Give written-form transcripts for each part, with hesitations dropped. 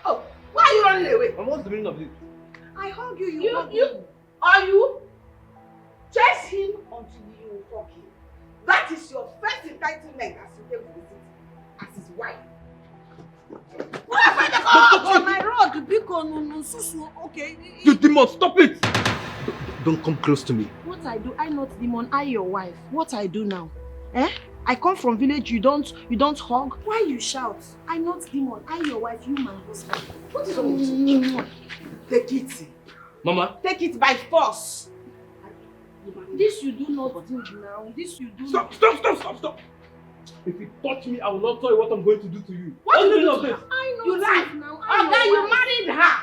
Oh, why are you running away? And what's the meaning of this? I hug you, you hug me. Are you? Chase him until you fuck him. That is your first entitlement as you came to the city, as his wife. On my road, okay. You demon, stop it! Don't come close to me. What I do, I not demon, I your wife. What I do now? Eh? I come from village, you don't hug? Why you shout? I not demon, I your wife, you my husband. What is wrong with you? Take it. Mama? Take it by force. This you do not do now. This you do Stop! If you touch me, I will not tell you what I'm going to do to you. What did you do to her? I know you lied now. Okay, you married her.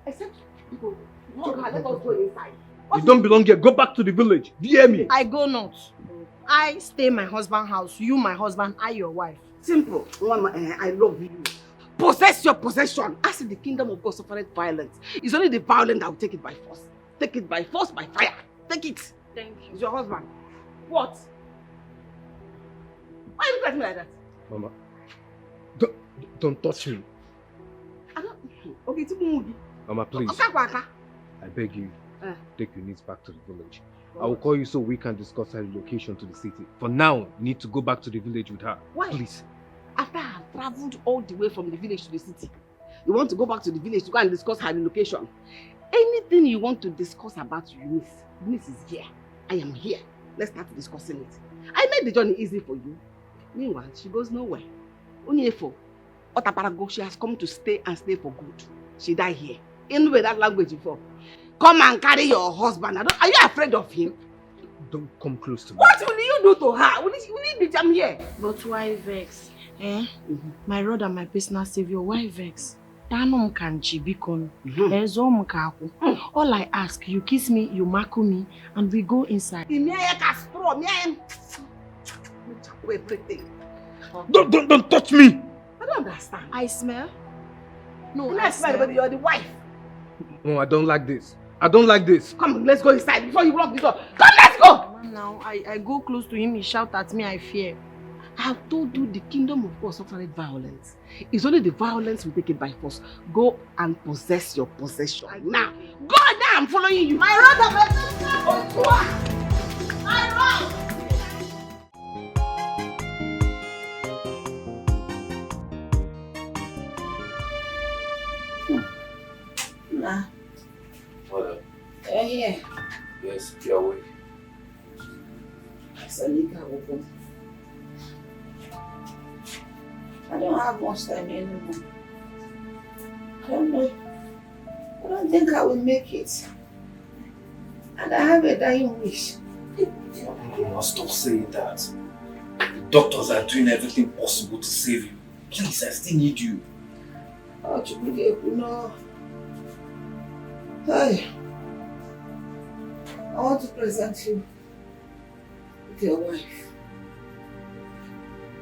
Except you hug her, let us go inside. You don't belong here. Go back to the village. Do you hear me? I go not. I stay my husband's house. You my husband, I your wife. Simple. Mama, I love you. Possess your possession. As if the kingdom of God suffered violence. It's only the violent that will take it by force. Take it by force, by fire. Take it. Thank you. It's your husband. What? Why you look at me like that? Mama, don't touch me. I don't. Okay, it's movie. Mama, please. Okay. I beg you, take your niece back to the village. I will call you so we can discuss her relocation to the city. For now, you need to go back to the village with her. Why? Please. After I have traveled all the way from the village to the city, you want to go back to the village to go and discuss her relocation? Anything you want to discuss about your niece is here. I am here. Let's start discussing it. I made the journey easy for you. Meanwhile, she goes nowhere. Only for Otaparago, she has come to stay and stay for good. She died here. In with that language before. Come and carry your husband. Are you afraid of him? Don't come close to me. What will you do to her? Will you beat him here? But why vex? Eh? My Lord and my personal savior, why vex? All I ask, you kiss me, you mark me, and we go inside. Don't touch me! I don't understand. I smell? No, I smell, but you're the wife. No, I don't like this. I don't like this. Come, let's go inside before you lock the door. Come, let's go! Now, I go close to him, he shout at me, I fear. I have told you the kingdom of God suffered violence. It's only the violence we take it by force. Go and possess your possession. Now, go now, I'm following you. My brother, my run! Nah. What up? Yeah. Yes, you're awake. I don't have much time anymore. I don't know. I don't think I will make it. And I have a dying wish. You must stop saying that. The doctors are doing everything possible to save you. Please, I still need you. Oh, no. Hey. I want to present you with your wife.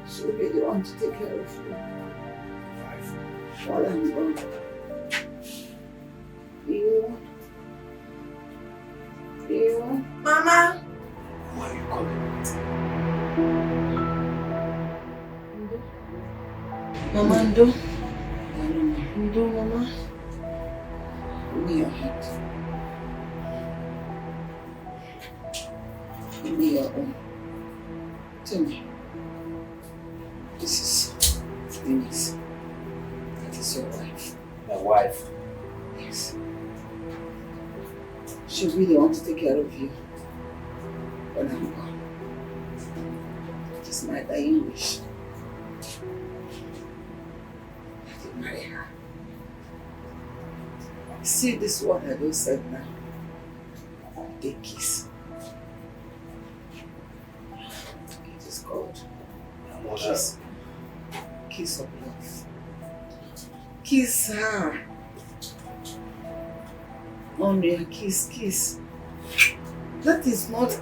She will be the one to take care of you. While I'm gone. You. Mama! Why are you calling me? Mama, Ndo. Ndo, Mama. Give me your hand. Give me your own. Tell me. This is Eunice. That is your wife. My wife? Yes. She really wants to take care of you when I'm gone. It is my dying wish that you marry her. See this word I just said now. They kiss. It is called kiss. Kiss of love. Kiss her. Only kiss. That is not.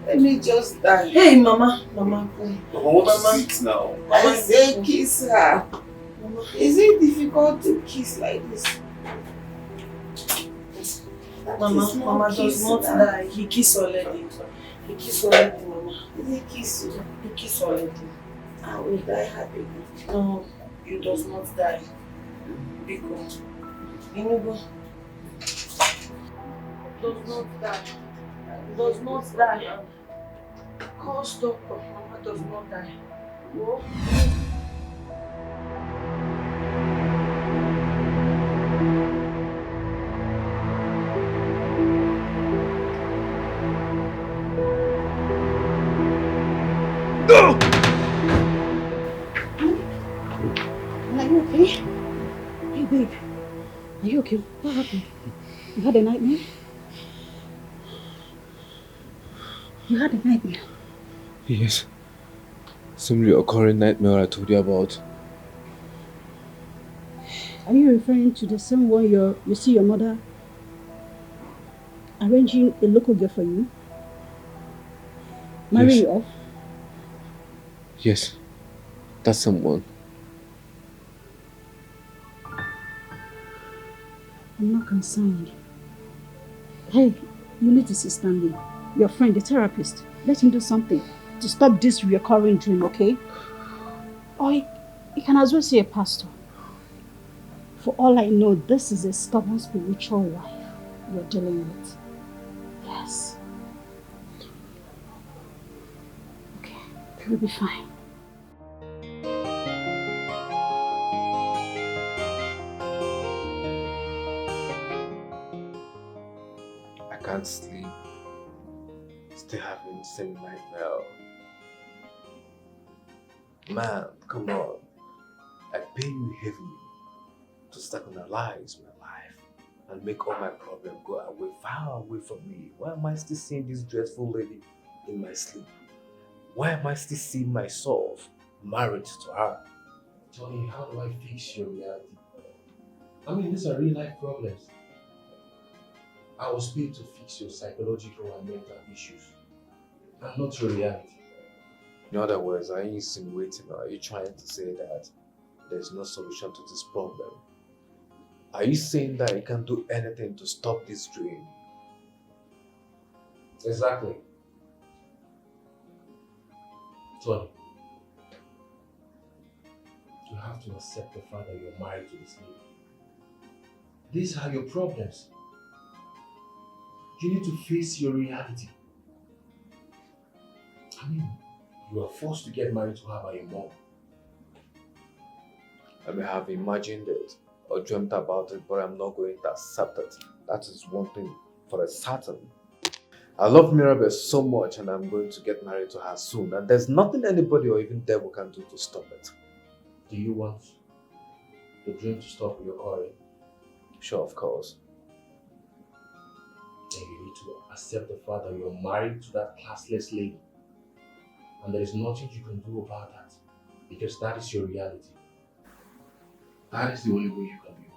Let me just die. Hey, Mama. Mama, what is it now? I say kiss her. Mama. Is it difficult to kiss like this? Mama does not die. He kissed already. He kissed already, Mama. Did he kiss you? He kissed already. I will die happy. No, you does not die. Because Inugo does not die. Does not die. Call doctor. Mama does not die. Whoa. Are you okay? Hey, babe. Are you okay? What happened? You had a nightmare? You had a nightmare? Yes. Similarly occurring nightmare I told you about. Are you referring to the same one you see your mother arranging a local girl for you? Marry Yes. you off? Yes. That's someone. I'm not concerned. Hey, you need to see Stanley, your friend, the therapist. Let him do something to stop this recurring dream, okay? Or you can as well see a pastor. For all I know, this is a stubborn spiritual wife you're dealing with. Yes. Okay, you'll be fine. I can't sleep. Still having the same nightmare. Man, come on. I pay you heavily to start analyze my life and make all my problems go away, far away from me. Why am I still seeing this dreadful lady in my sleep? Why am I still seeing myself married to her? Tony, how do I fix your reality? I mean, these are real life problems. I was paid to fix your psychological and mental issues, and not your reality. In other words, are you insinuating or are you trying to say that there's no solution to this problem? Are you saying that you can't do anything to stop this dream? Exactly. Tony, you have to accept the fact that you're married to this lady. These are your problems. You need to face your reality. I mean, you are forced to get married to her by your mom. I may have imagined it or dreamt about it, but I'm not going to accept it. That is one thing for a certain. I love Mirabel so much and I'm going to get married to her soon, and there's nothing anybody or even devil can do to stop it. Do you want the dream to stop your occurring? Sure, of course. Then you need to accept the fact that you're married to that classless lady. And there is nothing you can do about that. Because that is your reality. That is the only way you can be okay.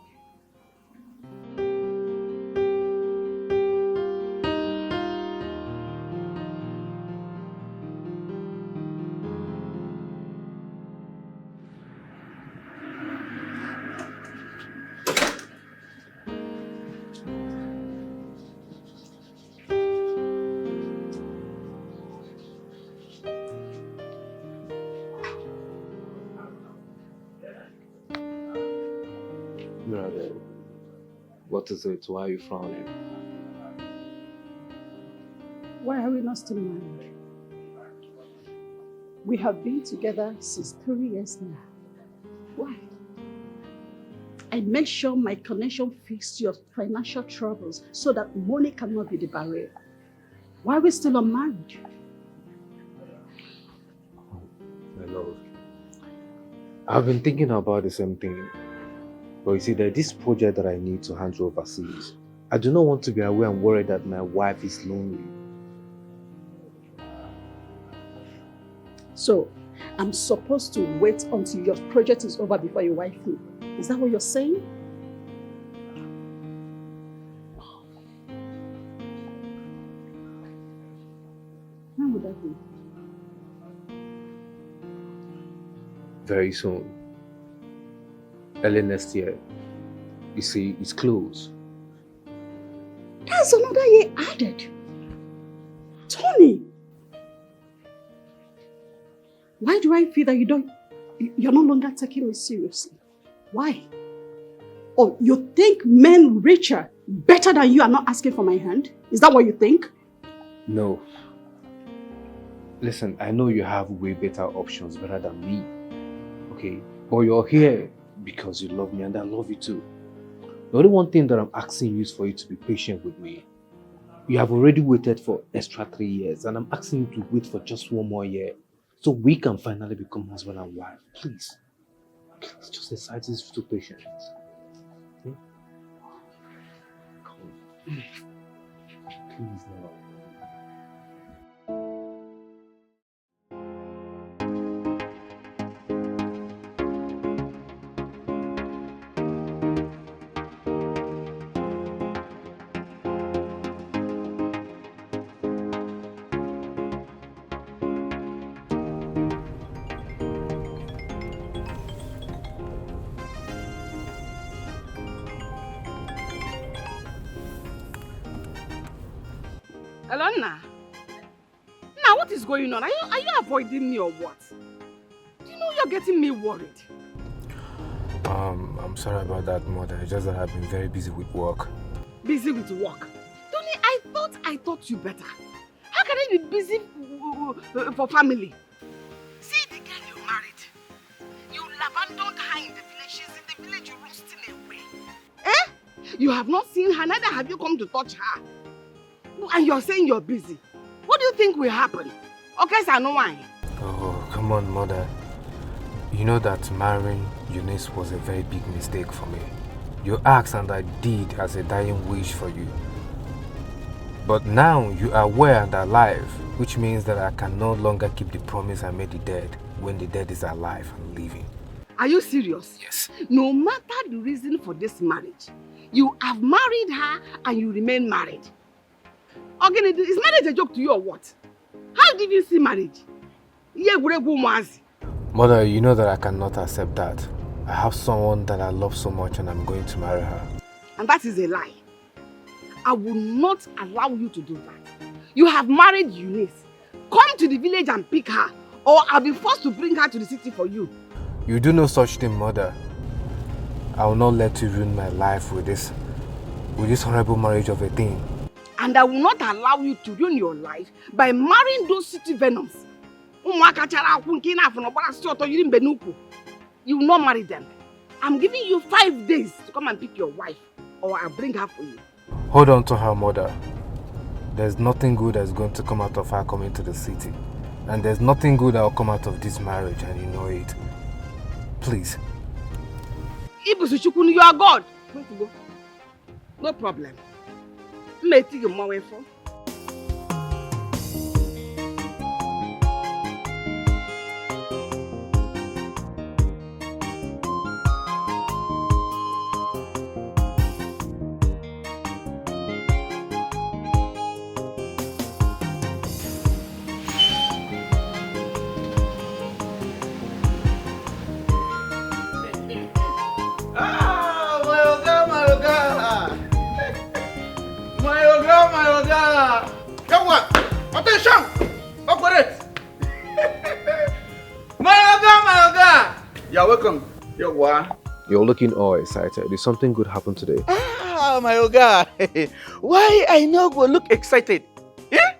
Mirabel, what is it? Why are you frowning? Why are we not still married? We have been together since 3 years now. Why? I made sure my connection fixed your financial troubles so that money cannot be the barrier. Why are we still unmarried? My love, I've been thinking about the same thing. But you see, there's this project that I need to handle overseas. I do not want to be away and worried that my wife is lonely. So, I'm supposed to wait until your project is over before you wife me. Is that what you're saying? When would that be? Very soon. Early next year. You see, it's close. That's another year added. Tony! Why do I feel that you're no longer taking me seriously? Why? Oh, you think men richer, better than you are not asking for my hand? Is that what you think? No. Listen, I know you have way better options better than me. Okay? But you're here because you love me and I love you too. The only one thing that I'm asking you is for you to be patient with me. You have already waited for extra 3 years and I'm asking you to wait for just 1 more year so we can finally become husband and wife. Please. Please just exercise to patience. Hmm? Come on. Please now. Hello, Nna. Now, what is going on? Are you avoiding me or what? Do you know you're getting me worried? I'm sorry about that, Mother. It's just that I've been very busy with work. Busy with work? Tony, I taught you better. How can I be busy for family? See the girl you married. You abandoned her in the village. She's in the village, you roasting away. Eh? You have not seen her, neither have you come to touch her. And you're saying you're busy. What do you think will happen? Okay, sir, no wine. Oh, come on, Mother. You know that marrying Eunice was a very big mistake for me. You asked and I did as a dying wish for you. But now you are well and alive, which means that I can no longer keep the promise I made the dead when the dead is alive and living. Are you serious? Yes. No matter the reason for this marriage, you have married her and you remain married. Okay, is marriage a joke to you or what? How did you see marriage? Mother, you know that I cannot accept that. I have someone that I love so much and I'm going to marry her. And that is a lie. I will not allow you to do that. You have married Eunice. Come to the village and pick her, or I'll be forced to bring her to the city for you. You do no such thing, Mother. I will not let you ruin my life with this horrible marriage of a thing. And I will not allow you to ruin your life by marrying those city venoms. You will not marry them. I'm giving you 5 days to come and pick your wife, or I'll bring her for you. Hold on to her, Mother. There's nothing good that's going to come out of her coming to the city. And there's nothing good that will come out of this marriage, and you know it. Please. You are God. Where to go? No problem. May take you more way for. Attention! Operate! My Oga! You're welcome. You're looking all excited. Did something good happen today? Ah, my Oga. Why I now go look excited? Yeah?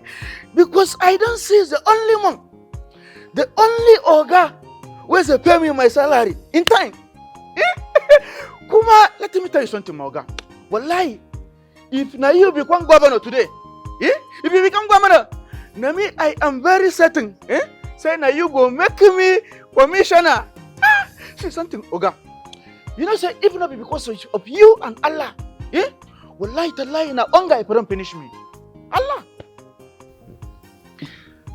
Because I don't see the only one. The only Oga where's the pay me my salary in time. Yeah? Kuma, let me tell you something, my Oga. Wallahi, if now you become governor today, eh? If you become governor, now me, I am very certain, eh? Say now you go make me commissioner. Ah, say something, Oga. You know, say even not because of you and Allah, eh? Wallahi tallahi na onga don't finish me. Allah.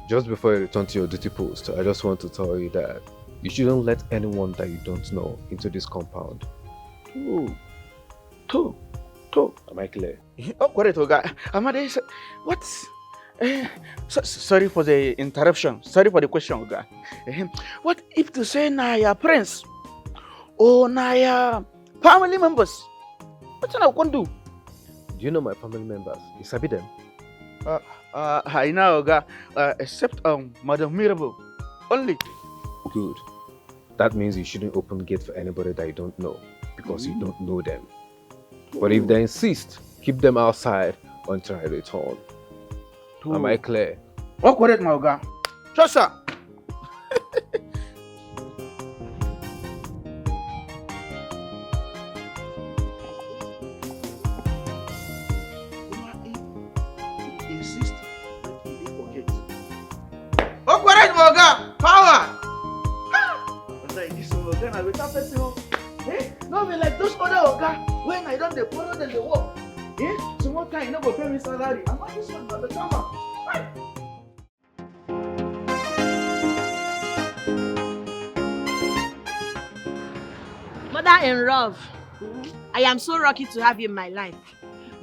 Just before you return to your duty post, I just want to tell you that you shouldn't let anyone that you don't know into this compound. Two. Am I clear? Oh, correct, Oga. Amade, what? Sorry for the interruption. Sorry for the question, Oga. What if to say na your friends or na your family members? What can I do? Do you know my family members? You sabi them? I know, Oga. Except Madam Mirabel. Only. Good. That means you shouldn't open the gate for anybody that you don't know because you don't know them. But if they insist, keep them outside until I return. Am I clear? Oh, correct, my Oga. Sure, sir. Insist. Oh, correct, my Oga. Power. Like this Oga, I will tell person. Eh? No be like those other Oga. When I don't borrow, then they work. Eh? So what kind? You no go pay me salary. I'm not this one, but the summer. Right. Mother-in-law, I am so lucky to have you in my life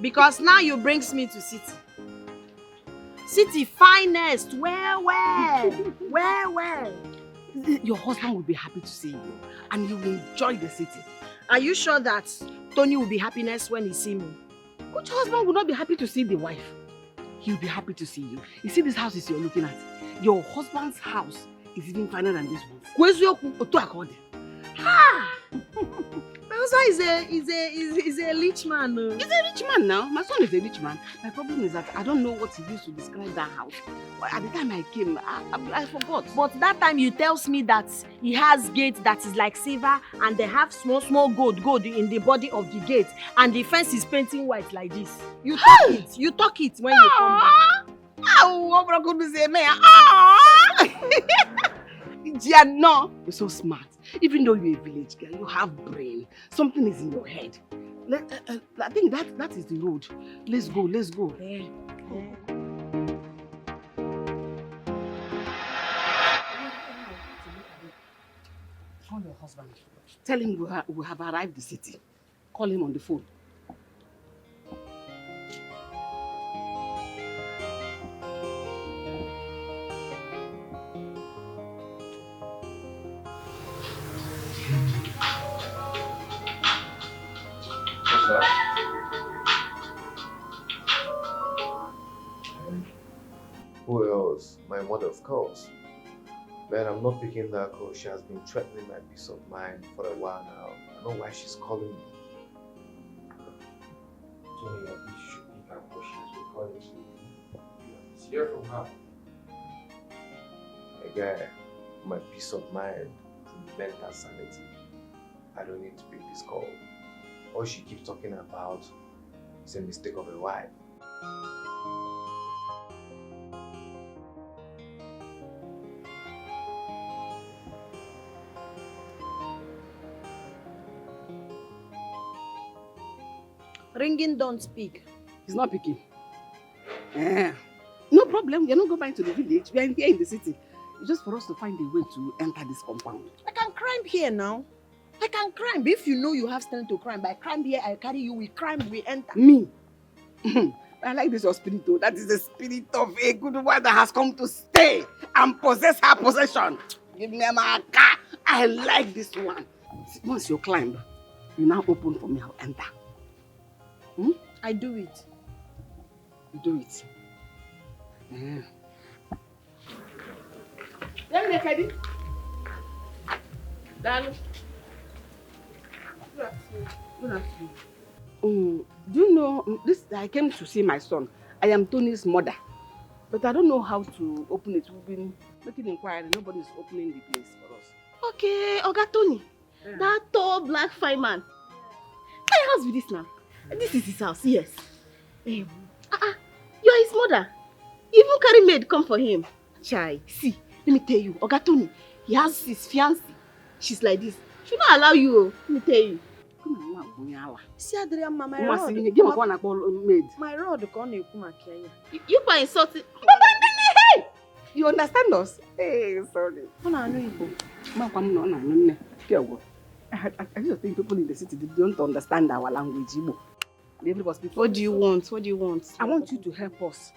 because now you brings me to city. City finest, well. Your husband will be happy to see you and you will enjoy the city. Are you sure that Tony will be happiness when he see me? Which husband will not be happy to see the wife? He'll be happy to see you. You see this house you're looking at? Your husband's house is even finer than this one. Ah! My husband is a rich man. He's a rich man now. My son is a rich man. My problem is that I don't know what he used to describe that house. At the time I came, I forgot. But that time you tells me that he has gate that is like silver and they have small gold in the body of the gate and the fence is painting white like this. You talk it when you come back. No, you're so smart. Even though you're a village girl, you have brain. Something is in your head. I think that is the road. Let's go. Call your husband. Tell him we have arrived the city. Call him on the phone. What's that? Who else? My mother, of course. Man, I'm not picking that call. She has been threatening my peace of mind for a while now. I know why she's calling me. Tony, you should pick her call. She's been calling me. Let's hear from her. Again, my peace of mind, mental sanity. I don't need to pick this call. All she keeps talking about is a mistake of a wife. Ringing don't speak. He's not picking. No problem. You're not going back to the village. We are here in the city. It's just for us to find a way to enter this compound. I can climb here now. I can climb. If you know you have strength to climb, I climb here, I carry you, we climb, we enter. Me? I like this your spirit though. That is the spirit of a good wife that has come to stay and possess her possession. Give me my car. I like this one. Once you climb, you now open for me, I'll enter. I do it. You do it. Yeah. Let me ready. Darling. Good afternoon. Do you know this? I came to see my son. I am Tony's mother, but I don't know how to open it. We've been making inquiry. Nobody's opening the place for us. Okay, Oga Tony. Yeah. That tall black fine man. My house with this now. This is his house, yes. You are his mother. You even carry maid come for him. Chai, see, let me tell you, Oga Tony, he has his fiancée. She's like this. She not allow you, let me tell you. Come on, See, Adrian, my rod. My rod can't come here. You can insult it. You understand us? Hey, sorry. I just think people in the city they don't understand our language. What do you want? What do you want? I want you to help us.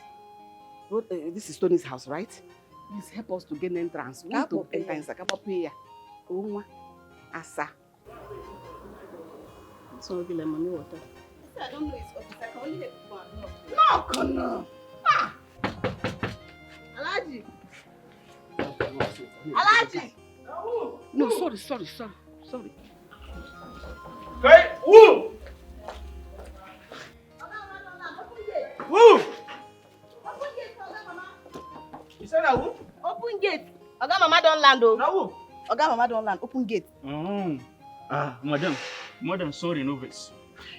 This is Tony's house, right? Please help us to gain entrance. We want to enter inside. Asa. It's not like mommy water. I don't know his office. I can only help you. No. Alaji. Alaji. No, sorry. Okay, woo! Woo! You said that who? Open gate. Oga Mama don land o. Now who? Oga Mama don land. Open gate. Madam, sorry, no vex.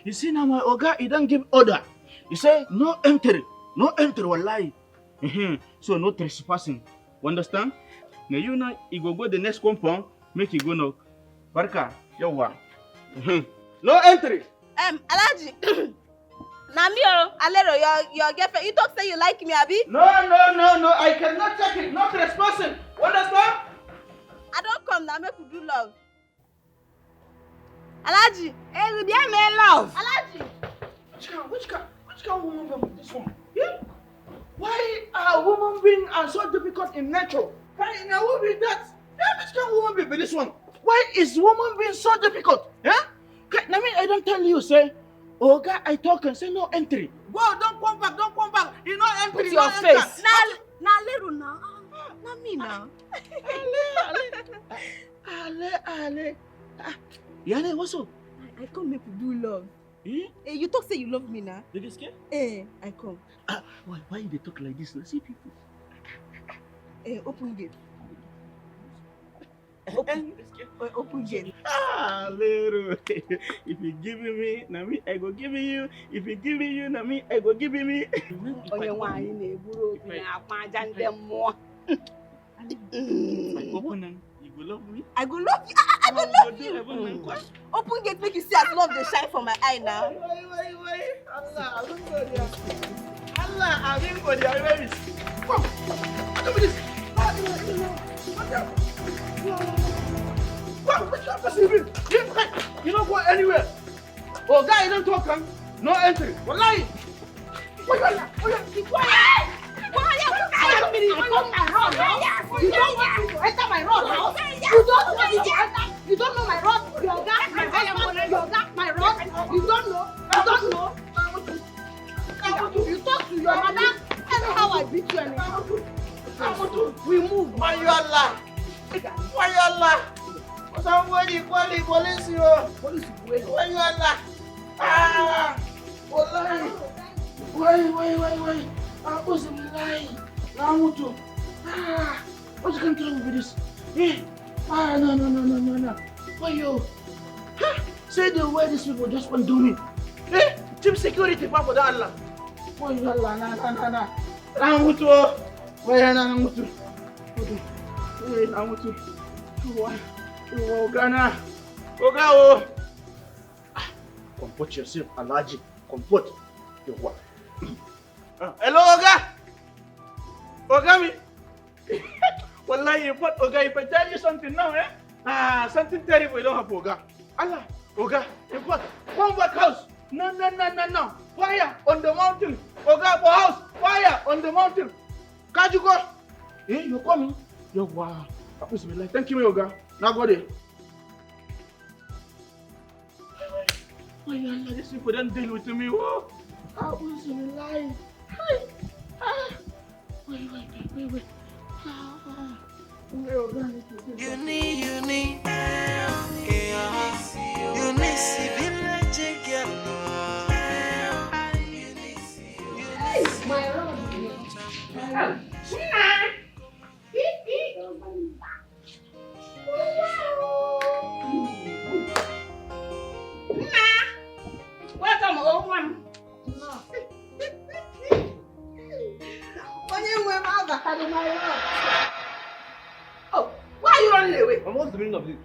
You see now my Oga, he don't give order. He say, no entry, wallahi. So no trespassing. You understand? Now you know, he go the next compound, make you go knock. Barka, yawa. No entry. Alaji. Na me o, Alero, your girlfriend. You talk say you like me, abi? No, I cannot take it. No trespassing. You understand? I don't come now, make we do love. Alaji. Hey, we be in love. Alaji. Which kind of woman be this one? Yeah? Why are women being so difficult in nature? Can a woman be that? Yeah, which kind of woman be this one? Why is woman being so difficult? Yeah? I mean, I don't tell you, say, Oga, I talk and say no entry. Go, don't come back. You know entry. Put your face. Na Alero now. Na me now. Ale. Yane, what's up? I come make we do love. Eh? Hey, you talk say you love me now. You get scared? I come. Why you dey talk like this? Let's see people. Open gate. Open gate. Little. If you giving me, na me I go giving you. If you giving you, na me I go giving me. Onye nwaanyị na-eburu obi na-akwa aja ndị mmụọ. I open and you go love me. I go love you. I go love you. Open gate make you see as love dey shine for my eye now. Wait. Allah, I'm in for the babies. Come. Look at this. You don't go anywhere. Oh, guy, you don't talk. No entry. Wallahi. Keep quiet. You don't want to enter my road house. You don't know my road. Your gas, my road. You don't know. You talk to your mother. Anyhow, I beat you anyhow. We move. Mayala. Somebody call the police. Mayala. Wallahi. Why? I was lying. Namutu. What's going to with this? No. Why you? Say the way these people just want to do me. Team security, Papa Dalla. Why you Allah? Namutu. Why Namutu? Namutu. Ghana. Ogao. Comport yourself, Alaji. Comport. Your what? Hello, Oga. Ogami. Wallahi, what, Oga, if I tell you something now, something terrible you don't have, Oga. Allah, Oga, in what? One back house. No. Fire on the mountain. Oga, for house. Fire on the mountain. Can't you go? You're coming? Wow. Thank you, Oga. Now go there. Oh, Allah, these people don't deal with me. Whoa. I was lying. Wait. You need My road. Welcome, old one. Oh, why are you running away? What's the meaning of this?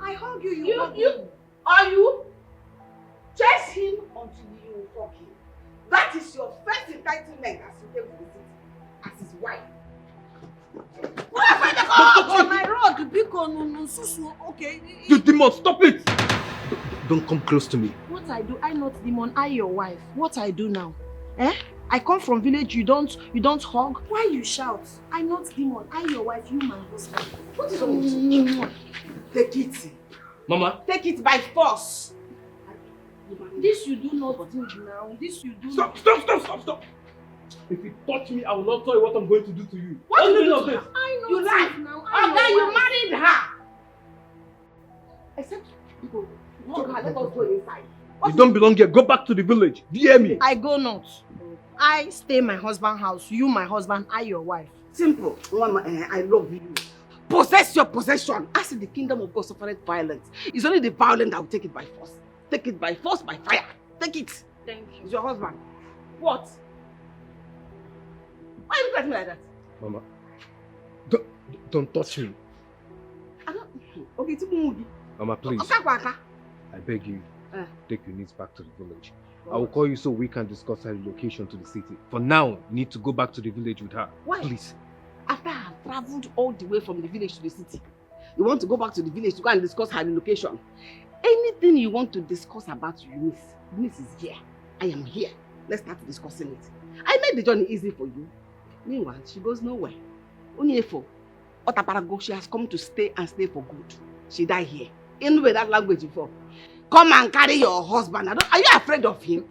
I hug you. You chase him until you fuck him. That is your first entitlement as you came to the city, as his wife. On my road, because okay. You demon, stop it! Don't come close to me. What I do, I not demon, I your wife. What I do now? I come from village, you don't hug. Why you shout? I not demon, I your wife, you my husband. What is wrong with you? Take it. Mama. Take it by force. This you do not do now. This you do Stop! If you touch me, I will not tell you what I'm going to do to you. What did you do to this? her? I know You lied. now. Okay, you married her. go inside. You don't belong here. Go back to the village. Do you hear me? I go not. I stay my husband's house. You my husband, I your wife. Simple. Mama, I love you. Possess your possession. As in the kingdom of God suffered violence. It's only the violent that will take it by force. Take it by force, by fire. Take it. Thank you. It's your husband. What? Why you look at me like that? Mama, don't touch me. I don't. Okay, it's movie. Mama, please. Okay. I beg you, take your niece back to the village. I will call you so we can discuss her relocation to the city. For now, you need to go back to the village with her. Why? Please. After I have traveled all the way from the village to the city, you want to go back to the village to go and discuss her relocation. Anything you want to discuss about Eunice is here. I am here. Let's start discussing it. I made the journey easy for you. Meanwhile, she goes nowhere. Onyefo, Otaparago, she has come to stay and stay for good. She died here. In with that language before. Come and carry your husband. Are you afraid of him?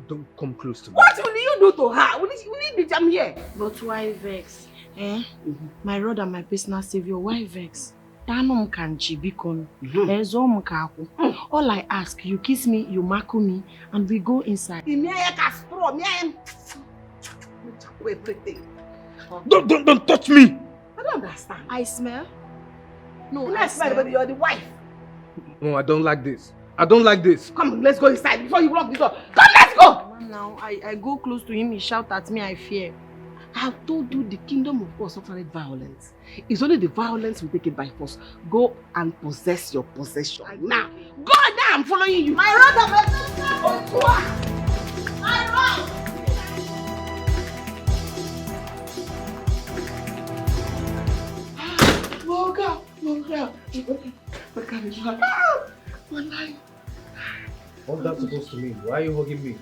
Don't come close to me. What will you do to her? Will you beat him here? But why vex? My Lord and my personal savior, why vex? All I ask, you kiss me, you mark me, and we go inside. Don't touch me! I don't understand. I smell? No, I smell, but you're the wife. No, I don't like this. I don't like this. Come, let's go inside before you lock the door. Come, let's go! Now, I go close to him, he shout at me, I fear. I have told you the kingdom of God suffered violence. It's only the violence we take it by force. Go and possess your possession. Now, go now, I'm following you. My brother, my run! What's that supposed to mean? Why are you hugging me?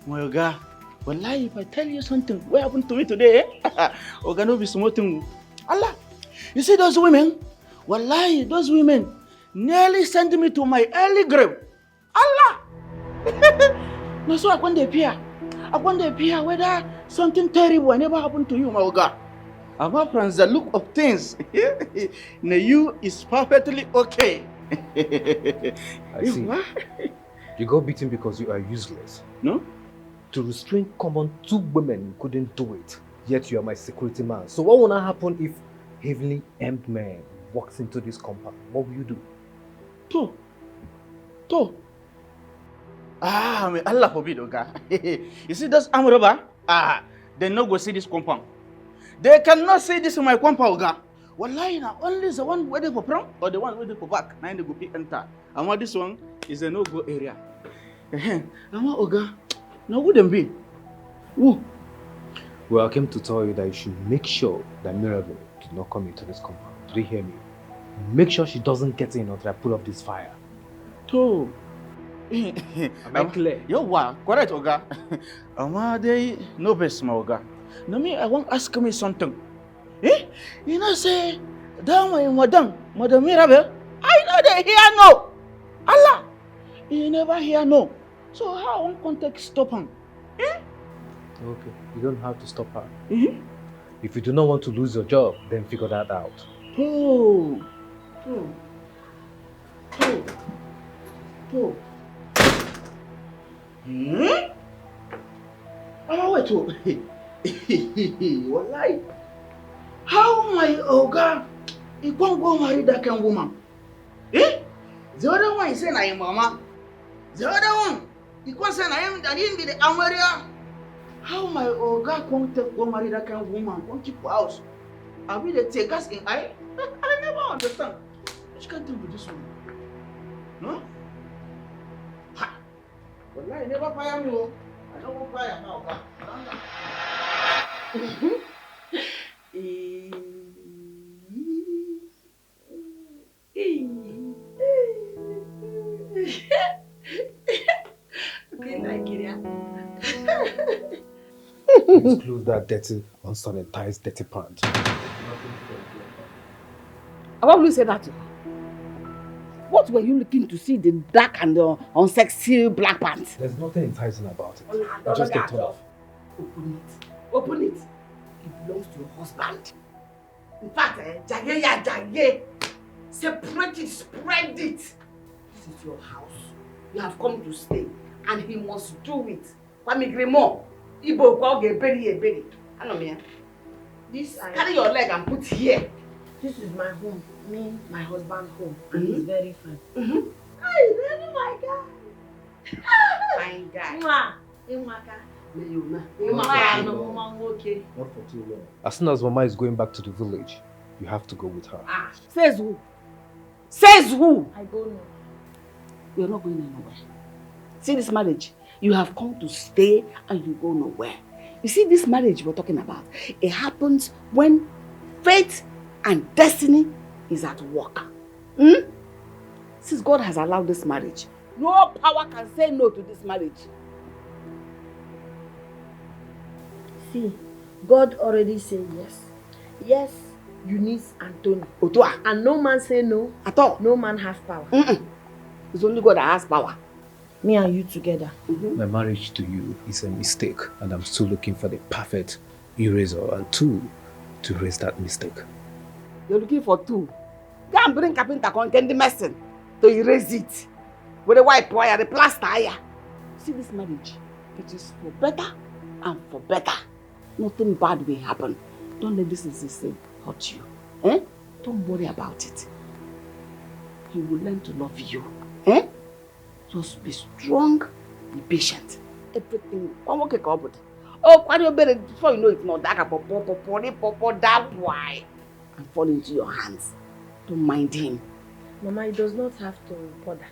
My God. Wallahi, if I tell you something, what happened to me today? Oga no be small thing. Allah, you see those women? Wallahi, those women nearly sent me to my early grave. Allah! No, so I want to appear. Whether something terrible never happened to you, my Oga. Apart from the look of things, you is perfectly okay. I see. You got beaten because you are useless. No? To restrain common two women, you couldn't do it. Yet you are my security man. So what will not happen if heavily armed man walks into this compound? What will you do? May Allah forbid, Oga. You see those armed robbers? They no go see this compound. They cannot see this in my compound, Oga. Wallahi, now only the one waiting for front or the one waiting for back. Now they go be enter. And this one is a no-go area. Oga. No, wouldn't be. Ooh. Well, I came to tell you that you should make sure that Mirabel did not come into this compound. Do you hear me? Make sure she doesn't get in until I pull up this fire. Am I clear? Yo, wow, correct, Oga. They no best, my Oga. No, me, I want to ask me something. You know, say, down my Madam Mirabel, I know they hear no. Allah, you never hear no. So how one contact stop him? Okay, you don't have to stop her. If you do not want to lose your job, then figure that out. Wait. Wallahi. How my Oga, he won't go marry that kind of woman? The other one is saying I am mama. The other one, he can't say I didn't be the Amaria. How my Oga can't go marry that kind of woman? Won't keep for house? I'll be the take us in I never understand. Which can't do with this one? No? Ha! Wallahi, I never fire me. I don't want fire now, Oga. Okay, Nigeria. Please close that dirty, unsanitized, dirty pant. What will you say that to? What were you looking to see the dark and the unsexy black pants? There's nothing enticing about it. Just get off. Open it. Open it. It belongs to your husband. In fact, Jage. Separate it, spread it. This is your house. You have come to stay, and he must do it. Kwamigrimo, Igbo call geberi. I know me. This carry your leg and put here. This is my home. Me, my husband home. And it's very fine. Hey, really, my guy. Fine guy. Not for too long. As soon as Mama is going back to the village, you have to go with her. Says who? Says who? I don't know. You're not going anywhere. See this marriage? You have come to stay and you go nowhere. You see this marriage we're talking about? It happens when fate and destiny is at work. Since God has allowed this marriage, no power can say no to this marriage. See, God already said yes. Yes, Eunice and Tony. Otua. And no man say no. At all. No man have power. It's only God that has power. Me and you together. My marriage to you is a mistake, and I'm still looking for the perfect eraser and tool to erase that mistake. You're looking for two. Go and bring carpenter and the medicine to erase it. With a white wire, the plaster. See this marriage? It is for better and for better. Nothing bad will happen. Don't let this thing hurt you. Don't worry about it. He will learn to love you. Just be strong, be patient. Everything. Oh, before you know it's not that boy and fall into your hands. Don't mind him. Mama, it does not have to bother.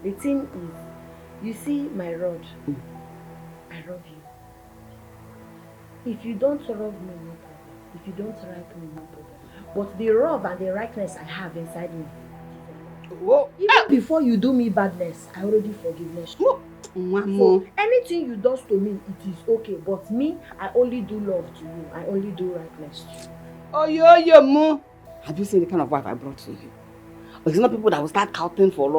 The thing is, you see my rod. I love you. If you don't love me, no problem. If you don't like me, no problem. But the love and the rightness I have inside me. Whoa. Even before you do me badness, I already forgiveness you. So anything you do to me, it is okay. But me, I only do love to you. I only do rightness to you. Oh, yo, mo. Have you seen the kind of wife I brought to you? But it's not people that will start counting for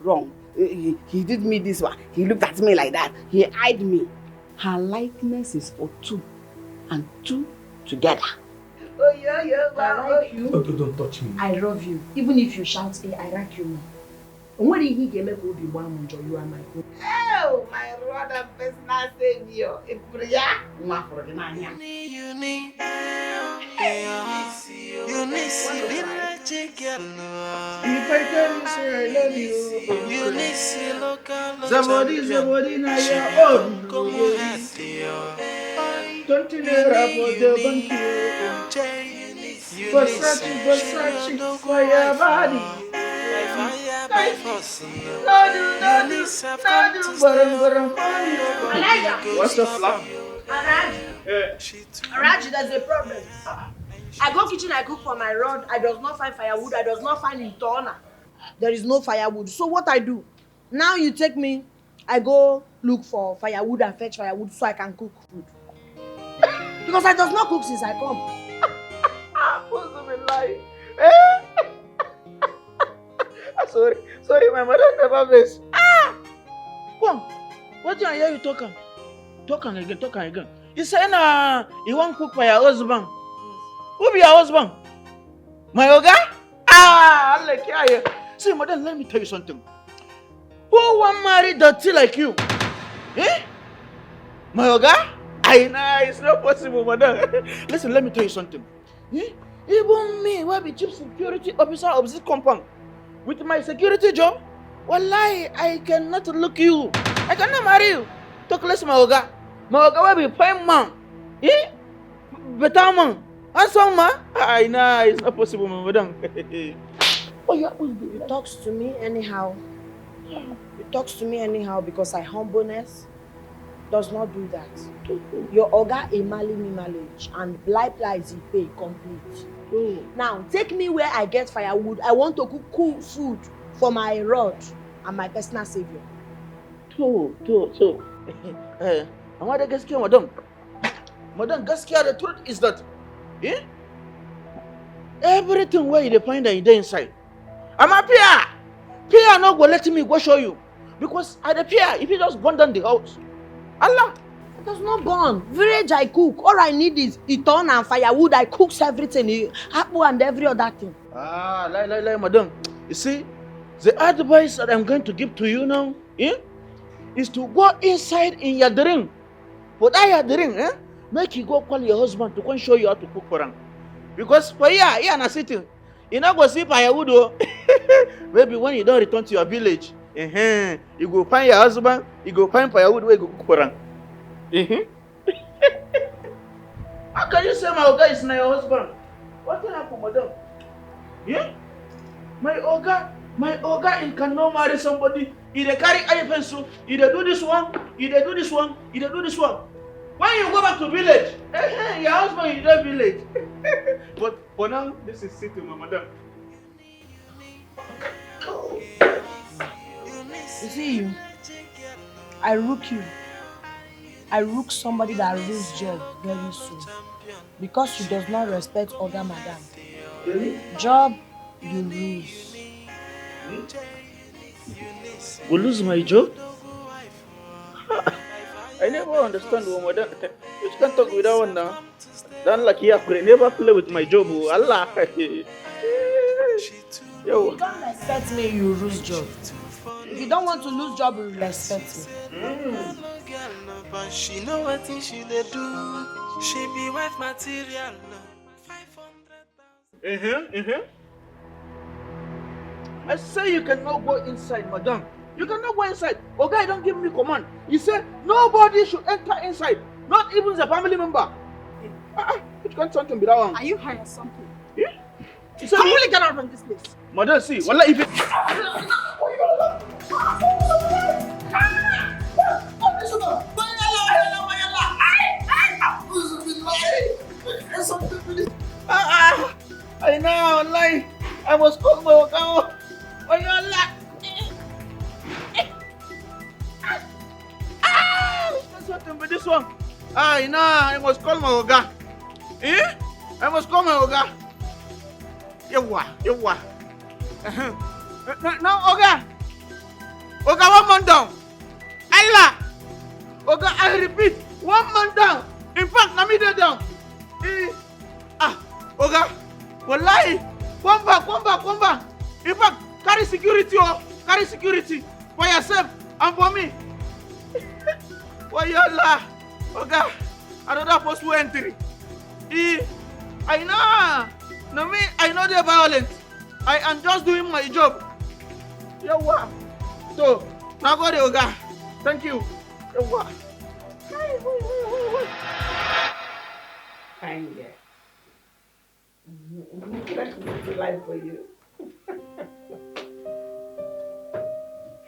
wrong. He did me this one. He looked at me like that. He eyed me. Her likeness is for two, and two together. Oh, yo, I like you. Okay, don't touch me. I love you. Even if you shout, hey, I like you more. When he gave me you are my home. Oh, my brother, personal savior. If I tell you, say I love you, somebody now your own. 20 naira for the bank. Versace for your body. What's the flap? Araj, there's a problem. I go kitchen, I cook for my rod. I does not find firewood. I does not find in turner. There is no firewood. So what I do? Now you take me, I go look for firewood and fetch firewood so I can cook food. Because I does not cook since I come. What's the lie? Sorry, my mother never miss. Come, what do I hear you talking? Talking again. You say you want cook for your husband? Who be your husband? My oga? I like you. See, madam, let me tell you something. Who want marry dirty like you? My oga? I know it's not possible, madam. Listen, let me tell you something. Even me, who be chief security officer of this compound, with my security job, wallahi, I cannot look you. I cannot marry you. Talk less, my oga. My oga will be fine man. Better man. Handsome man. I know it's not possible, madam. Oh, you talks to me anyhow. He talks to me anyhow because I humbleness does not do that. Your oga a marry me marriage and blight is pay complete. Now take me where I get firewood. I want to cook cool food for my rod and my personal savior. So. I want to gaskiya, madam. Madam, gaskiya, the truth is that everything where you find that you dey inside. I'm a peer. Peer not go let me go show you. Because I the peer, if you just burn down the house. Allah. It does not burn. Village I cook. All I need is iton and firewood. I cooks everything. Apple and every other thing. Lie, madam. You see, The advice that I'm going to give to you now is to go inside in your drink. For that your drink, make you go call your husband to go and show you how to cook for him. Because for here na sitting, you not go see firewood. Maybe when you don't return to your village, you go find your husband, you go find firewood where you go cook for him. How can you say my Oga is not your husband? What will happen, madam? Yeah? My Oga, he cannot marry somebody. He dey carry eye pencil, he dey do this one, he dey do this one, he dey do this one. When you go back to village, your husband is in village. But for now, this is sitting, my madam. You see you, I rook you. I rook somebody that lose job very soon. Because she does not respect other madam. Really? Job, you lose. Will lose my job? I never understand woman. You can't talk with that one now. Don't like here, never play with my job. Allah. Yo. You don't respect me, you lose job. If you don't want to lose job, you respect me. She know what thing she dey do. She be wife material. 500,000. I say you cannot go inside, madam. You cannot go inside. Okay, don't give me command. He said nobody should enter inside, not even the family member. It can't something be that one. Are you high or something? Yeah? He said, Come really get out from this place. Madam, see, wallah, if it. I know, lie. I was called my Okonkwo. Oh, you're like. This one. I know, I must call my Oga. I must call my Oga. Yawa. No, Oga. Oga, 1 man down. Allah. Oga, I repeat, 1 man down. In fact, let me down. Oga, wallahi, come back. In fact, carry security for yourself and for me. Wayala, Oga, another possible entry. I know. No, me, I know they're violent. I am just doing my job. Yawa. So, now go there, Oga. Thank you. Yawa. Fine, yeah. That's the life for you.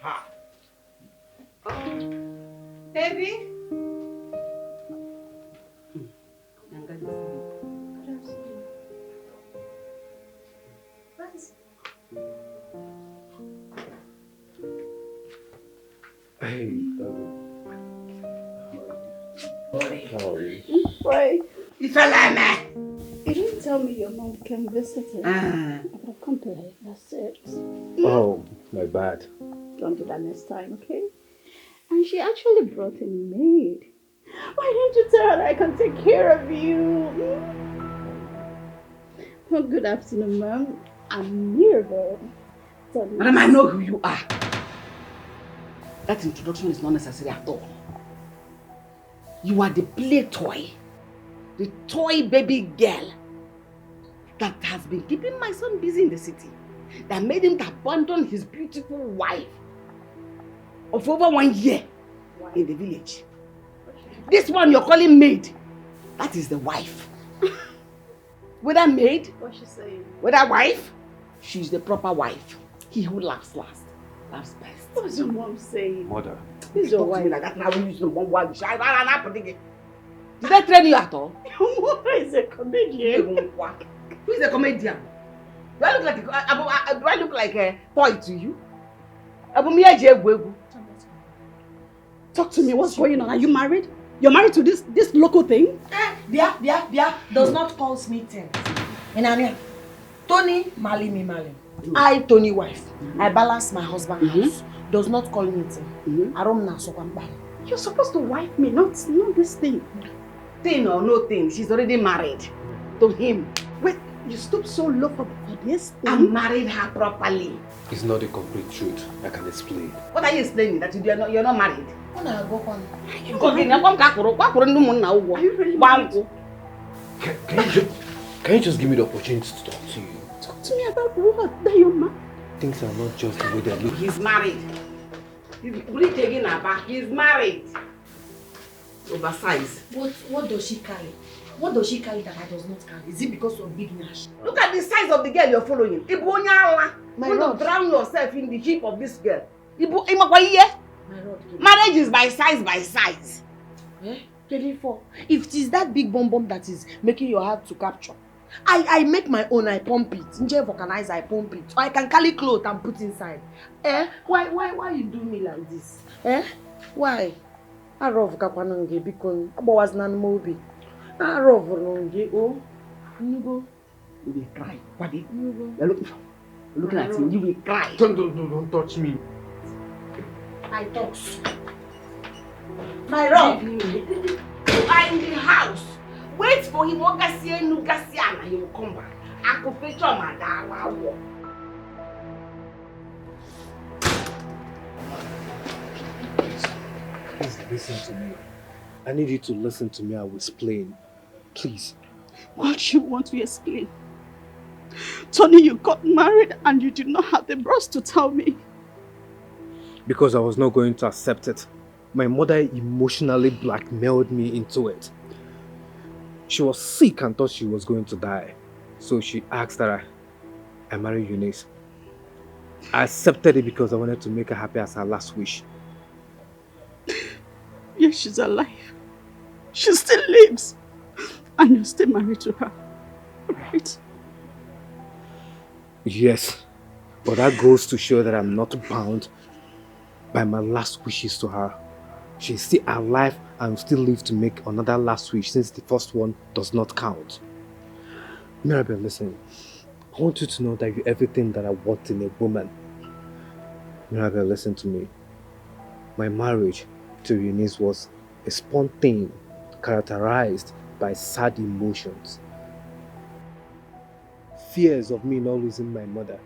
Ha. Baby. Hey, how are you? Why? You didn't tell me your mom came visiting. I could have come to her. That's it. Oh, my bad. Don't do that next time, okay? And she actually brought a maid. Why didn't you tell her that I can take care of you? Well, good afternoon, ma'am. I'm Mirabel. Madam, I know who you are. That introduction is not necessary at all. You are the play toy. The toy baby girl that has been keeping my son busy in the city. That made him to abandon his beautiful wife of over 1 year in the village. This one you're calling maid, that is the wife. Whether maid, What's she saying? whether wife, she's the proper wife. He who laughs last, laughs best. What's your mom saying? Mother. This is your Talk to wife. me like that now we use one word. Did I train you at all? Your mom is a comedian. Who is a comedian? Do I look like a boy to you? Talk to me. What's going on? Are you married? You're married to this local thing? Bia does not cause me things. Tony, Mali. I, Tony wife. I balance my husband house. Does not call me thing. You're supposed to wife me, not this thing. Thing or no thing, she's already married to him. Wait, You stooped so low for this thing? I married her properly. It's not the complete truth. I can explain. What are you explaining? That you're not married? When I go on. Are you really married? Can you just give me the opportunity to talk to you? Talk to me about what? That your man? Things are not just the way they look. He's married. He's married. Oversized. What does she carry? What does she carry that I does not carry? Is it because of big nash? Look at the size of the girl you're following. You want rod. to drown yourself in the heap of this girl. My rod. Marriage is by size. Eh? 24. If it is that big bomb that is making your heart to capture, I make my own, I pump it. Instead of organize, I pump it. Or I can carry clothes and put inside. Eh? Why you do me like this? Eh? Why? I love Kakwanange because I was not movie. I love Ronge. Oh, you go. You will cry. What did you go? You're looking at him. You will cry. Don't touch me. I talk. My love, you are in the house. Wait for him. He will come back. I could picture my dad. Please listen to me. I need you to listen to me. I will explain. Please. What do you want to explain? Tony, you got married and you did not have the brass to tell me. Because I was not going to accept it. My mother emotionally blackmailed me into it. She was sick and thought she was going to die. So she asked that I marry Eunice. I accepted it because I wanted to make her happy as her last wish. Yes, she's alive. She still lives. And you're still married to her. Right? Yes. But that goes to show that I'm not bound by my last wishes to her. She's still alive and still live to make another last wish since the first one does not count. Mirabel, listen. I want you to know that you're everything that I want in a woman. Mirabel, listen to me. My marriage to Eunice was a spontaneous, characterized by sad emotions. Fears of me not losing my mother.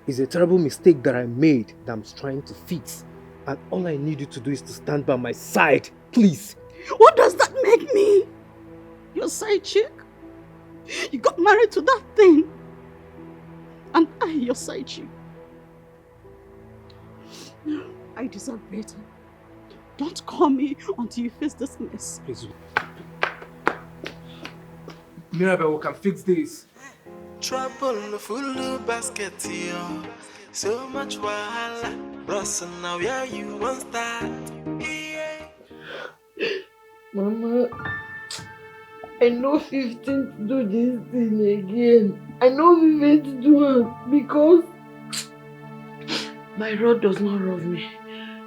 It's a terrible mistake that I made that I'm trying to fix. And all I need you to do is to stand by my side, please. What does that make me? Your side chick? You got married to that thing. And I, your side chick. I deserve better. Don't call me until you face this mess. Please. Mirabel, we can fix this. Trouble full basket here. So much wahala. Russell, now where you want start? Yeah. Mama, I know 15 to do this thing again. I know 15 to do it because my rod does not love me.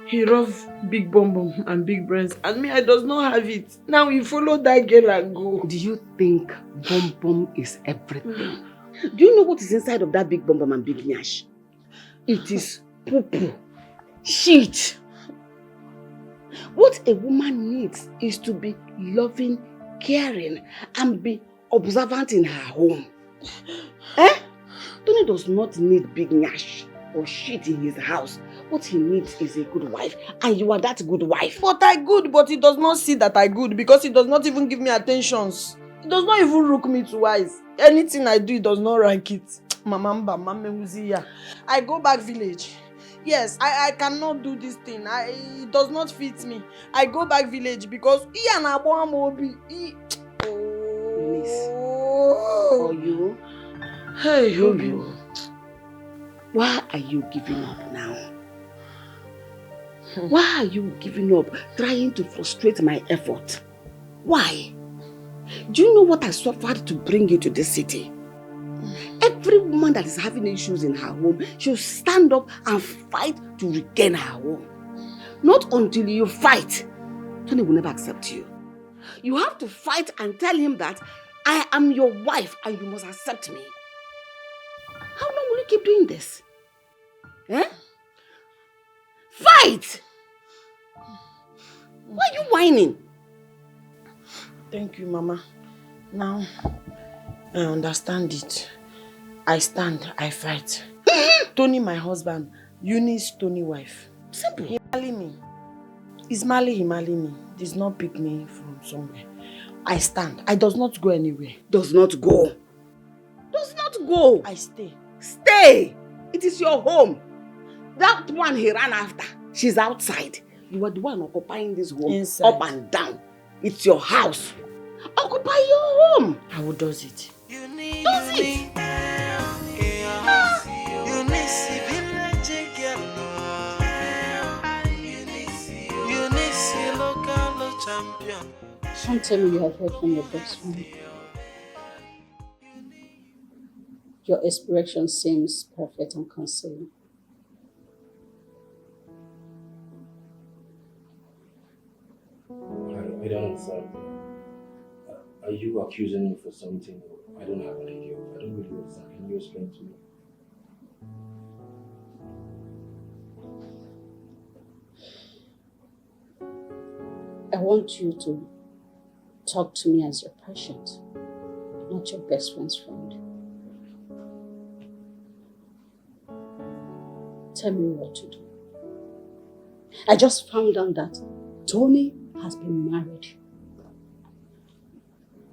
He loves big bum and big brains, and me, I does not have it. Now we follow that girl and go. Do you think bum is everything? Do you know what is inside of that big bum and big nyash? It is poo-poo, shit. What a woman needs is to be loving, caring, and be observant in her home. Eh? Tony does not need big nyash or shit in his house. What he needs is a good wife, and you are that good wife. But I good, but he does not see that I good because he does not even give me attentions. He does not even look me twice. Anything I do, he does not rank it. Mamamba, Mame. I go back village. Yes, I cannot do this thing. It does not fit me. I go back village because he and Aboamobi. Or you? Hey, you. Why are you giving up now? Why are you giving up, trying to frustrate my effort? Why? Do you know what I suffered to bring you to this city? Every woman that is having issues in her home should stand up and fight to regain her home. Not until you fight, Tony will never accept you. You have to fight and tell him that I am your wife and you must accept me. How long will you keep doing this? Eh? Fight! Why are you whining? Thank you, Mama. Now, I understand it. I stand, I fight. Tony, my husband, Eunice, Tony wife. Simple. He marry me. He marry me. Does not pick me from somewhere. I stand. I does not go anywhere. Does not go. Does not go. I stay. Stay. It is your home. That one he ran after, she's outside. You are the one occupying this home. Inside. Up and down. It's your house. Occupy your home. I will does it. Does it. Don't tell me you have heard from your best friend. Your expression seems perfect and concealing. I don't understand. Are you accusing me for something? I don't have an idea. I don't really understand. Can you explain to me? I want you to talk to me as your patient, not your best friend's friend. Tell me what to do. I just found out that Tony has been married.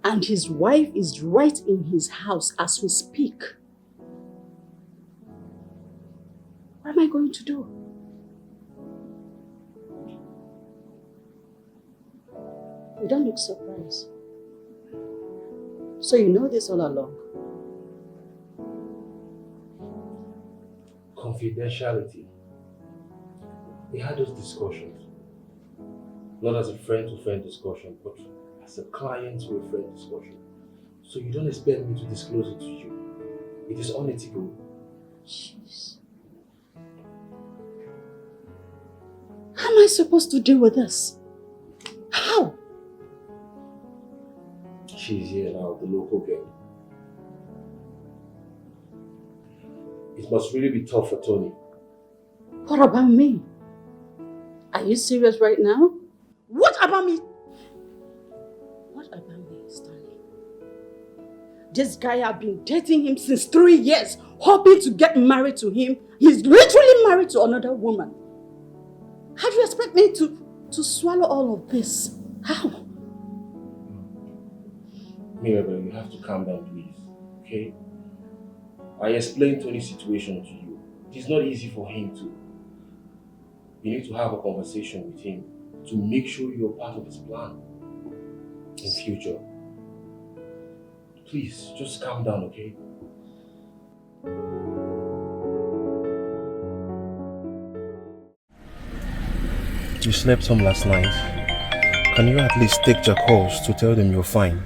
And his wife is right in his house as we speak. What am I going to do? You don't look surprised. So you know this all along. Confidentiality. We had those discussions. Not as a friend-to-friend discussion, but as a client-to-a-friend discussion. So you don't expect me to disclose it to you. It is unethical. Jeez. How am I supposed to deal with this? How? She's here now, the local girl. It must really be tough for Tony. What about me? Are you serious right now? What about me? What about me, Stanley? This guy, I've been dating him since 3 years, hoping to get married to him. He's literally married to another woman. How do you expect me to swallow all of this? How? Mirabel, you have to calm down, please. Okay? I explained Tony's situation to you. It is not easy for him to. You need to have a conversation with him to make sure you're part of his plan in future. Please, just calm down, okay? You slept home last night. Can you at least take your calls to tell them you're fine?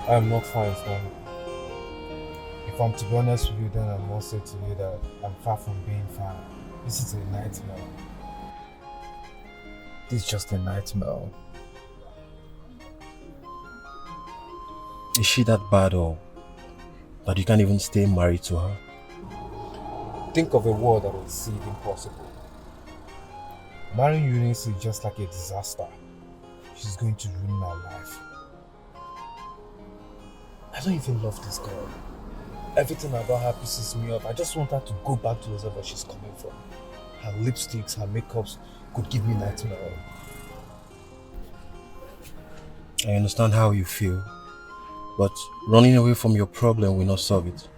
I'm not fine, Stan. If I'm to be honest with you, then I must say to you that I'm far from being fine. This is a nightmare. This is just a nightmare. Is she that bad or that you can't even stay married to her? Think of a world that would seem impossible. Marrying Eunice is just like a disaster. She's going to ruin my life. I don't even love this girl. Everything about her pisses me off. I just want her to go back to wherever she's coming from. Her lipsticks, her makeups could give me nightmare. I understand how you feel, but running away from your problem will not solve it.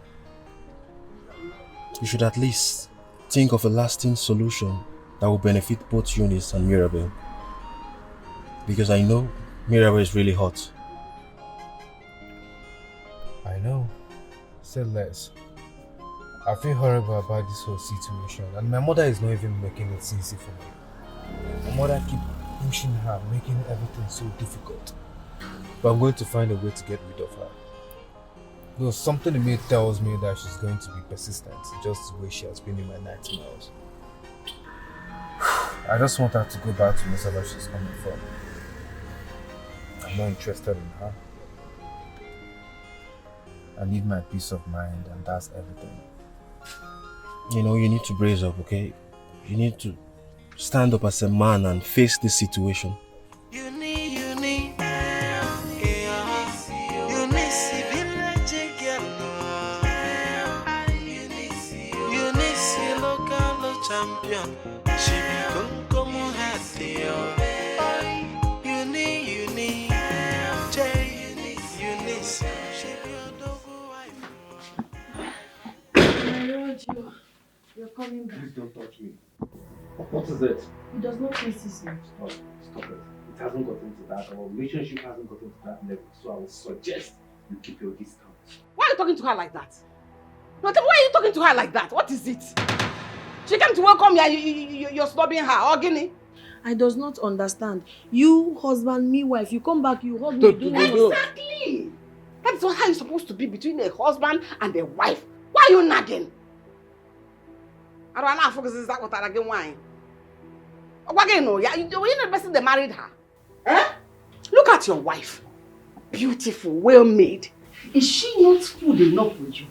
You should at least think of a lasting solution that will benefit both Eunice and Mirabel. Because I know Mirabel is really hot. I know. Say less. I feel horrible about this whole situation, and my mother is not even making it easy for me. My mother keeps pushing her, making everything so difficult. But I'm going to find a way to get rid of her. Though something in me tells me that she's going to be persistent, just the way she has been in my nightmares. I just want her to go back to wherever she's coming from. I'm not interested in her. I need my peace of mind, and that's everything. You know, you need to brace up, okay? You need to stand up as a man and face this situation. You need champion. She become common happy. Uni, J, Eunice. She be a double wife. You're coming back. Please don't touch me. What is it? It does not please you. Stop it. It hasn't gotten to that. Our relationship hasn't gotten to that level. So I would suggest you keep your distance. Why are you talking to her like that? No, tell me, why are you talking to her like that? What is it? She came to welcome you and you're snubbing her, or Guinea? I does not understand. You, husband, me, wife, you come back, you hug me. Exactly. That's not how it's supposed to be between a husband and a wife. Why are you nagging? I don't know focus is that what I again wine. What again? No, yeah, you're not the person that married her. Eh? Look at your wife. Beautiful, well made. Is she not good enough for you?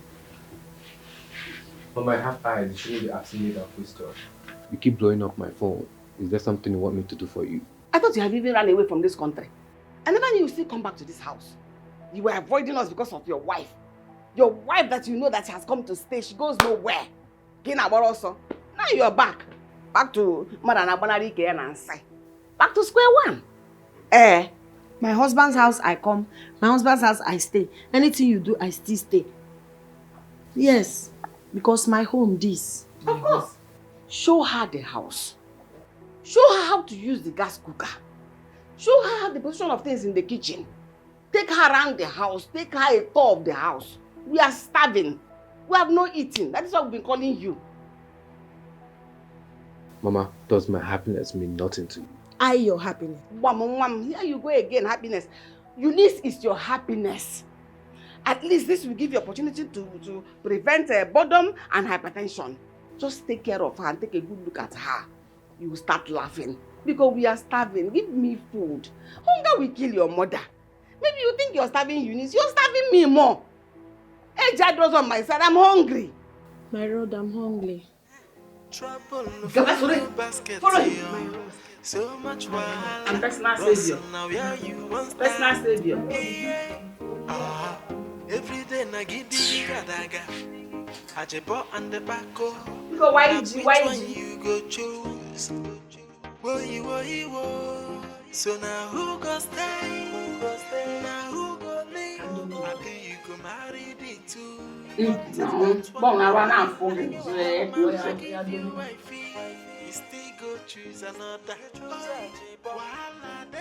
Mama, I have eyes. You shouldn't be asking me that question. You keep blowing up my phone. Is there something you want me to do for you? I thought you had even run away from this country. I never knew you still come back to this house. You were avoiding us because of your wife. Your wife that you know that has come to stay, she goes nowhere. Also. Now you're back. Back to back to square one. My husband's house, I come. My husband's house, I stay. Anything you do, I still stay. Yes, because my home, this. Of course. Show her the house. Show her how to use the gas cooker. Show her the position of things in the kitchen. Take her around the house. Take her a tour of the house. We are starving. We have no eating. That is what we've been calling you. Mama, does my happiness mean nothing to you? Your happiness. Here you go again, happiness. Eunice is your happiness. At least this will give you opportunity to prevent boredom and hypertension. Just take care of her and take a good look at her. You will start laughing. Because we are starving. Give me food. Hunger will kill your mother. Maybe you think you're starving Eunice. You're starving me more. Hey, Jadros on my side. I'm hungry. My Lord, I'm hungry. Trouble Basket. Follow him. So much wahala. I'm personal savior. Now yeah, you want Personal savior. Every day na gidi gadaga. Ajebo and the backo. You go Which one you go choose? Wo. So now who go stay? Now who go leave? I think you go marry the two. Bon, I run out for you. You still go choose another. Wahala dey.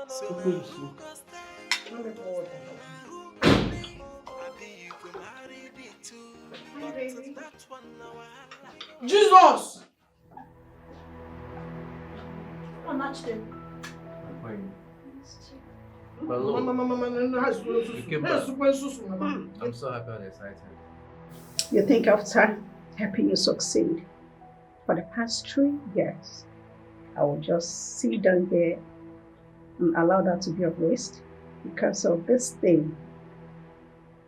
So now who go stay? Now who go leave? I think you go marry the two. So that's one now. Jesus! Match them. You came back. I'm so happy and excited. You think after helping you succeed for the past 3 years, I will just sit down there and allow that to be of waste because of this thing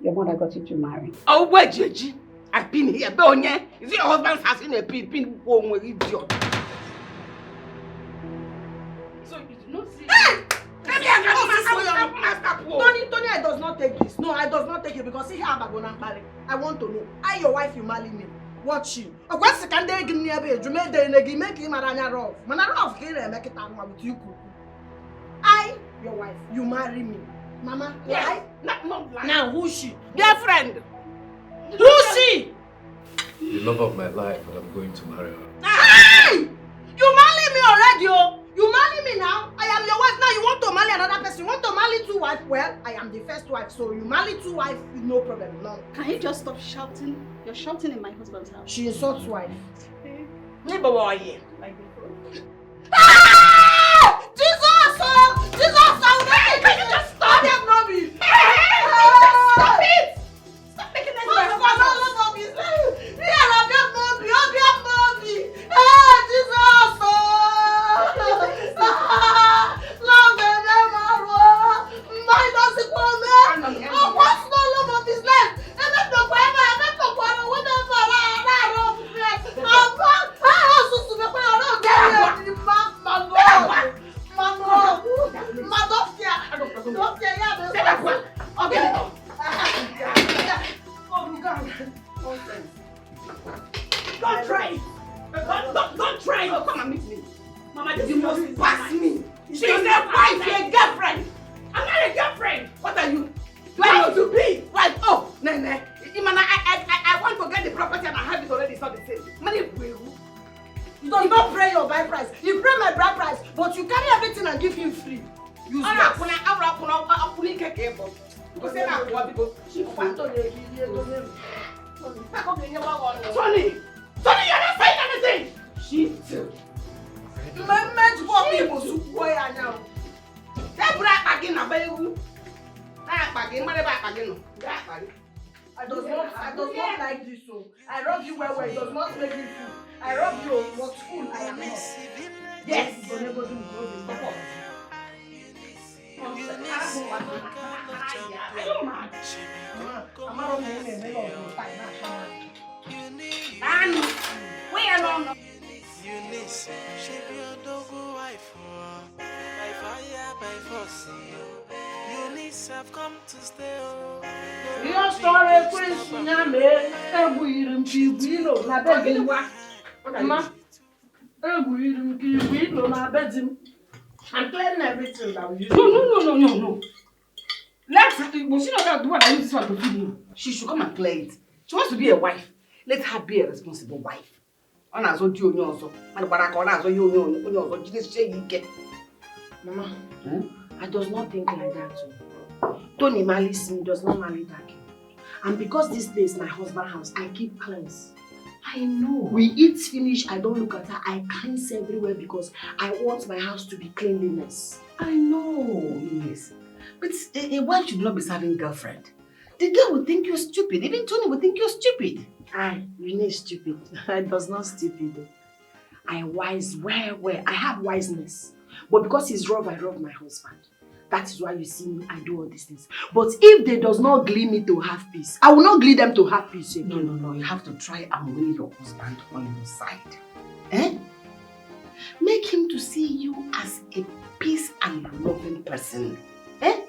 your mother got you to marry. Oh, where, Gigi? I've been here. Donye, is it your husband's house in a pin home with idiot? So you do not see. Hey! Come here, Tony, I does not take this. No, I does not take it because see how I'm going to marry. I want to know. I your wife, you marry me. Watch you. What's the kind of thing you make? You make the make him a rough. Man, a rough here make it with you. I, your wife, you marry me. Mama, yeah. Now who's she? Girlfriend. Who's she? The love of my life, and I'm going to marry her. Hey! You marry me already, oh! You marry me now. I am your wife. Now you want to marry another person. You want to marry 2 wives. Well, I am the first wife. So you marry 2 wives, no problem. No. Can you just stop shouting? You're shouting in my husband's house. She is God's wife. Me boy here. Like before. Ah! Jesus! Can you just stop it? Not me. Stop it! Stop making that noise. You must pass me. She's a wife, you're a girlfriend. I'm not a girlfriend. What are you? Do I want to be? Right, oh, Nene. I want to get the property and I have it already, it's not the same. You don't pray your bride price. You pray my bride price, but you carry everything and give him free. Useless. Tony, you're not saying anything. Shit. I does not like this. So I rub you well. It does not make me fool. I rub you, but fool I am not. Yes. Eunice, she be a dog wife. By fire, by force. Eunice have come to stay. Your story, Prince Nyame, Ebuirim Kibino, na bedroom. Ma, Ebuirim Kibino, na bedroom. I'm clearing everything that we use. No. Let's was she not the one that used this one to feed him? She should come and clear it. She wants to be a wife. Let her be a responsible wife. Mama, I does not think like that too. Tony malice me, does not marry that girl. And because this place is my husband's house, I keep cleanse. I know. We eat finish, I don't look at her, I cleanse everywhere because I want my house to be cleanliness. I know, yes. But a wife should not be serving girlfriend. The girl will think you're stupid. Even Tony will think you're stupid. Aye, you know stupid. I does not stupid. I wise where. I have wiseness. But because he's rough, I rough my husband. That is why you see me, I do all these things. But if they does not glee me to have peace, I will not glee them to have peace again. No. You have to try and win your husband on your side. Eh? Make him to see you as a peace and loving person. Eh?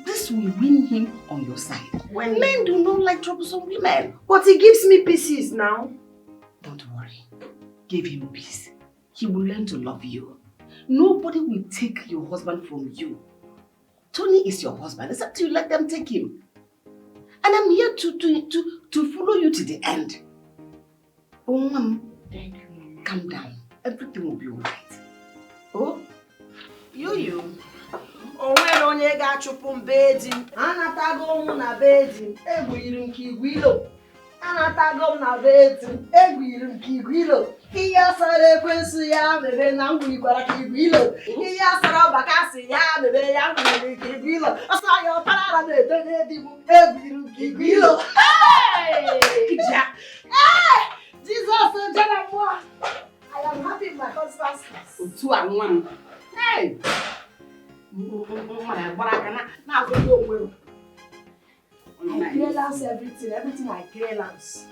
This will win him on your side. When men do not like troublesome women. But he gives me pieces now. Don't worry. Give him peace. He will learn to love you. Nobody will take your husband from you. Tony is your husband. It's up to you. Let them take him. And I'm here to follow you to the end. Oh, Mom. Thank you. Calm down. Everything will be alright. Oh? You. Onwere onye ga-achụpụ m be di m. Anatago m na be di m. Egwuiri m ka igwe ilo. Anatago m na be di m. Egwuiri m ka igwe ilo. Ihe asara ekwensu ya mebe na ngwurikwara ka igwe ilo. Ihe asara ọbakasị ya mebe ya ngwuri ka igwe ilo. Ọsọ ya ọparara na-edenye di m. Egwuiri m ka igwe ilo. Jesus, Jenna, I am happy in my husband's house. Otu a nwa m. Hey! I clearance everything I clearance.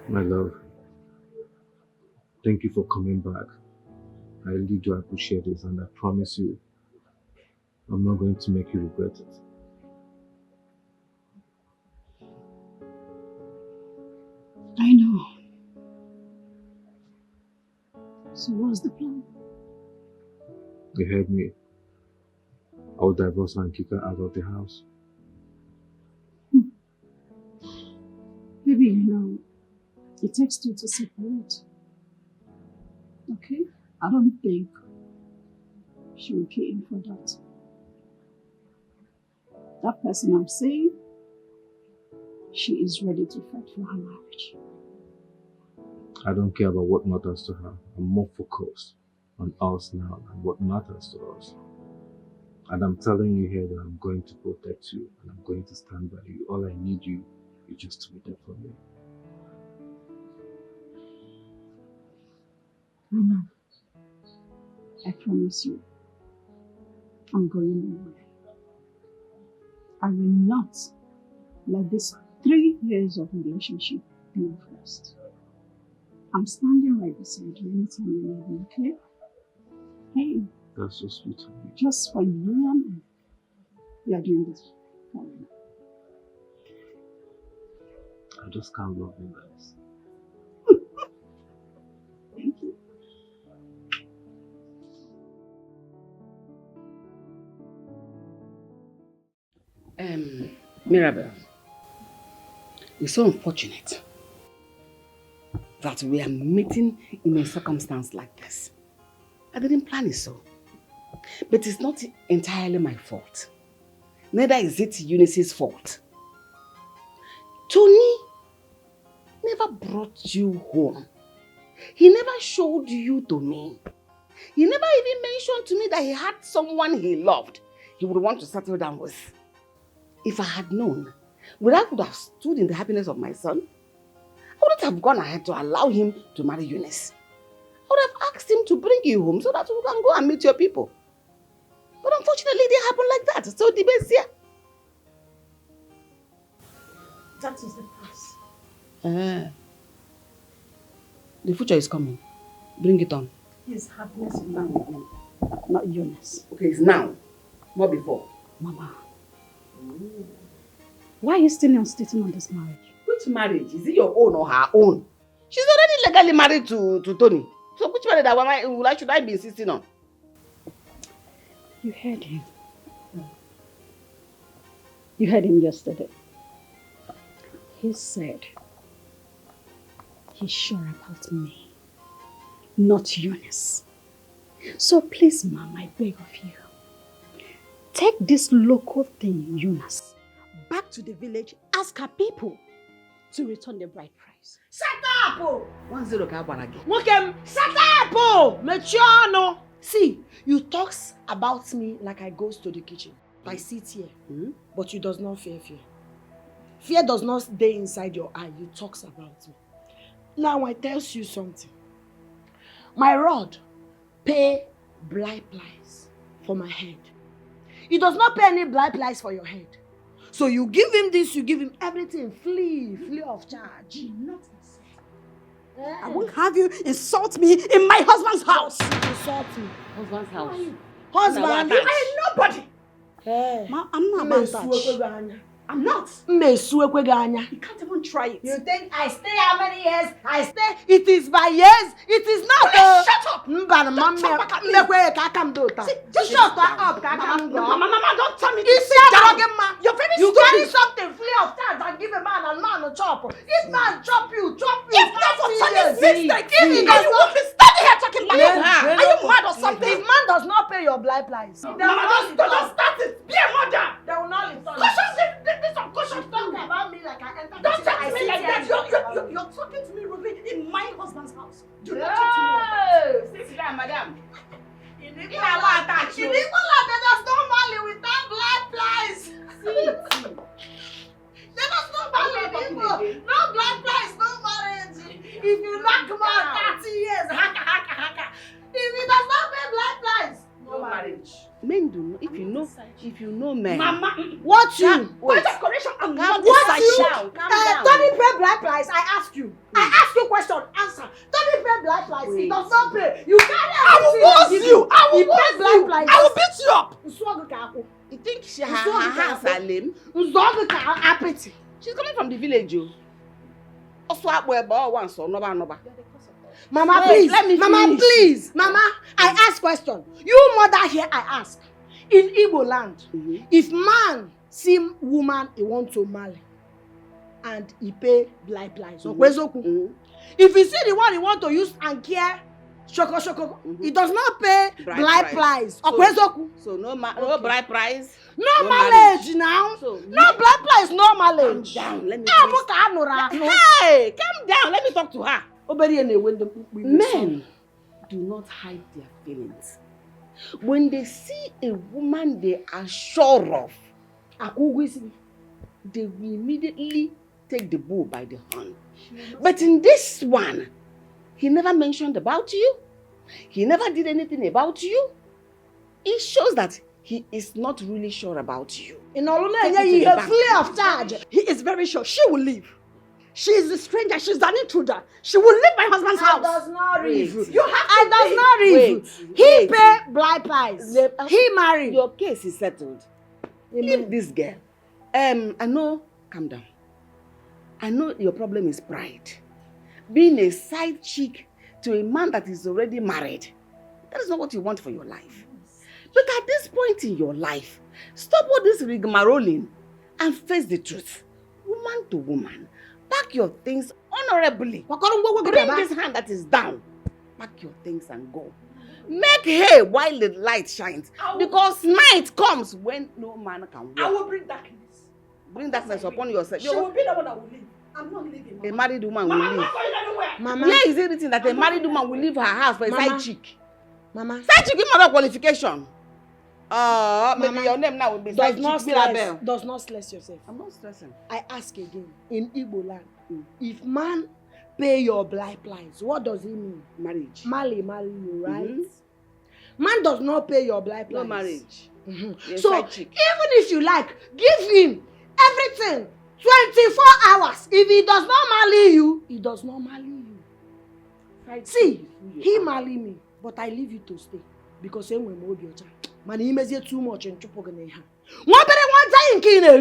My love, thank you for coming back. I really do appreciate this, and I promise you, I'm not going to make you regret it. I know. So what's the plan? You heard me. I'll divorce her and kick her out of the house. Baby, you know, it takes two to separate. Okay? I don't think she will key in for that. That person I'm saying, she is ready to fight for her marriage. I don't care about what matters to her. I'm more focused on us now and what matters to us. And I'm telling you here that I'm going to protect you and I'm going to stand by you. All I need you is just to be there for me. I know. I promise you. I'm going nowhere. I will not let this 3 years of relationship be reversed. I'm standing right beside you anytime you need me, okay? Hey. That's so sweet of you. Just for you and me. We are doing this forever. I just can't love you guys. Thank you. Mirabel, it's so unfortunate that we are meeting in a circumstance like this. I didn't plan it so. But it's not entirely my fault. Neither is it Eunice's fault. Tony never brought you home. He never showed you to me. He never even mentioned to me that he had someone he loved he would want to settle down with. If I had known, would I have stood in the happiness of my son? I wouldn't have gone ahead to allow him to marry Eunice. I would have asked him to bring you home so that you can go and meet your people. But unfortunately, it didn't happen like that. So the best here. That is the past. The future is coming. Bring it on. His happiness is now with me, not Eunice. Okay, it's now, not before. Mama, why are you still insisting on this marriage? Which marriage? Is it your own or her own? She's already legally married to Tony. So which marriage should I be insisting on? You heard him. You heard him yesterday. He said he's sure about me, not Eunice. So please, Mom, I beg of you, take this local thing, Eunice, back to the village, ask her people to return the bride price. Shut up! 1-0 ka agbara gị. Nwokem, shut up! Mechie ọnụ! See, you talk about me like I goes to the kitchen. I sit here, but you does not fear fear. Fear does not stay inside your eye. You talks about me. Now I tells you something. My rod pay blind price for my head. It does not pay any blind price for your head. So you give him this, you give him everything. Flee of charge. Not insult. I won't have you insult me in my husband's house. Insult me. Husband's house. Husband, I am nobody. Hey. Ma, I'm not about that. I'm not. You can't even try it. You think I stay how many years? It is by years. It is not. Shut up! Don't talk back at me. Just shut up. Mama, don't tell me to It's sit down. You're very You stupid. carry something free of charge and give a man and man a chop. This man chop you. If not for Tony's mistake, If he and does you not- won't be standing here talking like that. Yeah. Are you mad or something? If man does not pay your blind price, Mama, don't start it. Be a mother. they will not return. This one, caution. Talk about me like I entered. Don't talk to me like that. You're talking to me, Ruby, in my husband's house. Do not talk to me like that. Sit down, madam. In Igboland, there does no marry without blind price. There does no marry people. No blind price, no marriage. If you knock man 30 years, haka. If he does not pay blind price, no marriage. Men do know, if you know men. Mama, What you? point of correction, I'm not What you? Calm down. Tony pay blind price. I ask you. I ask you question. Answer. Tony pay blind price. He does not pay. You can't. I will boss you. I will boss you. Price. I will beat you up. You think her hands are lame? Apathy. She's coming from the village, you. Mama, Wait, please. let me Mama, finish. please. Mama, I ask question. You mother here, I ask. In Igbo land, if man see woman he want to marry and he pay blind price, if he see the one he want to use and care, shoko, he does not pay blind price. So no bride price. No marriage now. So, No blind price, no marriage. Calm down. Let me Hey, calm down. Let me talk to her. Men do not hide their feelings. When they see a woman they are sure of, they will immediately take the bull by the horn. But in this one, he never mentioned about you. He never did anything about you. It shows that he is not really sure about you. In all Take it to he the a bank. free of charge. He is very sure she will leave. She is a stranger. She's an intruder. She will leave my husband's house. does not Wait. leave. You have to I does leave. not leave. Wait, He wait. pay blind price. He marry. Your case is settled. Leave this girl. I know, calm down. I know your problem is pride. Being a side chick to a man that is already married. That is not what you want for your life. But at this point in your life, stop all this rigmaroling and face the truth. Woman to woman. Pack your things honorably. Bring this hand that is down. Pack your things and go. Make hay while the light shines. Because night comes when no man can walk. I will bring darkness. Bring darkness upon yourself. She will be the one that will leave. I'm not leaving. A married woman will Mama, I'm leave. not going anywhere. Mama, Where is it written that a married woman will leave her house for a Mama. side chick? Mama, Side chick is not a qualification. Maybe Mama, your name now will be does side not chick Mirabel. stress. Does not stress yourself. I'm not stressing. I ask again. In Igbo land, if man pay your blind price, what does it mean? Marriage. Marry you, right? Man does not pay your blind price. No marriage. You're a So side chick. even if you like, give him everything 24 hours. If he does not marry you, he does not marry you. See, he marry me, but I leave you to stay because when we be your child, man, he measure too much and chop on him. One time in Kenya,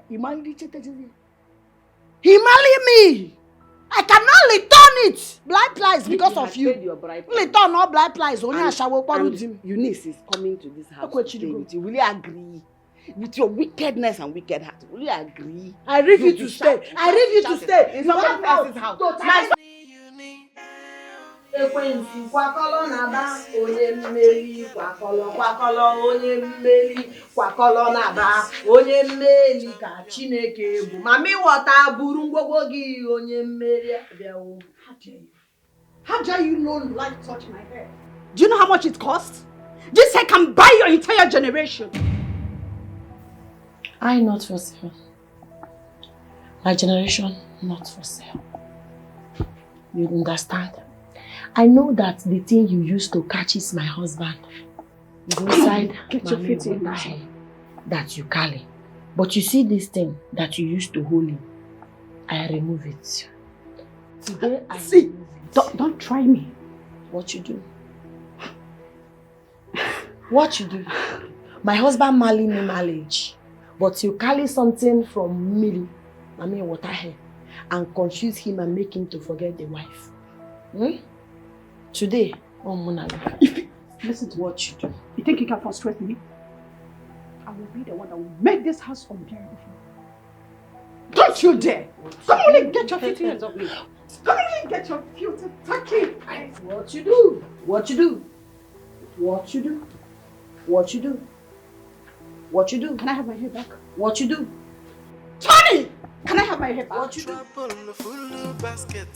he marry He marry me. I cannot return it. Blind price because of you. Return all blind price. Only I shall borrow him. Eunice is coming to this house Okay, to stay with you. Will you agree? With your wickedness and wicked heart, will you agree? I refuse to stay. I refuse to stay. In somebody else's house. Ekwensu kwakọlọ na-aba onye mmeri kwakọlọ onye mmeri kwakọlọ na-aba onye mmeri ka Chineke bụ ma ịghọta buru ngwogwo gị onye mmeri bịawo. How dare you know life touch my hair? Do you know how much it costs? This hair can buy your entire generation. I not for sale. My generation not for sale. You understand? I know that the thing you used to catches my husband is inside that you carry. But you see this thing that you used to hold him, I remove it. Today I see, remove it. Don't try me. What you do? What you do? My husband married me marriage, but you carry something from me, water hair, and confuse him and make him to forget the wife. Today, Listen to what you do. You think you can frustrate me? I will be the one that will make this house unbearable for you. Don't you dare! Come on and get your filthy hands off me. Come on and get your filthy tacky eyes. What you do? What you do? What you do? What you do? What you do? Can I have my hair back? What you do? Tony! Can I have my hair back? What you do? Full basket,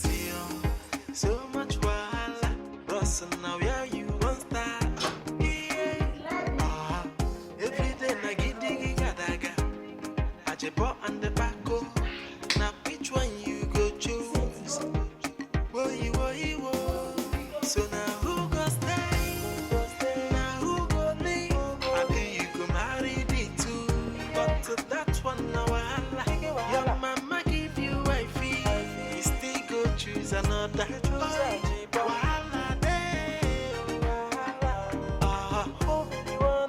so much wahala. Russell, now where you want start? Every day I get diggy gadaga. I just bought on the back. Now which one you go choose? So now who go stay? Now who go leave? I think you go marry the two. But to that one now wahala. Your mama give you wifey. You still go choose another.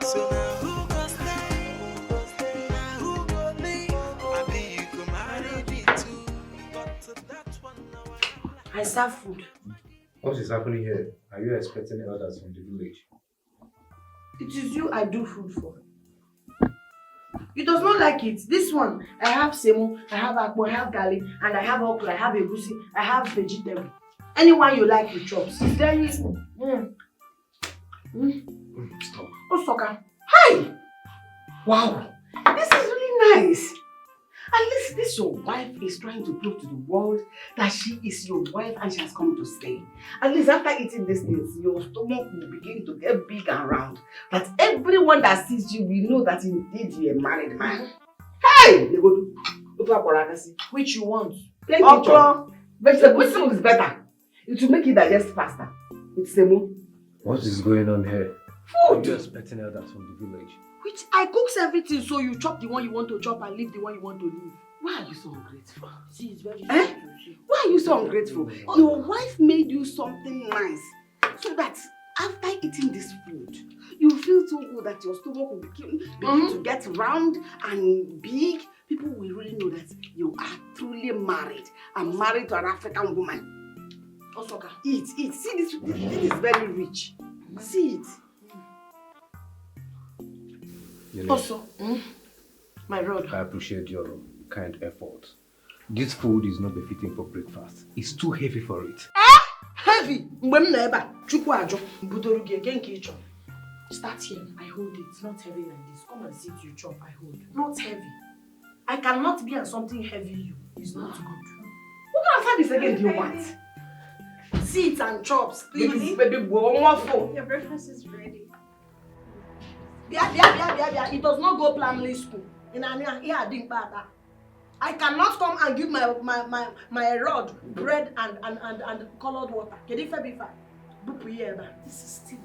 So now who go stay? Now who go leave? I think you go marry the two. But to that one now wahala. I serve food. What is happening here? Are you expecting others from the village? It is you I do food for. You does not like it. This one, I have semo, I have akpo, I have garlic, and I have okra, I have egusi, I have vegetable. Anyone you like with chops. There is. Stop. Oh, Soka. Hi! Wow. This is really nice. At least this your wife is trying to prove to the world that she is your wife and she has come to stay. At least after eating these things, your stomach will begin to get big and round. That everyone that sees you will know that indeed you are a married man. Hey! Which you want? Okra. Vegetable. Which one is better? It will make it digest faster. It's semo. What is going on here? Food. Are you expecting others from the village? Which I cooks everything so you chop the one you want to chop and leave the one you want to leave. Why are you so ungrateful? See, it's very Why are you so ungrateful? Your wife made you something nice so that after eating this food, you feel so good that your stomach will begin to get round and big. People will really know that you are truly married and married to an African woman. Osoka. Eat. See, this is very rich. See it. Also, my rod. I appreciate your kind effort. This food is not befitting for breakfast. It's too heavy for it. Heavy. Start here. I hold it. It's not heavy like this. Come and sit, you chop. I hold. Not heavy. I cannot be on something heavy. It's not good. What kind of service again do you want? Sit and chops, please. Baby, Your breakfast is ready. Bia. It does not go primary school. I cannot come and give my rod bread and colored water. This is still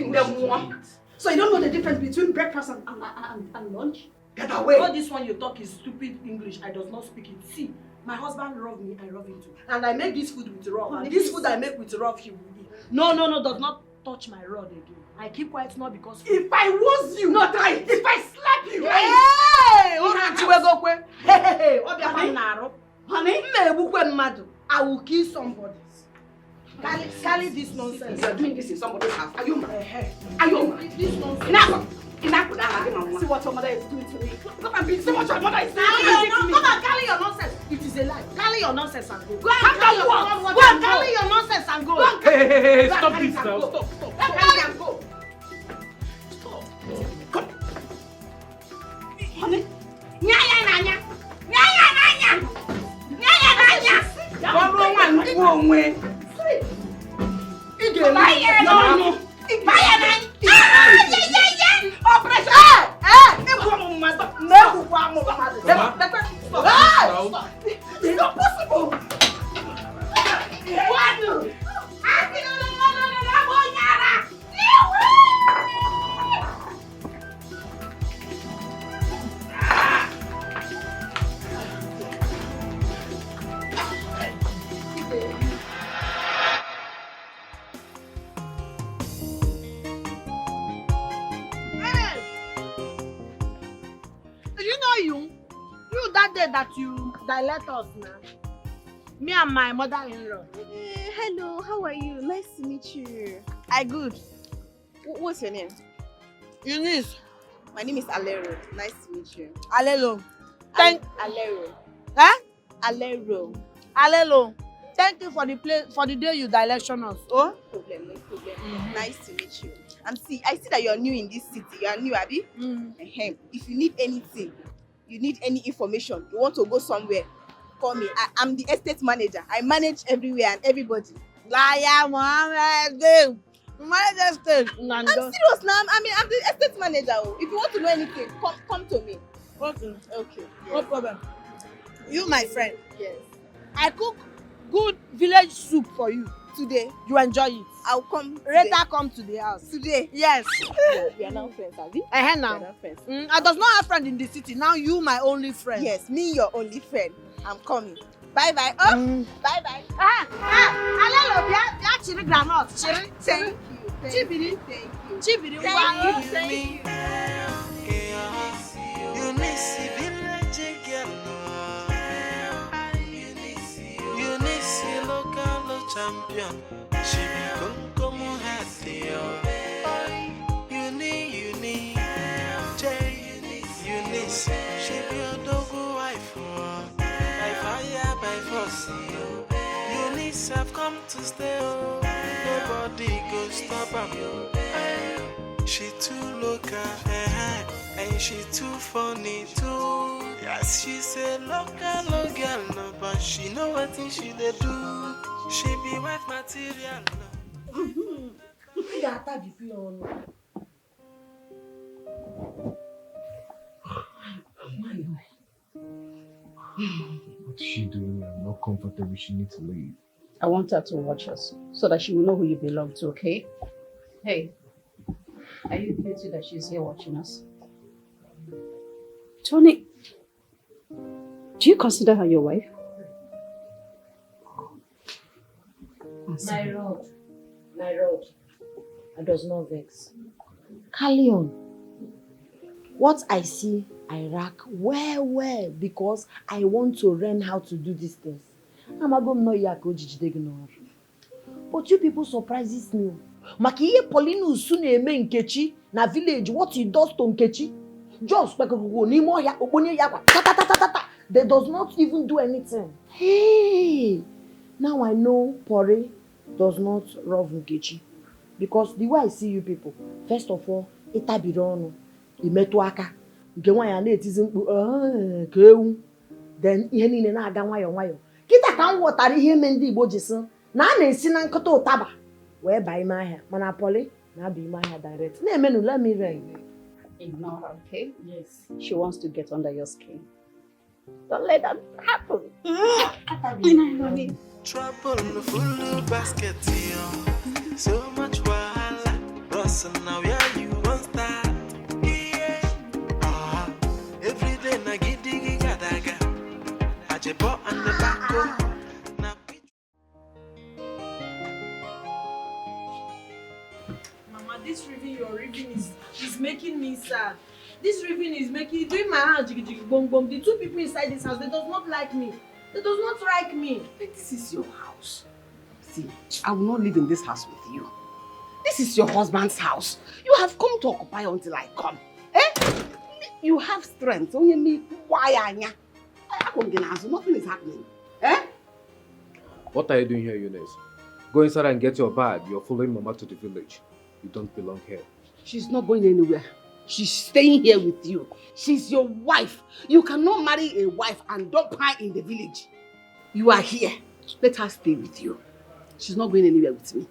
not common water. So you don't know the difference between breakfast and lunch? Get away! All this one you talk is stupid English. I does not speak it. See, my husband love me, I love him too. And I make this food with rub. And this food I make with rub, he will eat. No, does not touch my rod again. I keep quiet not because if I was you, not right. If I slap you, hey, honey, I will kill somebody. Carry this nonsense. You are doing this in somebody's house. Are you mad? This nonsense. See what your mother is doing to me. Come and see what your mother is doing to me. Come and carry your nonsense. It is a lie. Carry your nonsense and go. Go and carry your nonsense and go. Hey, stop this now. Stop. Carry and go. Stop. Come. Honey. It's not possible. That you let us now. Me and my mother-in-law. Hello, how are you? Nice to meet you. I good. What's your name? Eunice. My name is Alero. Nice to meet you. Alelo. Alero. Huh? Alero. Alelo. Thank you for the day you direction us. Oh? No problem. Nice to meet you. And I see that you are new in this city. You are new, Abby. If you need anything, you need any information, you want to go somewhere, call me. I'm the estate manager. I manage everywhere and everybody. Liar, Mohammed. I'm serious now. I'm the estate manager. If you want to know anything, come to me. Okay. Yes. No problem. You, my friend. Yes. I cook good village soup for you. Today. You enjoy it. I'll come today. Later come to the house. Today? Yes. We are now friends, Abby. Now. We are now friends. I does not have friend in the city. Now you my only friend. Yes, me your only friend. I'm coming. Bye-bye. Oh, bye-bye. Alelo, bia chiri granot. Chiri. Thank you. Chibiri. Thank you. Chibiri. Thank you. Champion, she become come happy. Uni, Eunice, she be a dog wife. By fire, by force. Eunice have come to stay. Nobody go stop her. She too local, and she too funny too. Yes, she's a local girl, no, but she know what she they do. She be wife material. What's she doing? I'm not comfortable. She needs to leave. I want her to watch us so that she will know who you belong to, okay? Hey. Are you guilty that she's here watching us? Tony, do you consider her your wife? My road. I does not vex. Carry on. What I see, I rack well because I want to learn how to do these things. But you people surprises me. Makiye Pauline Usu na-eme Nkechi na village what he does to Nkechi. Just they does not even do anything. Hey, now I know Pore does not love Nkechi. Because the way I see you people, first of all, itabiro imetu aka. Nke nwanya na-etizi mkpu kewu. Then ihe niile na-aga nwayọ. Kita ka m ghọtara ihe eme ndị Igbo ji sị na a na-esi na nkụta ụtaba wee baa ime ahịa mana Poli na-aba ime ahịa direct. Na-emenu let me reign. Ignore her, okay? Yes. She wants to get under your skin. Don't let that happen. Trouble full basket, so much wahala. Russell, now yeah, you want start. Yeah. Every day na giddy gadaga. Ajebo and the back. Mama, this review you're reading is making me sad. This review is doing my heart jiggy jiggy boom boom. The two people inside this house, they does not like me. They does not like me. This is your house. See, I will not live in this house with you. This is your husband's house. You have come to occupy until I come. Eh? You have strength. Only me, why Anya? Nothing is happening. Eh? What are you doing here, Eunice? Go inside and get your bag. You're following Mama to the village. You don't belong here. She's not going anywhere. She's staying here with you. She's your wife. You cannot marry a wife and dump her in the village. You are here. Let her stay with you. She's not going anywhere with me.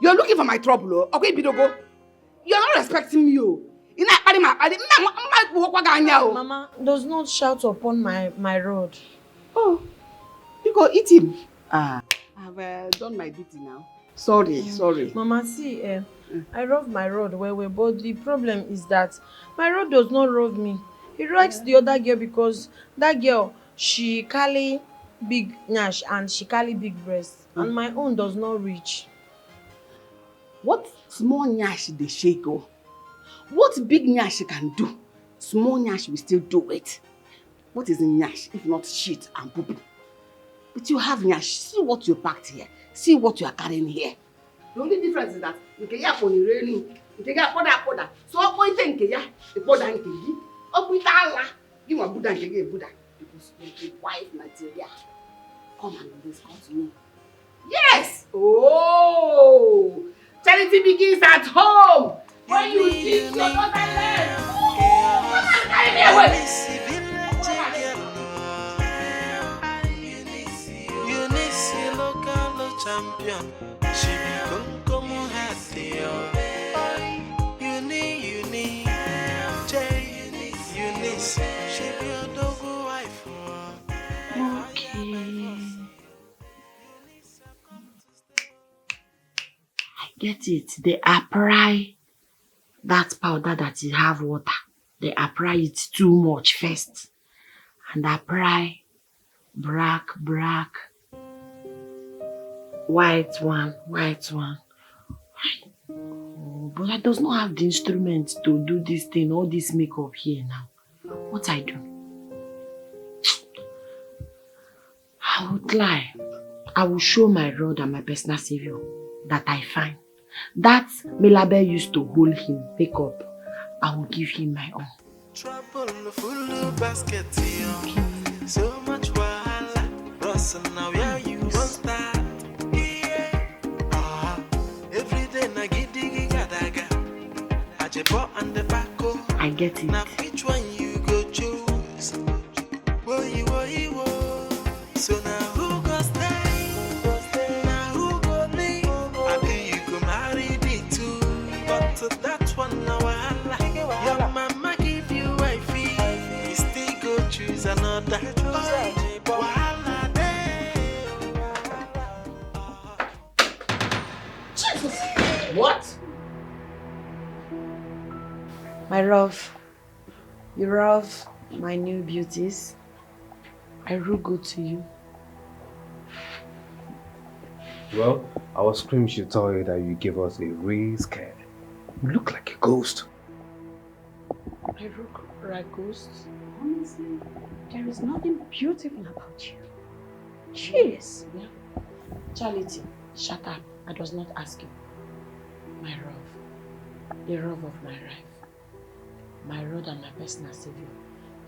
You're looking for my trouble, oh? Okay, Bidogo. You're not respecting me, oh. Mama, does not shout upon my road. Oh, you go eat him. I've done my duty now. Sorry. Mama, see, I love my road well, but the problem is that my road does not love me. He likes the other girl because that girl, she carry big nyash and she carry big breasts, and my own does not reach. What small nyash they shake, oh? What big nyash can do, small nyash will still do it. What is nyash if not shit and poop? But you have nyash. See what you packed here. See what you are carrying here. The only difference is that you can get on the railing, you can get Poda. So I'm going to think the Poda and Kigi. Up with Allah. You are Buddha and Kigi Buddha. Because you're a wife material. Come and discuss me. Yes! Oh! Charity begins at home. When you teach your daughter less. Carry me away. Champion, she become come happy. Uni, Eunice, she be your dog wife. Okay. I get it. They apply that powder that you have water. They apply it too much first. And apply black. White one. Oh, but I does not have the instrument to do this thing, all this makeup here now. What I do? I would lie. I will show my Lord and my personal savior that I find. That Mirabel used to hold him, pick up. I will give him my own. Trouble full basket, so much wahala. Russell, now yeah, you won't start. I get it. Now which one you go choose? Whoa. So now who go stay? Now who go leave? I think you go marry the two. But to that one now your mama give you wifey. You still go choose another. Jesus! What? love, you love my new beauties. I look good to you. Well, our scream should tell you that you gave us a real scare. You look like a ghost. I look like ghosts. Honestly, there is nothing beautiful about you. Cheers. Yeah. Charity, shut up. I does not ask you. My love, the love of my life, my Lord and my personal Savior.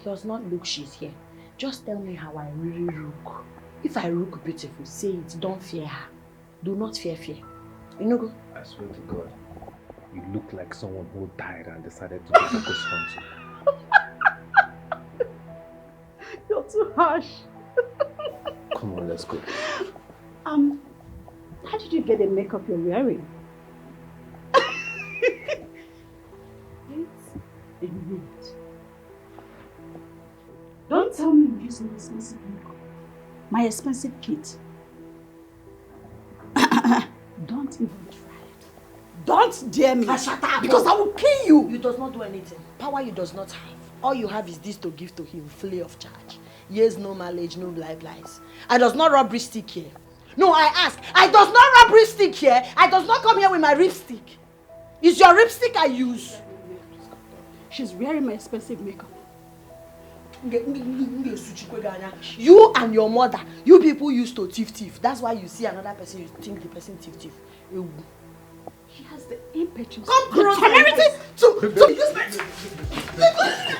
Does not look she's here. Just tell me how I really look. If I look beautiful, say it. Don't fear her. Do not fear fear. You know go? I swear to God, you look like someone who died and decided to do a ghost hunting. You're too harsh. Come on, let's go. How did you get the makeup you're wearing? It's a minute. Don't tell me you're using expensive makeup. My expensive kit. Don't even try it. Don't dare me. Shut up. Because I will kill you. You does not do anything. Power you does not have. All you have is this to give to him, free of charge. Yes, no mileage, no lies. I does not rubbery stick here. No, I ask. I does not rubbery stick here. I does not come here with my lipstick. It's your lipstick I use. She's wearing my expensive makeup. You and your mother, you people used to thief. That's why you see another person, you think the person thief. She has the impetus. Come close. To use my...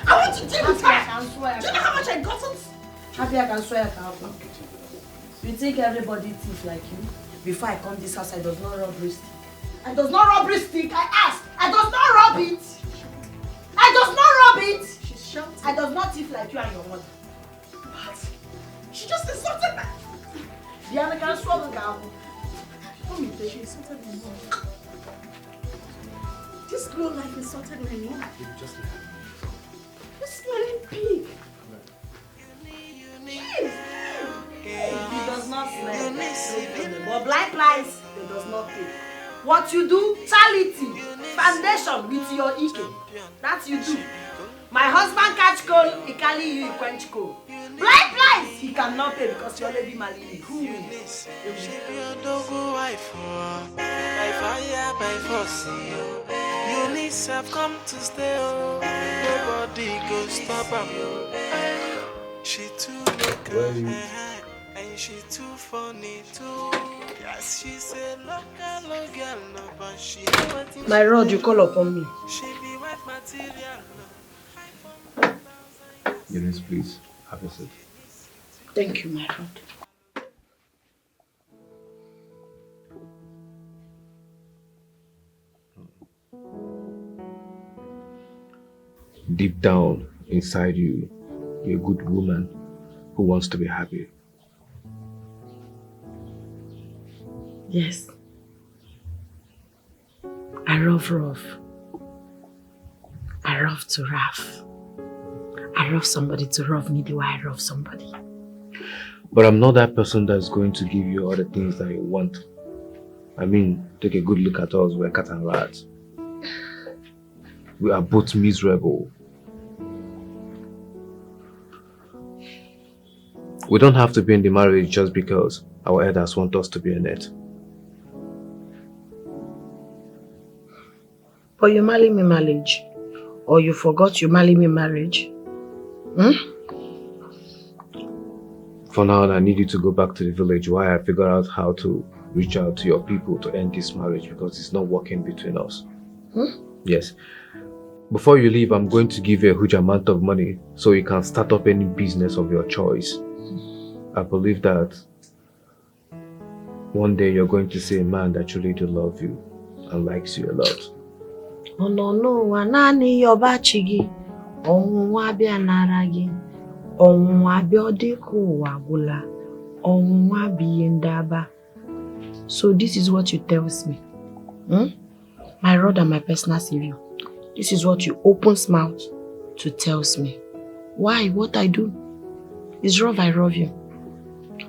I want to deal with her. Do you know how much I got? Happy I can swear I can have. You think everybody thief like you? Before I come this house, I does not rub stick. I does not rub stick. I ask. I does not rub it. I does not rub it. She's shouting. I does not thief like you and your mother. What? She just insulted me. Diana can swallow down. She insulted my mom. This low life insulted my mom. This smelling pig. Jeez. He does not smell. But blind lies, they does not pay. What you do, charity, foundation with your Ike. That you do. My husband catch cold, he carry you, he quench cold. Blind lies, he cannot pay because you already married me. Who wins? You need have come to stay. Nobody go stop her. She too make and she too funny too. Yes, she's a local girl, no, but she my Lord, you call upon me. She be white material. Eunice, please, have a seat. Thank you, my Lord. Deep down inside you, you're a good woman who wants to be happy. Yes. I love rough. I love to rough. I love somebody to love me the way I love somebody. But I'm not that person that's going to give you all the things that you want. I mean, take a good look at us, we're cat and rat. We are both miserable. We don't have to be in the marriage just because our elders want us to be in it. But you marry me marriage, or you forgot you marry me marriage? For now, I need you to go back to the village while I figure out how to reach out to your people to end this marriage because it's not working between us. Yes. Before you leave, I'm going to give you a huge amount of money so you can start up any business of your choice. I believe that one day you're going to see a man that truly do love you and likes you a lot. Oh no, wanani yobachi onwa bia naragi onwa bia odiko wagula onwa biyendaba. So this is what you tells me. My Lord and my personal Savior. This is what you opens mouth to tells me. Why? What I do? It's love, I love you.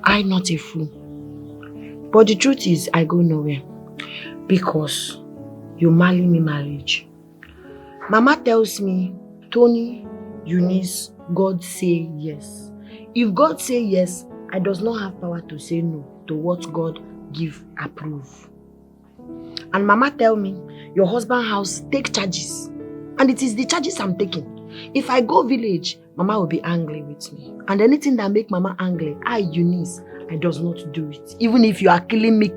I not a fool. But the truth is, I go nowhere. Because you marry me marriage. Mama tells me, Tony, Eunice, God say yes. If God say yes, I does not have power to say no to what God give approve. And Mama tell me, your husband house take charges. And it is the charges I'm taking. If I go village, Mama will be angry with me. And anything that make Mama angry, I, Eunice, I does not do it. Even if you are killing me,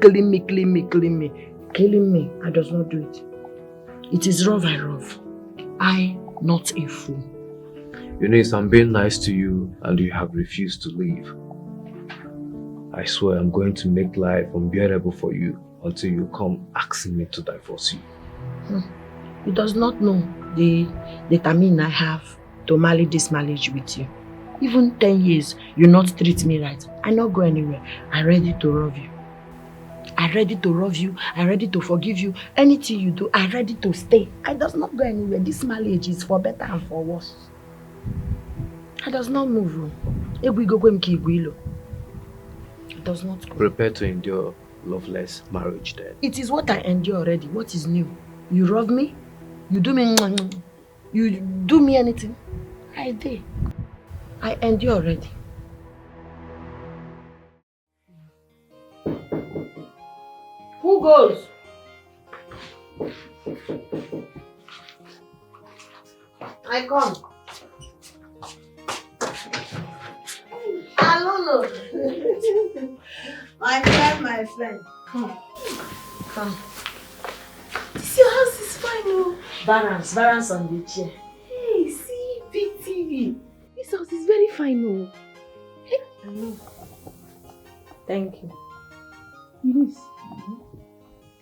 I does not do it. It is rough I rough. I, not a fool. Eunice, I'm being nice to you and you have refused to leave. I swear I'm going to make life unbearable for you until you come asking me to divorce you. You does not know the determination I have to marry this marriage with you. Even 10 years, you not treat me right. I not go anywhere. I'm ready to love you. I'm ready to love you. I'm ready to forgive you. Anything you do, I'm ready to stay. I does not go anywhere. This marriage is for better and for worse. I does not move. It does not go. Prepare to endure loveless marriage then. It is what I endure already. What is new? You love me? You do me anything? I did. I endure already. Who goes? I come. Hello. My friend. Come. This your house is fine, oh. Balance on the chair. Hey, see, big TV. This house is very fine, oh. Hey. I know. Thank you. Eunice,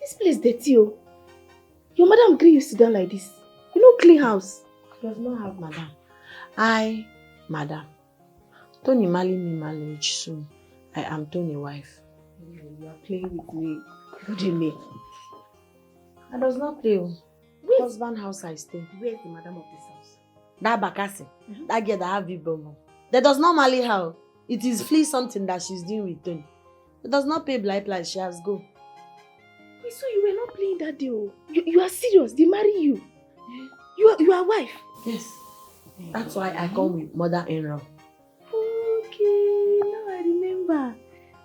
this place dirty, oh. Your madam agree you sit down like this. You know, clean house. She does not have madam. I, madam. Tony marry me marriage soon. I am Tony's wife. You are playing with me. What do you mean? I does not play. Wait. Husband house I stay. Where's the madam of this house? That Bakasi. That girl that have big bum. They does not marry her. It is flee something that she's doing with Tony. It does not pay blind price. She has go. Wait, so you were not playing that deal? You are serious? They marry you? You are wife? Yes. That's why I come with mother-in-law. Okay, now I remember.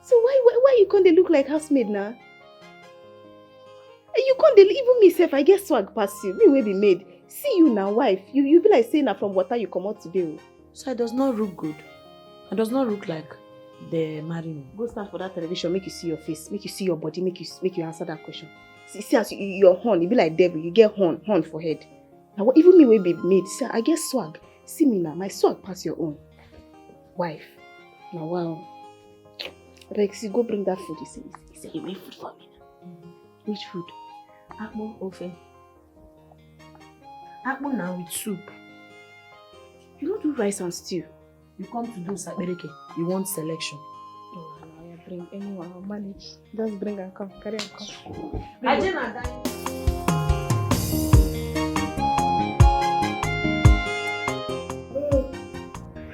So why you can't they look like housemaid now? You can't they even me self, I guess swag pass you. Me will be made. See you now, wife. You be like saying that from water you come out today. So it does not look good. It does not look like they marry me. Go stand for that television, make you see your face, make you see your body, make you answer that question. See as your horn, you be like devil, you get horn for head. Now even me will be made. See, I get swag. See me now, my swag pass your own. Wife. Now wow. Like, see, go bring that food. He said, you make food for me now. Which food? Akpu ofe. Akpu now with soup. You don't do rice and stew. You come to do sabereke. You want selection. Oh, no, I bring anyone. I'll manage. Just bring and come. Carry and come. Ajena,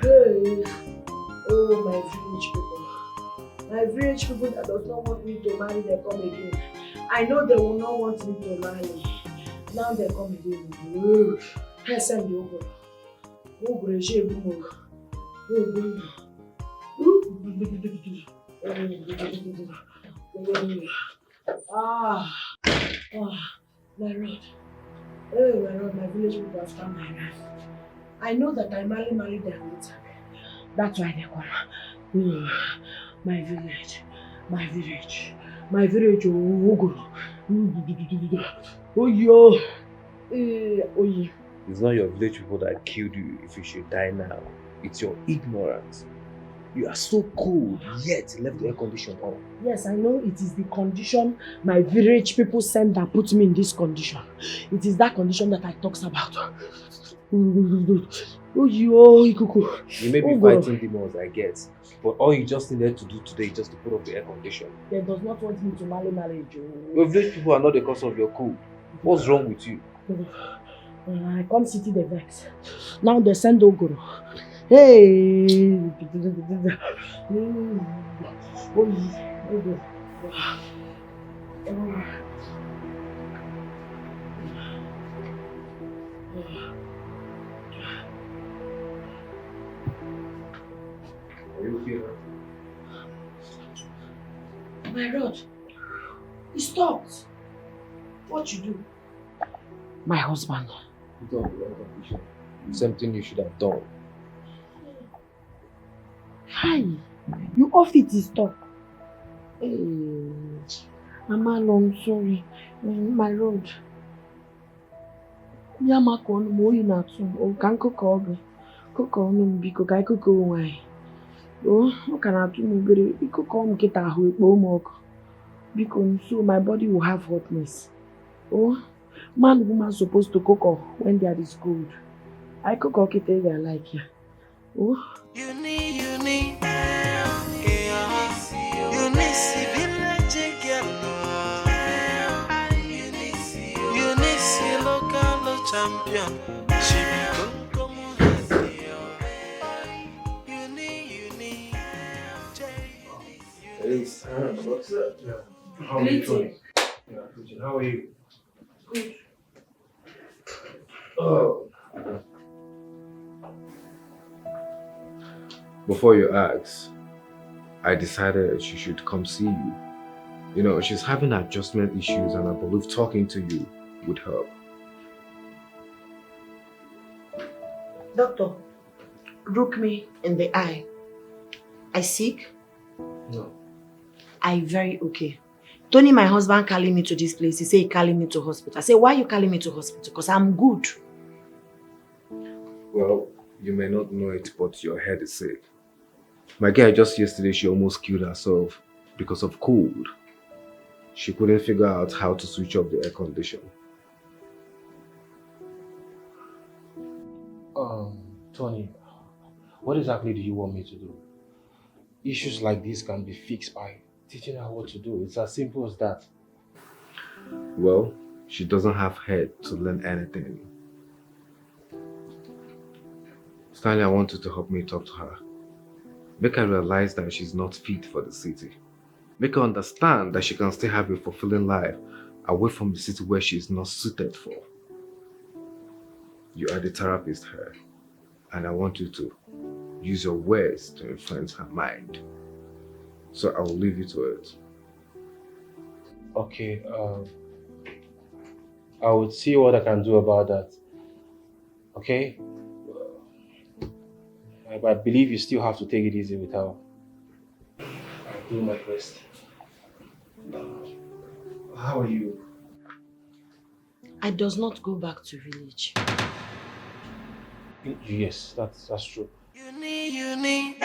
hey. Oh, my village people. My village people that does not want me to marry, they come again. I know they will not want me to marry. Now they come again. I send you over. My Lord. Oh, my Lord, my village people have come my life. I know that I marry them later. That's why they come. My village. Oh, yo. Oh, yeah. It's not your village people that killed you if you should die now. It's your ignorance. You are so cold, yet left the air condition on. Yes, I know it is the condition my village people sent that put me in this condition. It is that condition that I talks about. Oh, yo, Ikuku. You may be fighting demons, I guess. But all you just needed to do today is just to put off the air condition. They does not want me to marry. Your village people are not the cause of your cold. What's wrong with you? I come city the vex. Now they send Ogoro. Hey! Are you okay? My rod, he stopped. What you do? My husband. You don't do that. Same thing you should have done. Hi, you off it, he stopped. Hey, Mama, I'm sorry. My rod. Yama kon mo inatu. O kan cook no biko kai cook why. Oh, o can atu mo bere. Biko come get a hu ekpo mo ok. Biko so my body will have hotness. Oh, man and woman supposed to cook when there is cold. I cook okay they are like yeah. Oh. You need local champion. She become Hey, son, what's up? Yeah. How are you doing? Yeah, how are you? Good. Oh. Before you ask, I decided she should come see you. You know, she's having adjustment issues and I believe talking to you would help. Doctor, look me in the eye. I sick? No. I very okay. Tony, my husband, calling me to this place. He say he calling me to hospital. I say, why you calling me to hospital? Because I'm good. Well, you may not know it, but your head is sick. My girl, just yesterday, she almost killed herself because of cold. She couldn't figure out how to switch off the air condition. Tony, what exactly do you want me to do? Issues like this can be fixed by teaching her what to do. It's as simple as that. Well, she doesn't have head to learn anything. Stanley, I want you to help me talk to her. Make her realize that she's not fit for the city. Make her understand that she can still have a fulfilling life away from the city where she is not suited for. You are the therapist here, and I want you to use your words to influence her mind. So I will leave you to it. Okay, I would see what I can do about that. Okay? I believe you still have to take it easy with her. I'll do my best. How are you? I does not go back to village. Yes, that's true. You need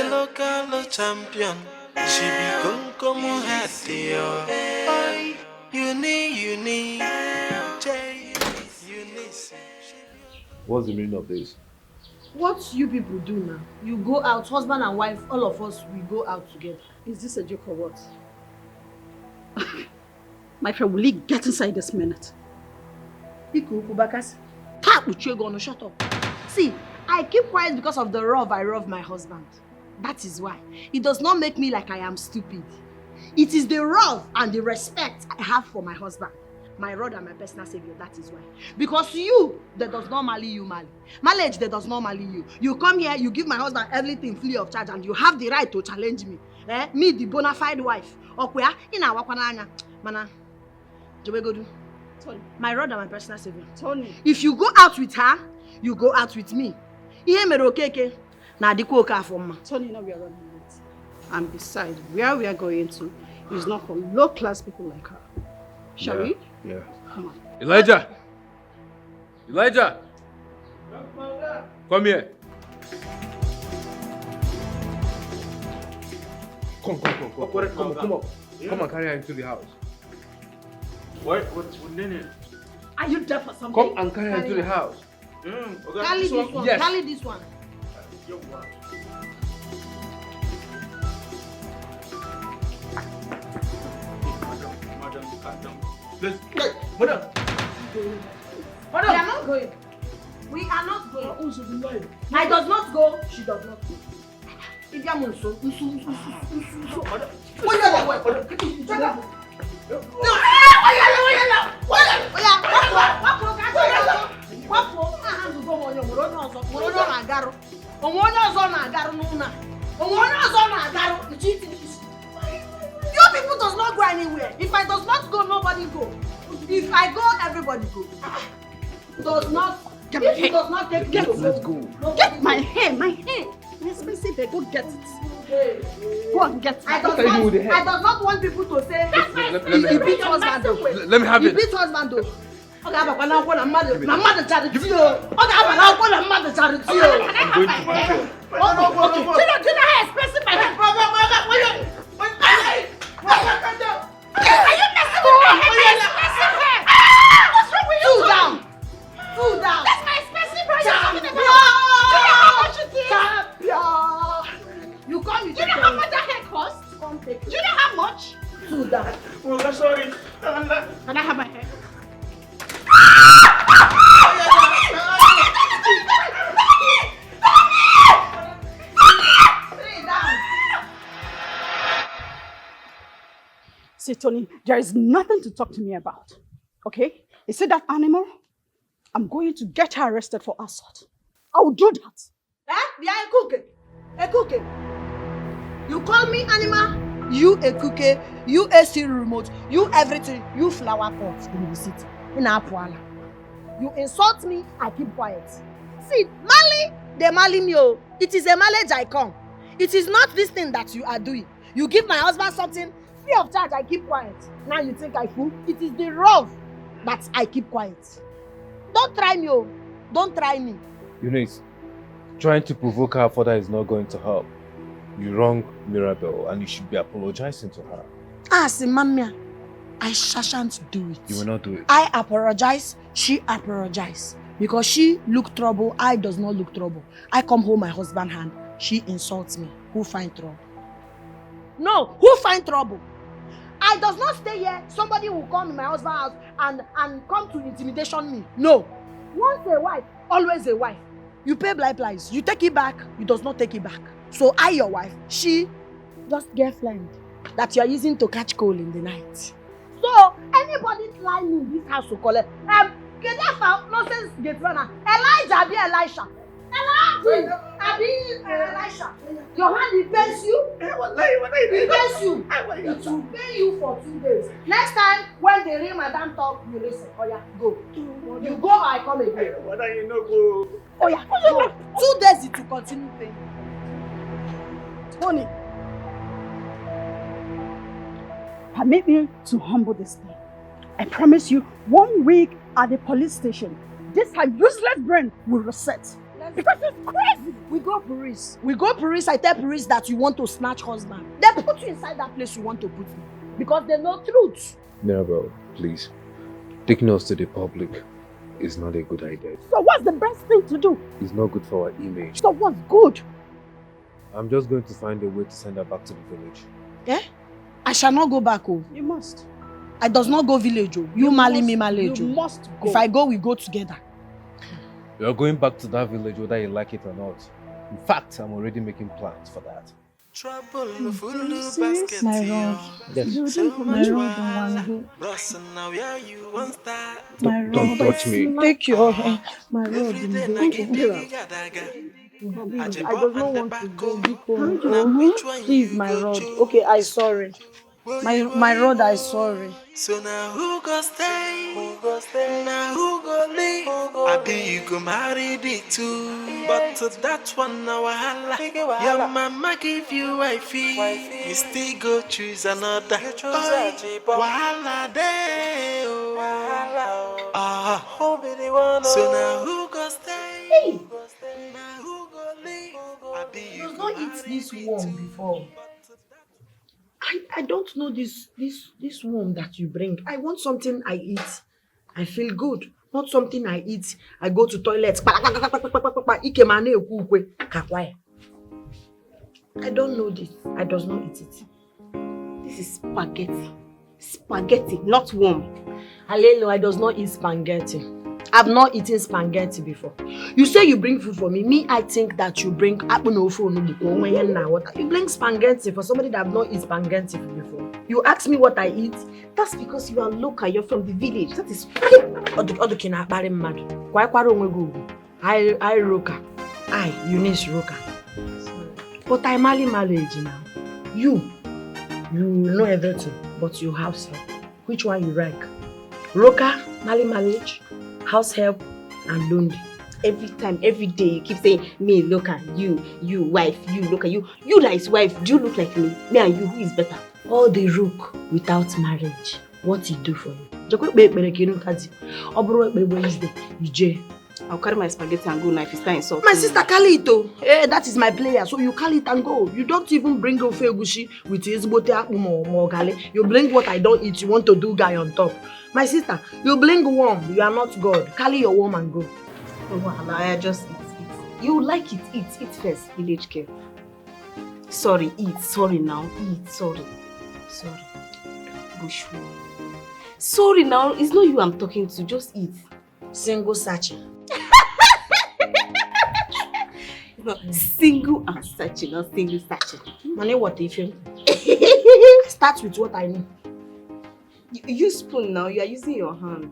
local champion. She become What's the meaning of this? What you people do now? You go out, husband and wife, all of us, we go out together. Is this a joke or what? My friend, will you get inside this minute? Shut up. See, I keep quiet because of the love I love my husband. That is why. It does not make me like I am stupid. It is the love and the respect I have for my husband. My Lord and my personal savior, that is why. Because you, that does not marry you, marry. Marriage, that does not marry you. You come here, you give my husband everything free of charge and you have the right to challenge me. Me, the bona fide wife. Okwea, ina wakwananya. Mana, Jobegodu. Tony. My Lord and my personal savior. Tony. If you go out with her, you go out with me. Ihe mere okeke. Na dikwo oka afoma. Tony, now we are running late. And besides, where we are going to is not for low-class people like her. Shall we? Yeah. Come on. Elijah! Elijah! Come here. Come on. Yeah. Come and carry her into the house. What's name? Are you deaf or something? Come and carry her into the house. Okay, carry this one. Yes. Carry this one. Let's go. Madam. We are not going. We are not going. I does not go. She does not go. If you are Munso, You people does not go anywhere. If I does not go, nobody go. If I go, everybody go. Does not. If does not take me, let's go. Get my hair, my hair. Expensive, go get it. Go and get it. I does not want people to say he beat husband though. Let me have it. He beat husband though. Okay, I'm going to charity. Okay, do you know how expensive my hair? Are you messing with my hair? Expensive hair. What's wrong with you? Two down. That's my expensive hair you're talking about. Do you know how much it is? You come, you do you know how much that hair costs? Do you know how much? Two down. Oh, sorry. Can I have my hair? See, Tony, there is nothing to talk to me about. Okay? You see that animal? I'm going to get her arrested for assault. I will do that. Yeah, a cookie. You call me animal? You a cookie, you a serial remote, you everything, you flower pot in the city. In Apuala. You insult me, I keep quiet. See, Mali, they Mali me. It is a mileage I come. It is not this thing that you are doing. You give my husband something, free of charge, I keep quiet. Now you think I fool? It is the rough that I keep quiet. Don't try me, don't try me. Eunice, trying to provoke her further is not going to help. You wronged Mirabel and you should be apologizing to her. Simamia, I shan't do it. You will not do it. I apologize, she apologize. Because she look trouble, I does not look trouble. I come home my husband hand, she insults me. Who find trouble? No, who find trouble? I does not stay here, somebody will come in my husband's house and come to intimidation me. No. Once a wife, always a wife. You pay blind price, you take it back, you does not take it back. So I, your wife, she just girlfriend that you are using to catch cold in the night. So anybody flying in this house to collect, Kedafa, nonsense get runner. Elijah be Elisha. Elijah be Elisha. Your hand depends you. It depends you. It will pay you for 2 days. Next time when the real madam talk, you listen. Oh yeah, go. You go, I come again. Oh yeah, go. 2 days it will continue paying. Tony, permit me to humble this thing. I promise you, 1 week at the police station, this her useless brain will reset. Because it's crazy. We go police. I tell police that you want to snatch husband. They put you inside that place you want to put me. Because they know truth. Mirabel, please. Taking us to the public is not a good idea. So what's the best thing to do? It's not good for our image. So what's good? I'm just going to find a way to send her back to the village. Yeah? I shall not go back home. You must. I does not go village. You marry me, marry you must go. If I go, we go together. You're going back to that village whether you like it or not. In fact, I'm already making plans for that. Trouble full basket. My road. Yes. My road, Wango. Don't touch me. Take your hand. My road. I does not want to go because please, my road. Okay, I sorry. My road, I sorry. So now who go stay? Now who go leave? I be you go marry the two. But to that one now your mama give you wifey. You still go choose another. Wahala day. So now who go stay? Hey! Now who go leave? I be you You've go not eat this worm before. I don't know this worm that you bring. I want something I eat. I feel good. Not something I eat. I go to toilet. I don't know this. I does not eat it. This is spaghetti. Spaghetti, not worm. Hallelujah, I does not eat spaghetti. I've not eaten spaghetti before. You say you bring food for me. Me, I think that you bring you bring spaghetti for somebody that have not eaten spaghetti before. You ask me what I eat. That's because you are local, you're from the village. That is I Roka. I, Eunice Roka. But I'm early marriage now. You know everything, but you house help. Which one you rank? Roka, early marriage, house help, and lonely. every time, every day, you keep saying, me, local, you, wife, you, local, you that is wife, do you look like me? Me and you, who is better? All the rook without marriage, what he do for you? I'll carry my spaghetti and go now if it's time insult. My sister, carry it though. Hey, that is my player, so you carry it and go. You don't even bring ofe egusi with his bote akpu. You bring what I don't eat, you want to do guy on top. My sister, you bring worm, you are not God. Carry your worm and go. Oh, I just eat. You like it, eat first, village care. Sorry, eat, sorry now, eat, sorry. Bushwoman. Sorry now, it's not you I'm talking to, just eat. Single sachet. No, single and sachet, not single sachet. Money what if you start with what I know. You use spoon now, you are using your hand.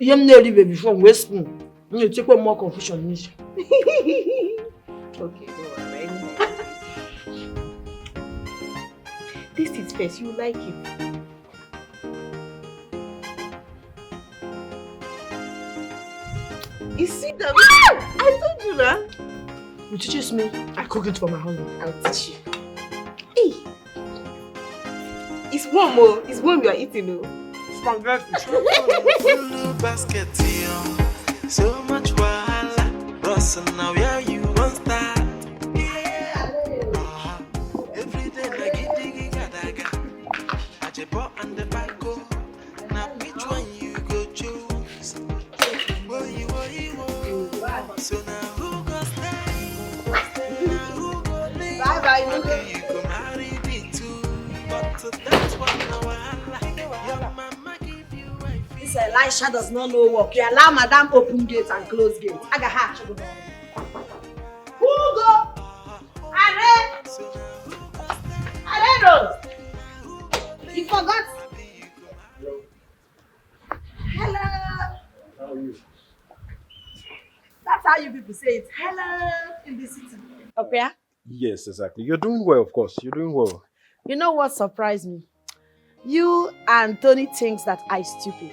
You nearly baby from waste spoon. You take one more confusion. Okay, go on, right? This is first, you like it. You see them? I told you that. You teach me, I cook it for my husband. I'll teach you. Hey! It's warm, oh. It's warm you are eating, oh. Spaghetti. Full basket, so much wahala. Russell, now where you want start? Every day, I get diggy gadaga. I just bought and the bike go. Now which one you go choose? So now who go stay? Now who go leave? Bye-bye, You go marry me too. But that's what now I like. Your mama give you wife. This Elisha does not know work. You allow madam open gate and close gate. I got hatch. Who go? Rose. You forgot. Hello. How are you? That's how you people say it. Hello in the city. Okay. Yes, exactly. You're doing well, of course. You're doing well. You know what surprised me? You and Tony thinks that I stupid.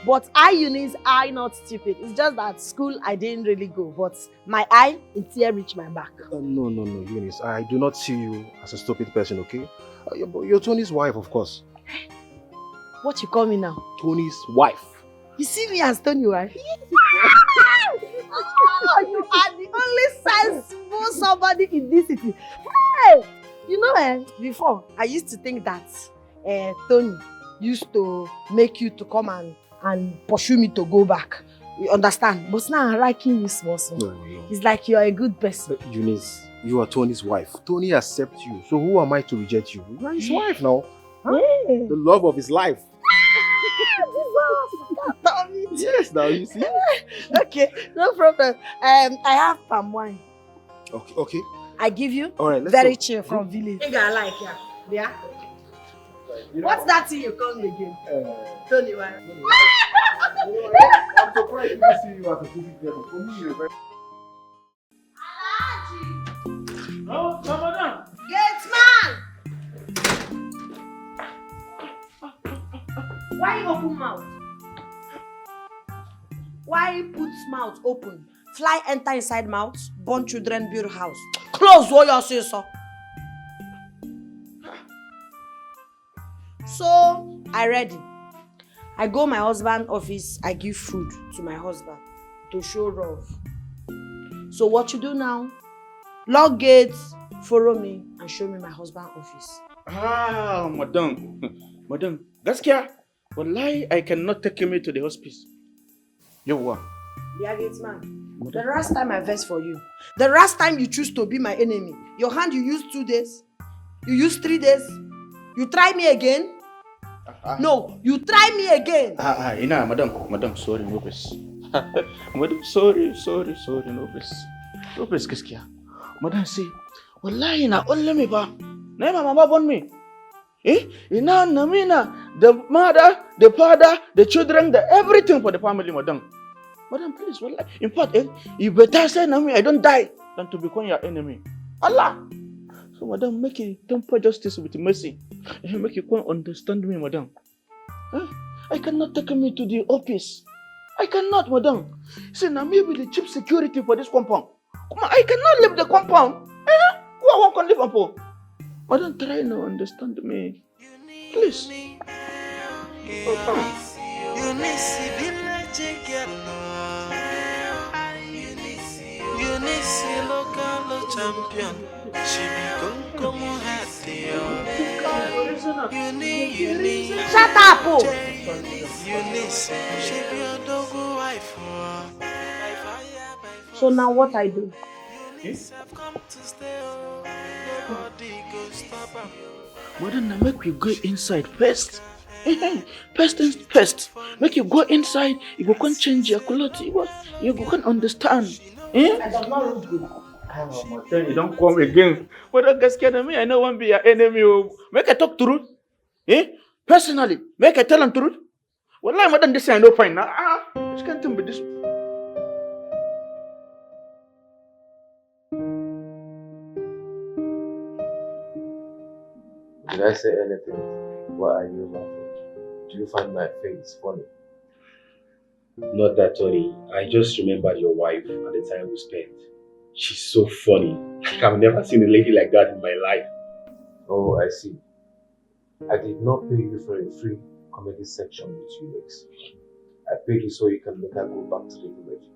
But Eunice, I not stupid. It's just that school I didn't really go. But my eye, it's here reach my back. No, Eunice. I do not see you as a stupid person, okay? You're Tony's wife, of course. What you call me now? Tony's wife. You see me as Tony, wife? Oh, you are the only sensible somebody in this city. Hey! You know, before, I used to think that Tony used to make you to come and pursue me to go back. You understand? But now I'm liking you small. No. It's like you're a good person. Eunice, you are Tony's wife. Tony accepts you. So who am I to reject you? You are his wife now. Huh? Yeah. The love of his life. Tommy. Yes, now you see. Okay, no problem. I have palm wine. Okay. I give you. All right, let's very go. chill from village. I like yeah. What's that thing you call me again? Tony wine. I'm surprised to see you as a stupid person. For me, you're very... No, madam. Gate man! Why you open mouth? Why put mouth open? Fly enter inside mouth, born children build house. Close what you say, so. So I ready. I go my husband office, I give food to my husband to show love. So what you do now? Lock gates, follow me and show me my husband office. Ah, madam. Madam, gaskiya. Wallahi, I cannot take me to the hospice. Yawa. Yeah, gate man. The last time I versed for you, the last time you choose to be my enemy, your hand you used 2 days, you used 3 days, you try me again? No, you try me again. Ina, madam, sorry, no, please. Madam, sorry, no please. No please, gaskiya. Madam, see, wallahi na only me ba. Na my mama born me. Ina namina, the mother, the father, the children, the everything for the family, madam. Madam, please, wallahi. In fact, you better say na me, I don't die, than to become your enemy. Allah. So, madam, make you temper justice with mercy. Make you come understand me, madam. I cannot take me to the office. I cannot, madam. See, now maybe the chief security for this compound. Come on, I cannot leave the compound. Who I want to live for? Madam, try to understand me. Please. Local champion. She become Shut up! So now what I do? Madam, now make we go inside first. First. Make you go inside, you go can change your clothes, you go can understand. I don't know. Madam, you don't come again. But don't get scared of me, I know one be your enemy. Make I talk truth. Personally, make I tell them truth. Well, madam, this I know fine now. This can't tell me this. Did I say anything? Why are you laughing? Do you find my face funny? Not that, Tony. I just remembered your wife and the time we spent. She's so funny. I've never seen a lady like that in my life. Oh, I see. I did not pay you for a free comedy section with Unix. I paid you so you can make her go back to the village.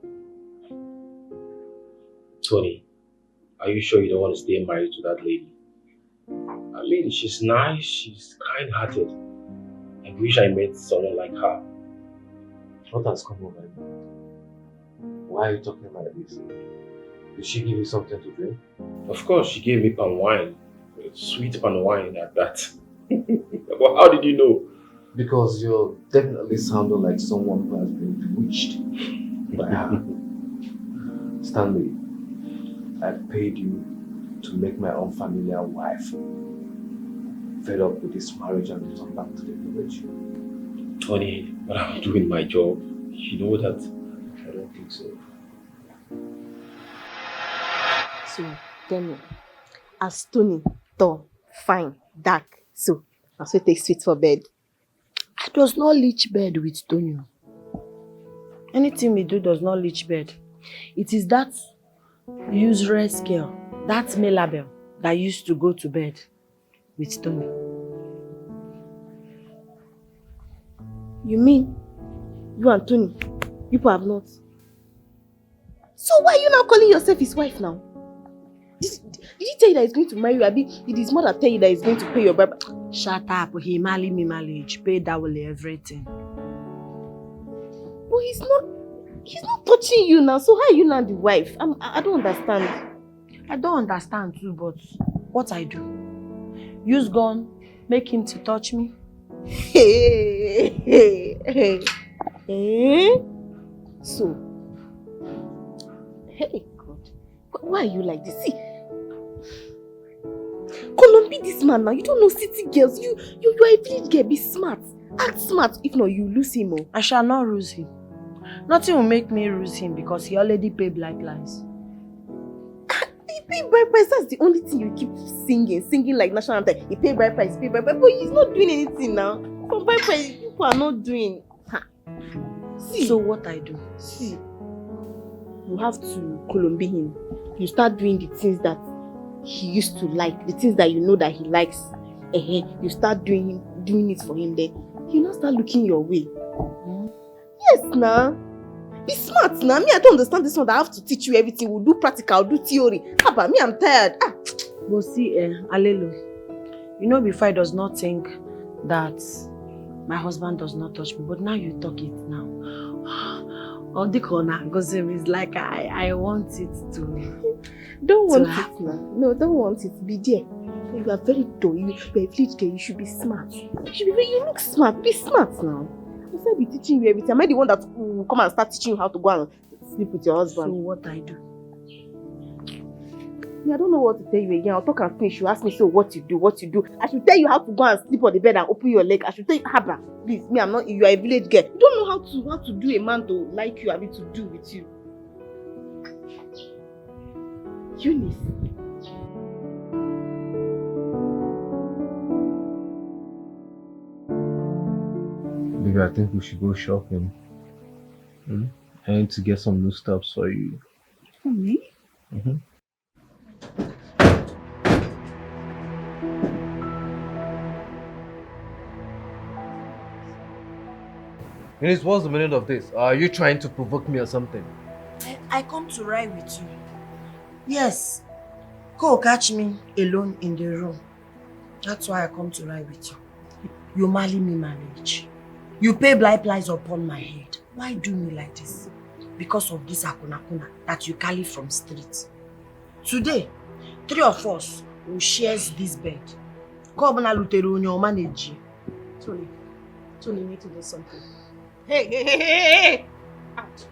Tony, are you sure you don't want to stay married to that lady? I mean, she's nice, she's kind-hearted. I wish I met someone like her. What has come over you? Why are you talking like this? Did she give you something to drink? Of course, she gave me palm wine. Sweet palm wine at that. But how did you know? Because you're definitely sounding like someone who has been bewitched by her. Stanley, I paid you to make my unfamiliar wife fed up with this marriage and return back to the village. Tony, but I'm doing my job. You know that? I don't think so. So, tell me, as Tony, tall, fine, dark, so it takes sweet for bed. I does not leach bed with Tonyo. Anything we do does not leach bed. It is that useless girl, that Mirabel, that used to go to bed with Tonyo. You mean you and Tony, people have not? So why are you now calling yourself his wife now? Did he tell you that he's going to marry you? Abi, did his mother tell you that he's going to pay your bribe? Shut up, he marry me marriage, pay that will everything. But he's not touching you now, so how are you now the wife? I don't understand. I don't understand too, but what I do? Use gun, make him to touch me. So, hey God, why are you like this? See, Columbi, this man now, you don't know city girls. You are a village girl, be smart. Act smart, if not you lose him. Oh. I shall not lose him. Nothing will make me lose him because he already paid black lies. He paid bride price, that's the only thing you keep singing like national anthem. He paid bride price, but he's not doing anything now. For bride price, people are not doing. See, so what I do? See, you have to Columbi him. You start doing the things that he used to like, the things that you know that he likes. You start doing it for him, then he'll not start looking your way. Yes, now. Be smart now. Me, I don't understand this one. I have to teach you everything. We'll do practical, do theory. But me, I'm tired. But see, Alelu, you know before I does not think that my husband does not touch me, but now you talk it now. All the corner goes is like I want it to. Don't want it now. No, don't want it. Be there. You are very dull. You are a village girl. You should be smart. You look smart. Be smart now. Since I be teaching you everything, am I the one that will come and start teaching you how to go and sleep with your husband? So what I do? I don't know what to tell you again. I'll talk and finish. You ask me, so what you do? I should tell you how to go and sleep on the bed and open your leg. I should tell you, Haba, please, me, I'm not, you are a village girl. You don't know how to do a man to like you, I mean, to do with you. Eunice. Baby, I think we should go shopping. I need to get some new stuff for you. For me? Eunice, what's the meaning of this? Are you trying to provoke me or something? I come to ride with you. Yes. Go catch me alone in the room. That's why I come to ride with you. You marry me marriage. You pay blind price upon my head. Why do me like this? Because of this akuna that you carry from street. Today, 3 of us will share this bed. Come on, Lutero, your manage. Tony, you need to do something. Hey! Out.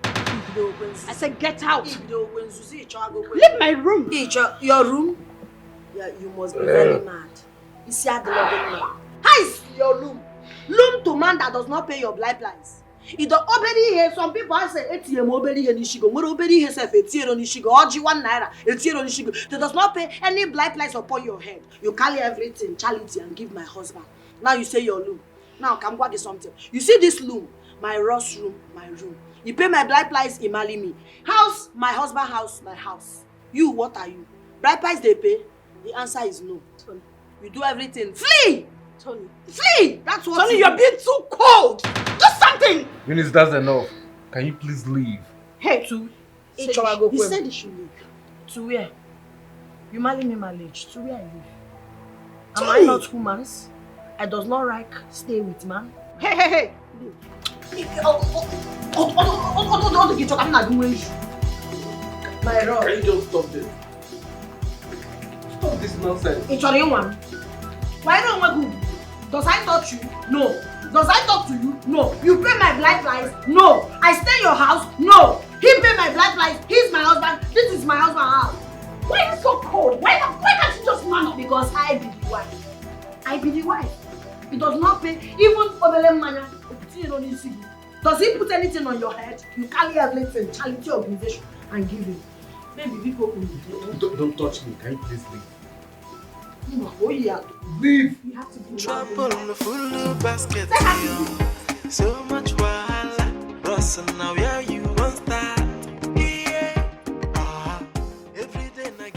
I said get out. Leave my room. Your room? Yeah, you must be very mad. You see how the loving man. How is your room? Room to man that does not pay your blind price. It don't obey here. Some people say ATM obey here nishigo. More obey here self ATM nishigo. Oji 1 naira. ATM nishigo. They does not pay any blind price upon your head. You carry everything charity and give my husband. Now you say your room. Now come go get something. You see this room, my Ross room, my room. You pay my blind price, you marry me. House, my husband house, my house. You, what are you? Blind price they pay? The answer is no. Tony. You do everything. Flee! Tony. Flee! That's what Tony, you're being too cold! Do something! Eunice, that's enough. Can you please leave? Hey, to he said he should leave. To where? You marry me marriage. To where I live? Am I not humans? I does not like stay with man. Hey! My rock. Can you just stop this? Stop this nonsense. It's your one. Why don't we go? Does I touch you? No. Does I talk to you? No. You pay my blind price? No. I stay in your house? No. He pay my blind price? He's my husband. This is my husband's house. Why are you so cold? Why can't you just man up? Because I be the wife. I be the wife. He does not pay even Obele Manya. Does he put anything on your head? You carry everything, charity organization, and give him. Maybe people will Don't touch me. Can you please leave? Oh yeah. Leave! You have to be Trouble in the full basket. So much wahala. Russell, now where you want start? Yeah. Every day I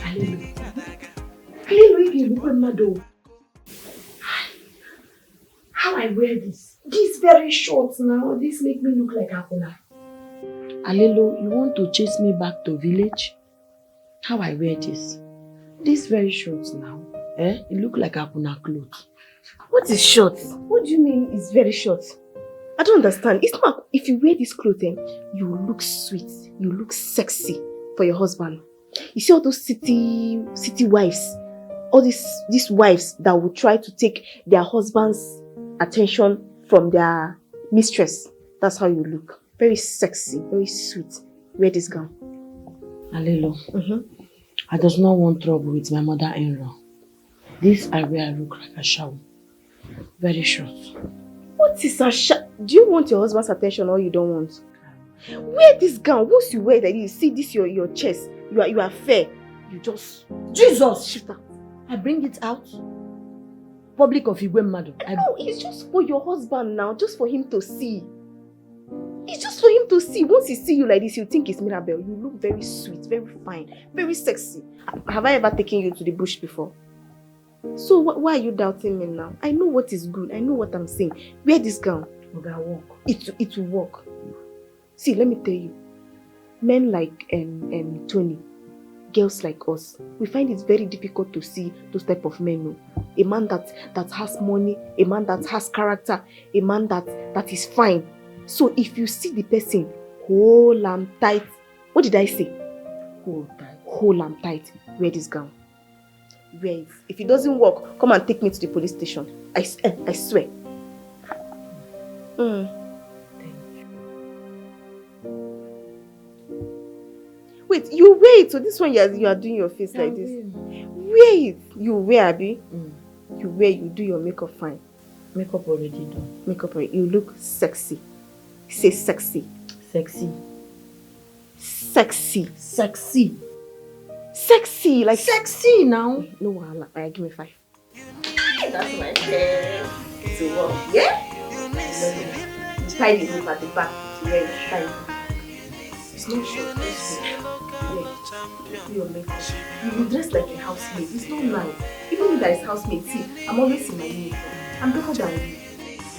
get how I wear this? This very short now. This make me look like Akuna. Alelo, you want to chase me back to village? How I wear this? This very short now. It look like Akuna clothes. What is short? What do you mean it's very short? I don't understand. It's not, if you wear this clothing, you look sweet, you look sexy for your husband. You see all those city wives, all these wives that will try to take their husband's attention from their mistress. That's how you look. Very sexy, very sweet. Wear this gown. Alelo, I does not want trouble with my mother-in-law. This I wear look like a shawl. Very short. What is a shawl? Do you want your husband's attention or you don't want? Wear this gown. Once you wear that, you see this your chest. You are fair. You just Jesus! Shift out. I bring it out. Public of Igwe Madu. No, it's just for your husband now. Just for him to see. It's just for him to see. Once he see you like this, he'll think it's Mirabel. You look very sweet, very fine, very sexy. Have I ever taken you to the bush before? So why are you doubting me now? I know what is good. I know what I'm saying. Wear this gown. Okay, I'll walk. It will work. See, let me tell you. Men like Tony, girls like us, we find it very difficult to see those type of men. No? A man that has money, a man that has character, a man that is fine. So if you see the person, hold am tight. What did I say? Hold am tight. Wear this gown. Wear it. If it doesn't work, come and take me to the police station. I swear. Wait, you wear it. So this one you are doing your face like this. Wear it. You wear, Abi. You wear, you do your makeup fine. Makeup already done. Makeup already. You look sexy. Say sexy. Sexy. Sexy. Sexy. Sexy. Like sexy now. No wahala. Alright, give me 5. That's my hair. So what? Yeah? Tie this up at the back. Tie it. It's not short. It's your makeup. You dress like a housemaid. It's not nice. Even if there is housemaid, see, I'm always in my uniform. I'm better than you.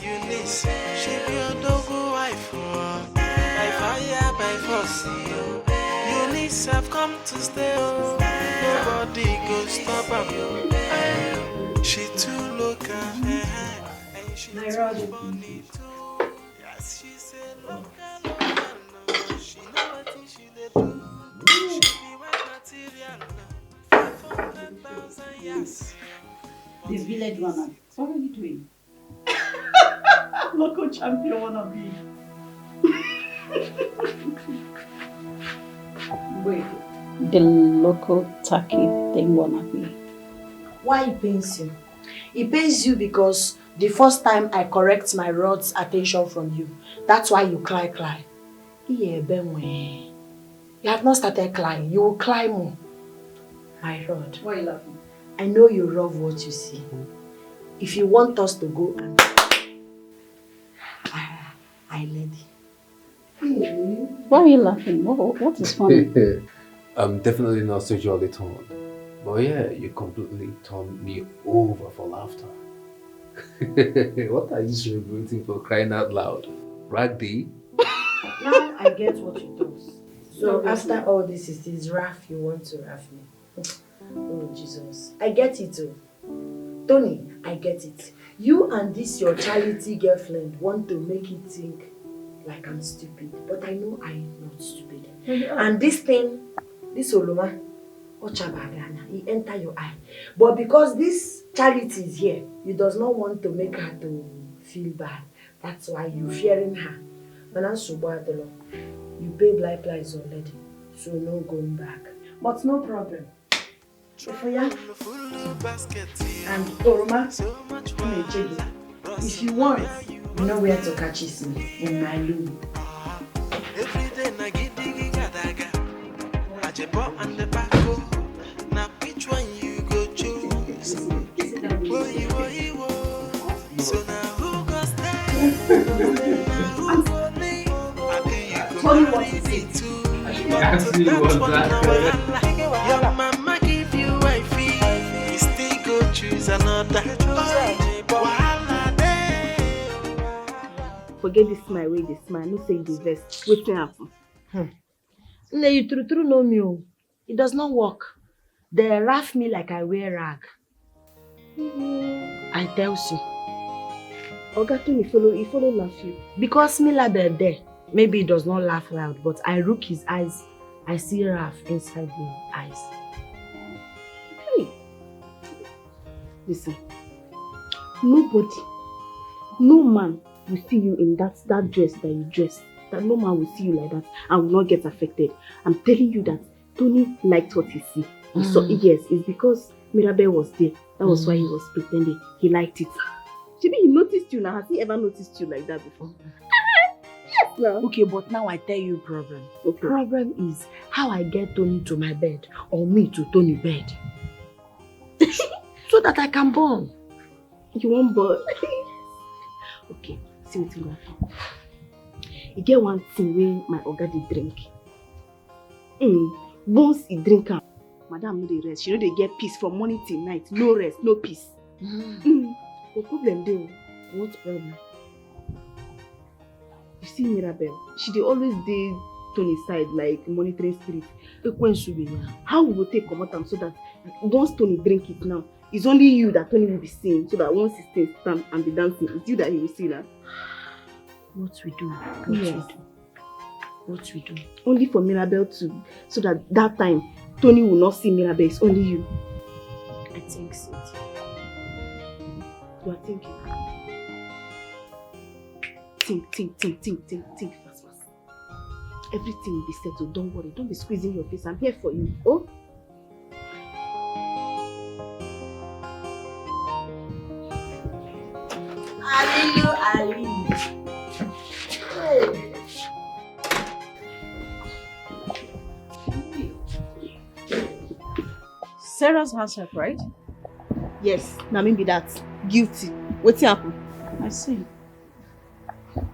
Eunice, she be your dog wife. By fire, by force. Eunice have come to stay. Nobody go stop her. She too local. And she too money too. Yes, she said local. She know what she did do. She be white material. 500,000 yes. The village woman. What are you doing? Local champion wanna be. Wait. The local tacky thing wanna be. Why it pains you? It pains you because the first time I correct my rod's attention from you, that's why you cry. Yeah, Benwe. You have not started crying. You will cry more. My rod. Why are you laughing? I know you love what you see. If you want us to go and I lady. Why are you laughing? What is funny? I'm definitely not sexually torn. But yeah, you completely turned me over for laughter. What are you celebrating for, crying out loud? Ragdy? Now I get what you do. So after all this, it is rough, you want to rough me. Oh Jesus. I get it too. Tony, I get it. You and this your charity girlfriend want to make it think like I'm stupid. But I know I'm not stupid. And this thing, this Oloma, Ochabagana, he enter your eye. But because this charity is here, you does not want to make her to feel bad. That's why you fearing her. You pay blind price already. So no going back. But no problem. And Oroma, if you want, you know where to catch me in my room. Every day I get diggy gadaga. I just bought on the back. Now which one you go choose? So now who goes there? Now who go leave? I think you go marry me too. That's one your mama give you wifey. You still go choose another. Forget this smile, wait, this smile. No say the best. Wait till happen. No, you true know me. It does not work. They laugh me like I wear rag. I tell you. Ogatun, he follow laugh you. Because Mirabel there, maybe he does not laugh loud, but I look his eyes. I see wrath inside the eyes. Hey. Listen. Nobody, no man will see you in that dress that you dress. That no man will see you like that and will not get affected. I'm telling you that Tony liked what he see. So yes, it's because Mirabel was there. That was why he was pretending. He liked it. Maybe he noticed you now. Has he ever noticed you like that before? Yes, now. Okay, but now I tell you problem. The problem is how I get Tony to my bed or me to Tony's bed. So that I can born. You want born? Okay, see what you got. You get one thing when my oga dey drink. Once he drink am, madam no dey rest. She no dey get peace from morning till night. No rest, no peace. What problem dey? What problem? You see Mirabel, she dey always dey Tony's side like monitoring spirit. How we go take comot am so that once Tony drink it now, it's only you that Tony will be seeing, so that once he stays stand and be dancing, it's you that he will see now. What we do? What we do? Only for Mirabel to, so that time Tony will not see Mirabel. It's only you. I think so. You are thinking. Think fast. Everything will be settled. Don't worry. Don't be squeezing your face. I'm here for you. Oh? Alilu. Hey. Sarah's house help, right? Yes. Now maybe that's guilty. What's happened? I see.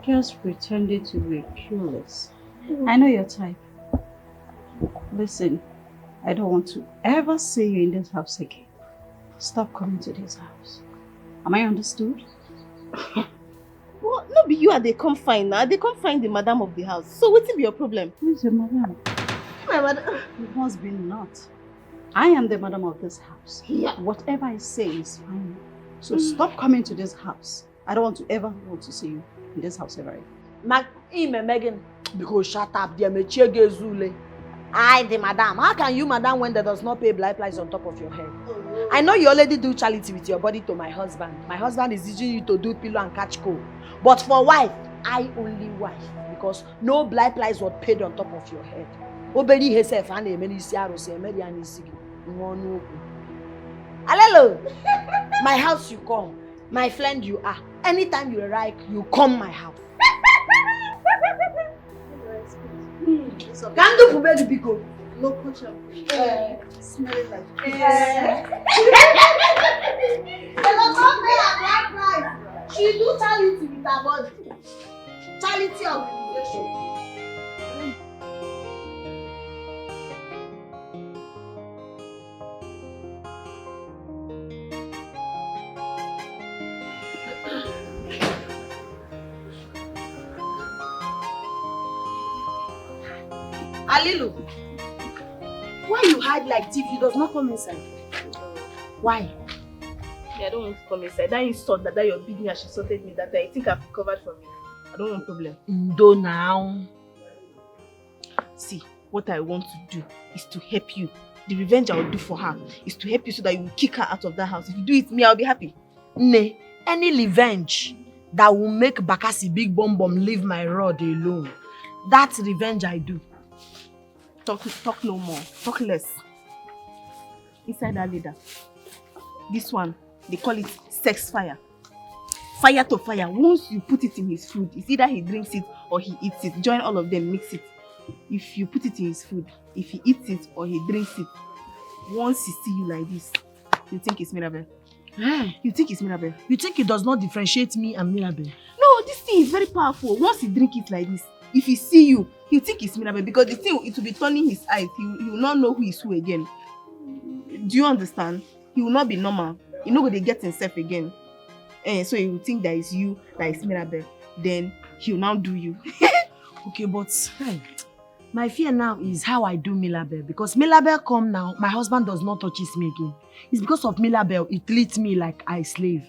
Just pretending to be clueless. I know your type. Listen, I don't want to ever see you in this house again. Stop coming to this house. Am I understood? Well, no be you are they come find now. They come find the madam of the house. So what's be your problem? Who's your madam? My madam. Your husband not. I am the madam of this house. Yeah. Whatever I say is fine. So stop coming to this house. I don't want to ever want to see you in this house ever again. Megan, because shut up, dear Zule. I, the madam. How can you, madam, when there does not pay blind price on top of your head? I know you already do charity with your body to my husband. My husband is using you to do pillow and catch cold. But for wife, I only wife. Because no blind price was paid on top of your head. Obedi herself and a many siaros and median is Alelo, my house you come. My friend you are. Anytime you like, you come my house. Can't do Pube the Pico. No culture. Smelling like She do charity with her body. Charity organization. Alilu, why you hide like thief? You does not come inside. Why? Yeah, I don't want to come inside. That insult that your big she insulted me that I think I've recovered from it. I don't want problem. Do now. See, what I want to do is to help you. The revenge I will do for her is to help you so that you will kick her out of that house. If you do it me, I'll be happy. Nay, any revenge that will make Bakasi Big Bom Bom leave my rod alone. That's revenge I do. Talk no more. Talk less. Inside that leader. This one, they call it sex fire. Fire to fire. Once you put it in his food, it's either he drinks it or he eats it. Join all of them, mix it. If you put it in his food, if he eats it or he drinks it, once he see you like this, you think it's Mirabel. You think it's Mirabel. You think it does not differentiate me and Mirabel? No, this thing is very powerful. Once he drink it like this, if he see you, he'll think it's Mirabel because the thing, it will be turning his eyes. He will not know who is who again. Do you understand? He will not be normal. He not going to get himself again. So he will think that it's you, that is Mirabel. Then he will now do you. Okay, but my fear now is how I do Mirabel. Because Mirabel come now, my husband does not touch me again. It's because of Mirabel, it treats me like I slave.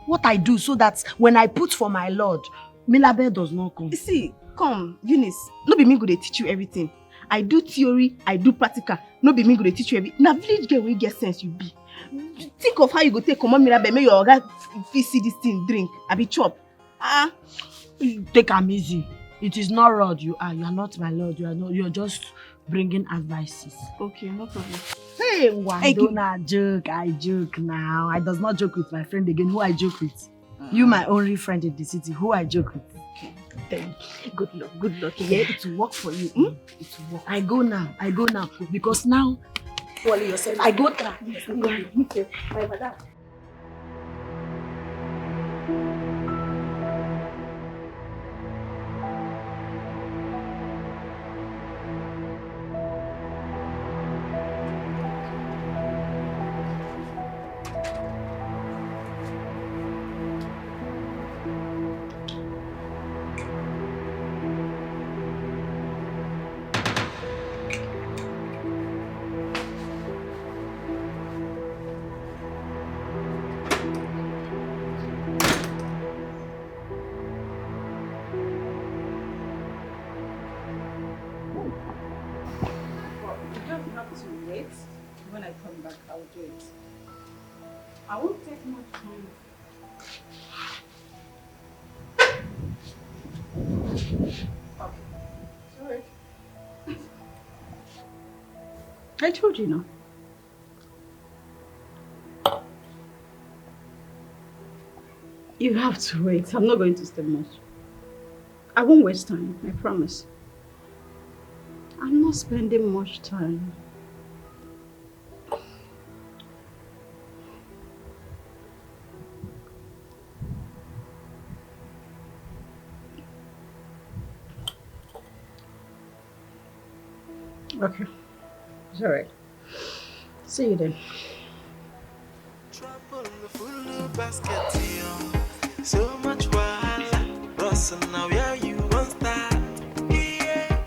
What I do so that when I put for my Lord, Mirabel does not come. You see, come, Eunice, no be me go dey teach you everything. I do theory, I do practical. No be me go dey teach you everything. Now village girl wey get sense you be. Think of how you go take command Mirabel, make your oga fit see this thing drink, abi chop. Take am easy. It is not Lord you are. You are not my Lord. You're just bringing advices. Okay, no problem. Hey, Wandona, joke. I joke now. I does not joke with my friend again. Who I joke with? You, my only friend in the city. Who I joke with? Okay. Thank you. Good luck. Good luck. Yeah, it will work for you. Hmm? It will work. I go now. Because now, Wally yourself. I go try. Yes, go. Bye, madam. When I come back, I'll do it. I won't take much time. Okay. I told you now. You have to wait. I'm not going to stay much. I won't waste time, I promise. I'm not spending much time. Okay. It's alright. See you then. Trouble full of basket, so much wahala. Russell, now where you want start? Yeah.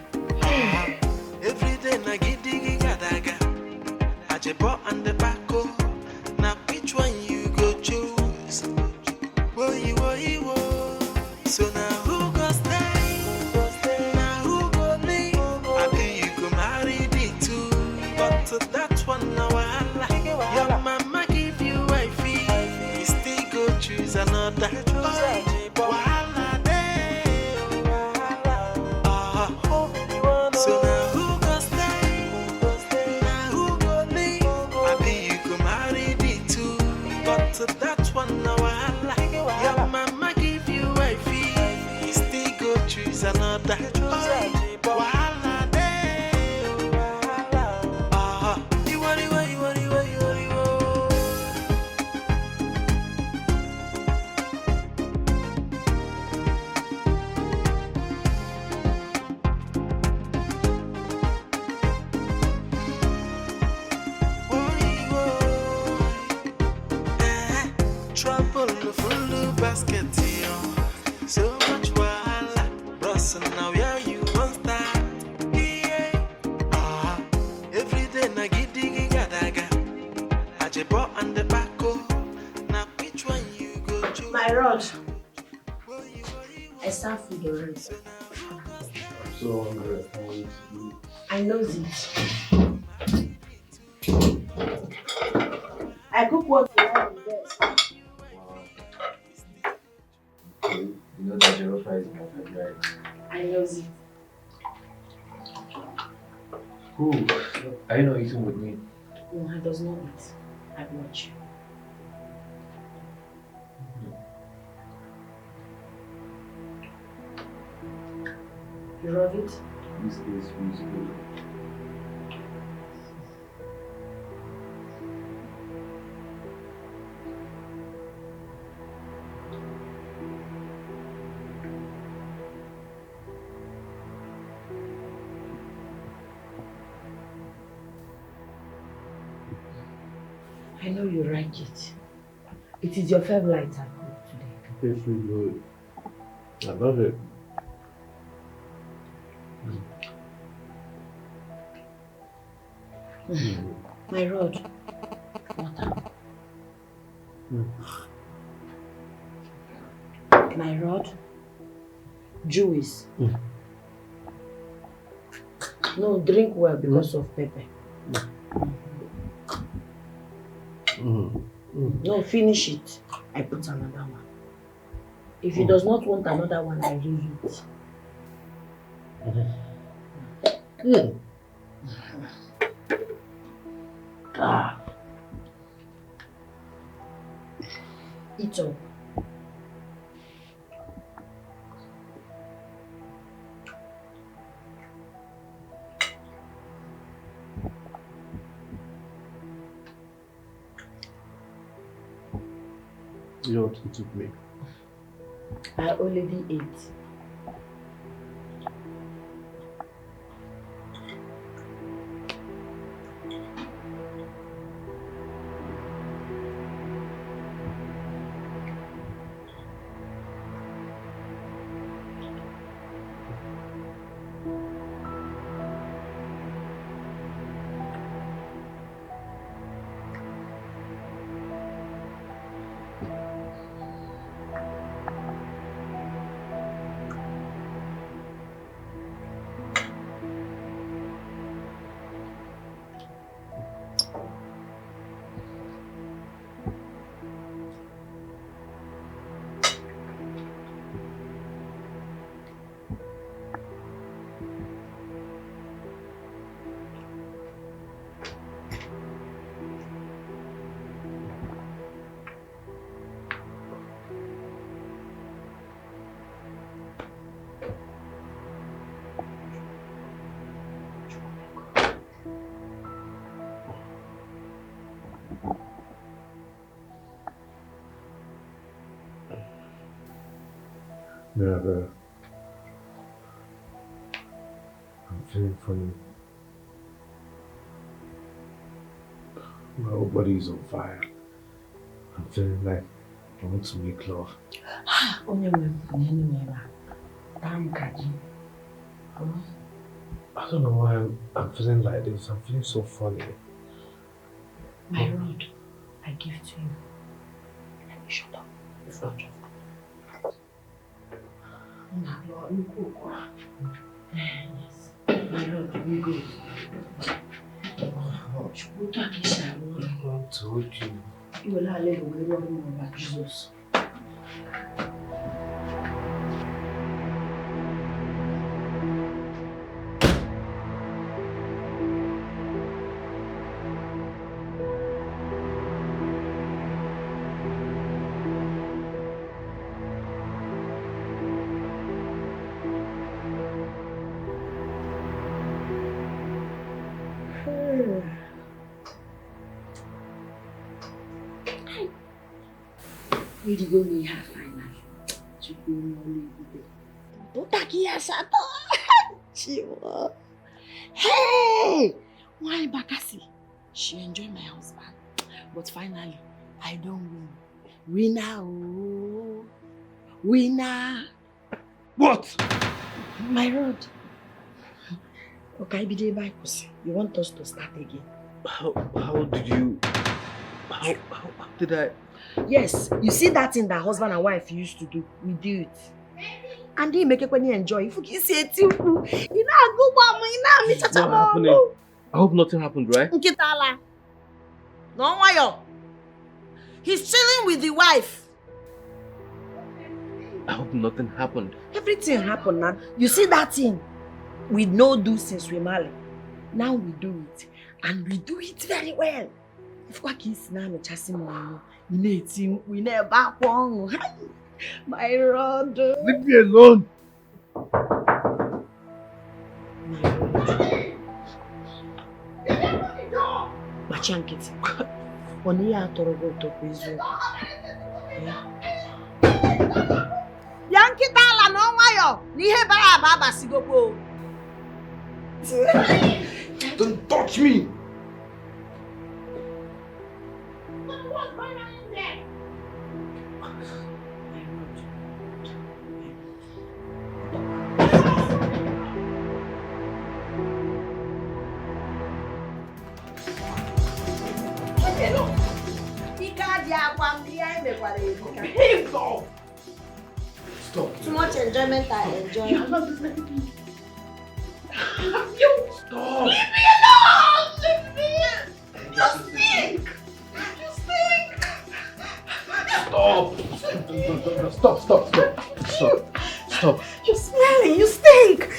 Every day na giddy gadaga. Ajebo and the backo. Now which one you go choose? Wo. So now who go stay? Now who go leave? I think you go marry the two. But to that one now wahala. Your mama give you wifey. You still go choose another. Wahala dey. So now who go stay? Now who go leave? I think you go marry the two. But to that one now wahala. Your mama give you wifey. You still go choose another. Wahala dey. You worry. Trouble full of basket, so much wahala. Russell, now where you want start? Yeah. Every day na giddy gadaga. Ajebo and the backo. Now which one you go choose? My rod. I serve food already. So hungry. I know it. I cook what you want the best. You know that jollof rice is my favorite. I know it. Cool. Are you not eating with me? No, I does not eat. I watch. You love it? This is good. I know you like it. It is your favorite I cooked today. It's really good. I love it. My rod. Water. My rod. Juice. No, drink well because of pepper. No, finish it. I put another one. If he does not want another one, I leave it. Eat up. You don't eat with me. I already ate. Mirabel, I'm feeling funny. My whole body is on fire. I'm feeling like I want to make love. I don't know why I'm feeling like this. I'm feeling so funny. My rod, I give to you. Let me shut up. It's not just yes. My rod, we go. I told you. You will not let the way of about Jesus. We go me have final. To go Nollywood. Don't take yes at all. Hey! Why Bakasi? She enjoyed my husband. But finally, I don't win. Winner, oh. Winner. What? My road. Okay, be there by you want us to start again? How did you... How did I... Yes, you see that thing that husband and wife used to do? We do it. And they make it when you enjoy. If you say it, you know, go mama, it's not happening. I hope nothing happened, right? Nkitala. No, why? He's chilling with the wife. I hope nothing happened. Everything happened now. You see that thing? We no do since we married. Now we do it. And we do it very well. If we kiss now, we never won. My rod. Leave me alone. Machankiti. Oni ya torogo to kwezo. Yankita la no wayo. Ni he bara baba sigopo. Don't touch me. What's going on in there? Stop. Too much enjoyment I enjoy. You are not listening to me. You Stop. leave me alone! Leave me! You stink! You stink! Stop. You're smelling, you stink!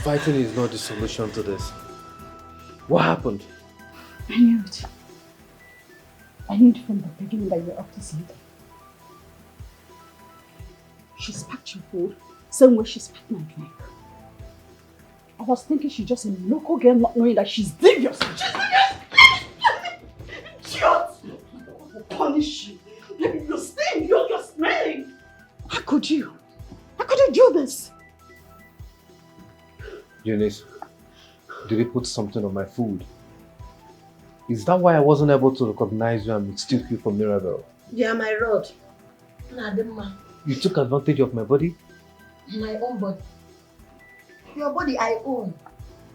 Fighting is not the solution to this. What happened? I knew it. I knew from the beginning that you were up to something. She spat your food, same way she spat my drink. I was thinking she's just a local girl not knowing that she's devious. Idiot! I will punish you. You stink, you're smelling. How could you? How could you do this? Eunice, did you put something on my food? Is that why I wasn't able to recognize you and mistake you for Mirabel? Yeah, my rod. Nadima. You took advantage of my body? My own body. Your body I own.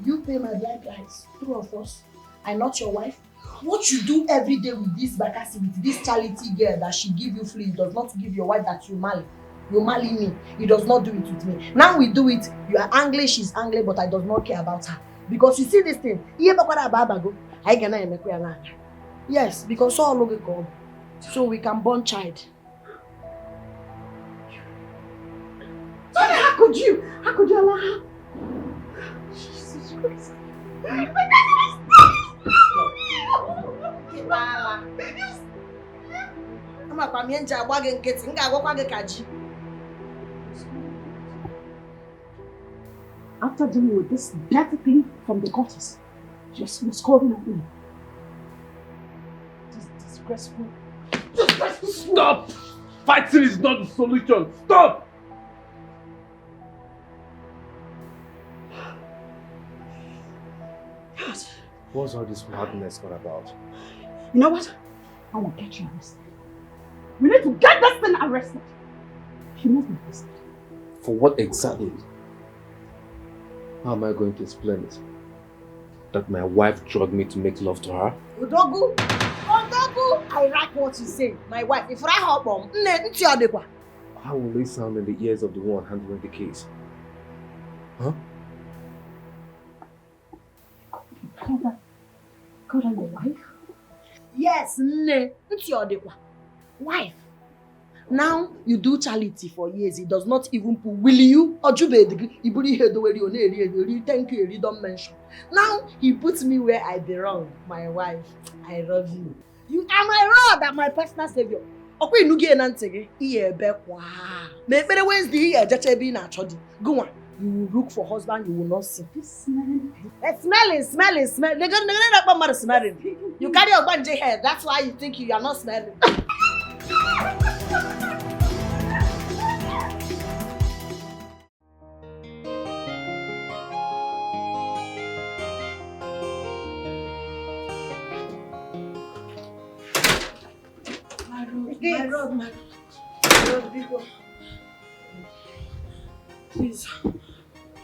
You pay my blind price. Two of us. I'm not your wife. What you do every day with this Bakasi, with this charity girl that she give you free, does not give your wife that you marry. You marry me. He does not do it with me. Now we do it. You are angry, she's angry, but I does not care about her. Because you see this thing. Yes, because all look come. So we can born child. Tony, how could you? How could you allow her? Jesus Christ. After dealing with this dirty thing from the gutters, she was calling at me. disgraceful. Stop! Fighting is not the solution. Stop! What's all this madness all about? You know what? I will get you arrested. We need to get this thing arrested. She must be arrested. For what exactly? How am I going to explain it? That my wife drugged me to make love to her? Odogu! Odogu! I like what you say. My wife, if I help mom, How will it sound in the ears of the one handling the case? Huh? Call her your wife? Yes, nne. Wife. Now you do charity for years. It does not even put. Will you? Or you thank you. You don't mention. Now he puts me where I belong. My wife, I love you. You are my rod and my personal savior. Okay, you get an Maybe Wednesday, go on. You will look for husband, you will not see. Smelling. They're gonna smelling. You carry your bungee hair. That's why you think you are not smelling. My road. Please,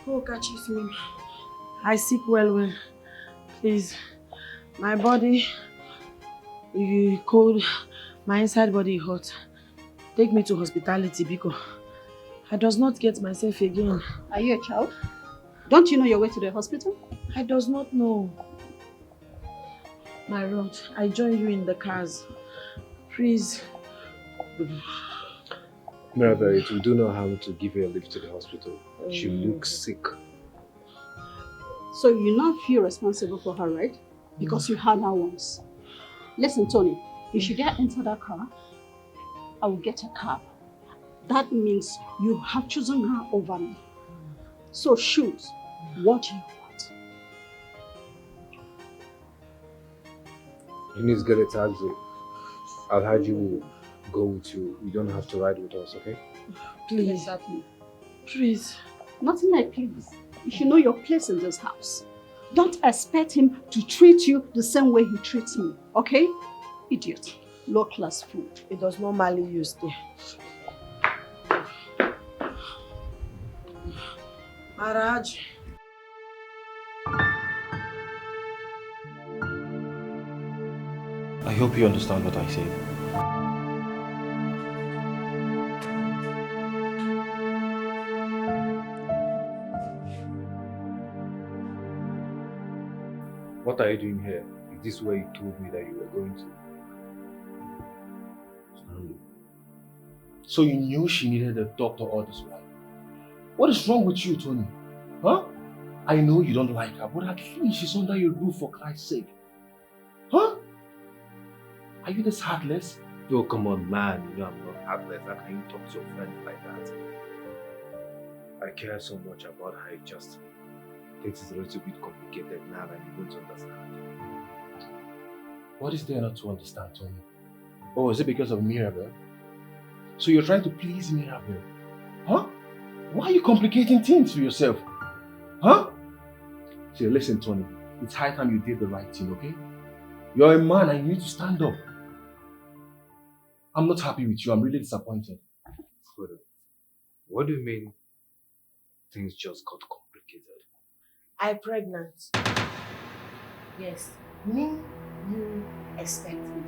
who catches me? I sick well. Please, my body cold, my inside body hot. Take me to hospitality because I does not get myself again. Are you a child? Don't you know your way to the hospital? I does not know. My Lord, I join you in the cars. Please. Mirabel, it will do no harm to give her a lift to the hospital. She looks sick. So you now feel responsible for her, right? Because you had her once. Listen, Tony, if you dare enter that car, I will get a cab. That means you have chosen her over me. So choose what you want. You need to get a taxi. I'll have you go with you. You don't have to ride with us, okay? Please. Exactly. Please. Nothing like please. You should know your place in this house. Don't expect him to treat you the same way he treats me, okay? Idiot. Low-class fool. It does normally use there. Maharaj. I hope you understand what I say. What are you doing here? Is this where you told me that you were going to? Stanley. So you knew she needed a doctor all this while? What is wrong with you, Tony? Huh? I know you don't like her, but at least she's under your roof for Christ's sake. Huh? Are you this heartless? Oh, come on, man. You know I'm not heartless. How can you talk to your friend like that? I care so much about her. It just things is a little bit complicated now and you won't understand. What is there not to understand, Tony? Oh, is it because of Mirabel? So you're trying to please Mirabel? Huh? Why are you complicating things for yourself? Huh? See, listen, Tony. It's high time you did the right thing, okay? You're a man and you need to stand up. I'm not happy with you. I'm really disappointed. What do you mean things just got complicated? I'm pregnant. Yes. Me, you expect me.